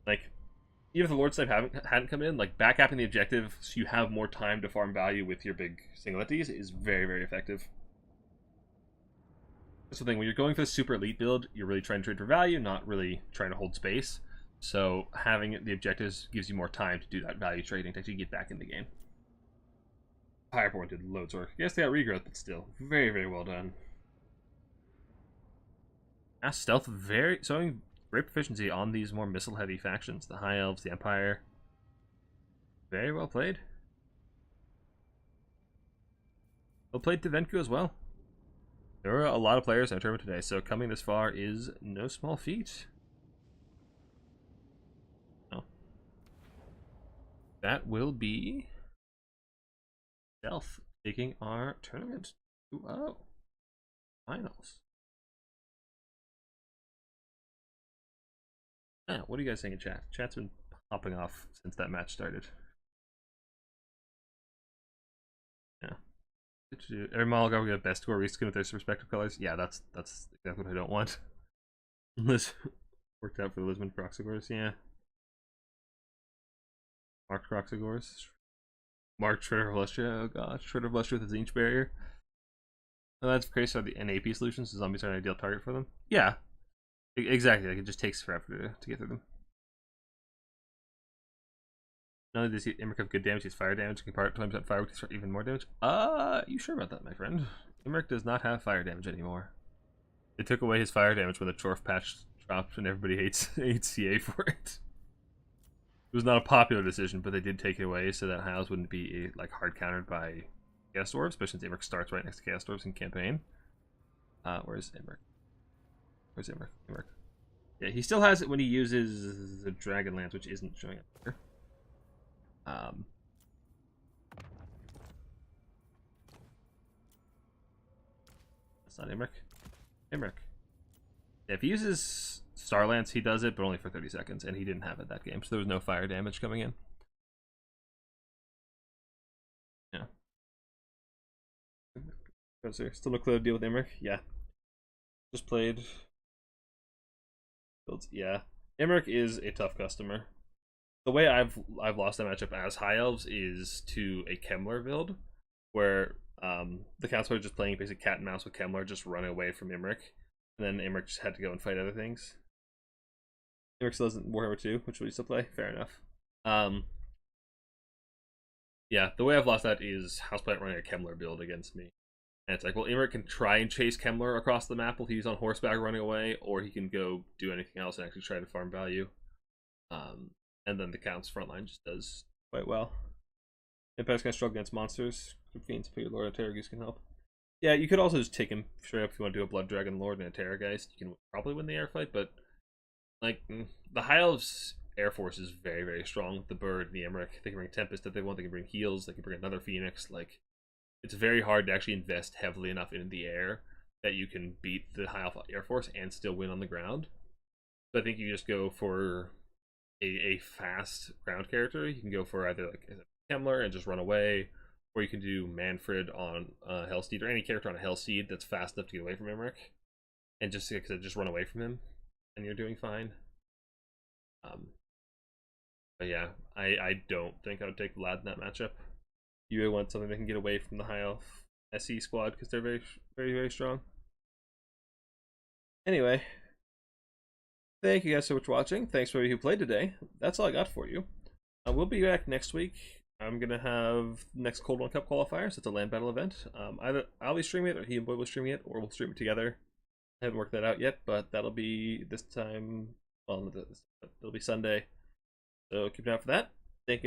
Like, even if the Lord Snipe hadn't come in, like back capping the objective so you have more time to farm value with your big singletties is very, very effective. That's the thing, when you're going for the super elite build, you're really trying to trade for value, not really trying to hold space. So having the objectives gives you more time to do that value trading to actually get back in the game. Higher point did loads of work. Yes, they got regrowth, but still, very, very well done. Stealth showing great proficiency on these more missile-heavy factions. The High Elves, the Empire. Very well played. Well played to Venku as well. There were a lot of players in our tournament today, so coming this far is no small feat. Oh. That will be Stealth taking our tournament 2-0 finals. Yeah, what are you guys saying in chat? Chat's been popping off since that match started. Yeah. Every model guy will get best score reskin with their respective colors. Yeah, that's exactly what I don't want. Unless worked out for the Lisbon Croxagores, yeah. Marked Croxagores. Marked Shredder of Lustria, oh gosh. Shredder of Lustria with a Zinch barrier. Well, that's crazy. Are the NAP solutions, the zombies are an ideal target for them? Yeah. Exactly, like it just takes forever to get through them. Not only does he Imric have good damage, he's fire damage, can part 20% firework to start even more damage. You sure about that, my friend? Imric does not have fire damage anymore. They took away his fire damage when the Chorf patch dropped, and everybody hates CA for it. It was not a popular decision, but they did take it away so that Hiles wouldn't be like hard countered by Chaos Dwarves, especially since Imric starts right next to Chaos Dwarves in campaign. Where's Imric? Where's Imric? Imric. Yeah, he still has it when he uses the Dragonlance, which isn't showing up here. That's not Imric. Imric. Yeah, if he uses Starlance, he does it, but only for 30 seconds, and he didn't have it that game, so there was no fire damage coming in. Yeah. Still no clue to deal with Imric? Yeah. Just played builds. Yeah. Imric is a tough customer. The way I've lost that matchup as High Elves is to a Kemmler build, where the counselor just playing basic cat and mouse with Kemmler, just running away from Imric, and then Imric just had to go and fight other things. Imric still doesn't Warhammer 2, which will you still play? Fair enough. Yeah, the way I've lost that is Houseplant running a Kemmler build against me. And it's like, well, Imric can try and chase Kemmler across the map while he's on horseback running away, or he can go do anything else and actually try to farm value. And then the Count's frontline just does quite well. Empire's gonna struggle against monsters. Fiends, but your Lord of Terrageist can help. Yeah, you could also just take him straight up if you want to do a Blood Dragon Lord and a Terrageist. You can probably win the air fight, but like the High Elves Air Force is very, very strong with the Bird and the Emmerich. They can bring Tempest if they want, they can bring Heals, they can bring another Phoenix. Like, it's very hard to actually invest heavily enough in the air that you can beat the High Elf Air Force and still win on the ground. So I think you just go for a fast ground character. You can go for either like Kemmler and just run away, or you can do Manfred on Hellsteed, or any character on a Hellsteed that's fast enough to get away from Emmerich, and just run away from him, and you're doing fine. But yeah, I don't think I would take Vlad in that matchup. You want something that can get away from the High Elf SE squad because they're very, very, very strong. Anyway, thank you guys so much for watching. Thanks for everybody who played today. That's all I got for you. We'll be back next week. I'm gonna have next Cold One Cup qualifiers. It's a land battle event. Either I'll be streaming it, or he and Boy will stream it, or we'll stream it together. I haven't worked that out yet, but that'll be this time. Well, it'll be Sunday. So keep an eye out for that. Thank you guys.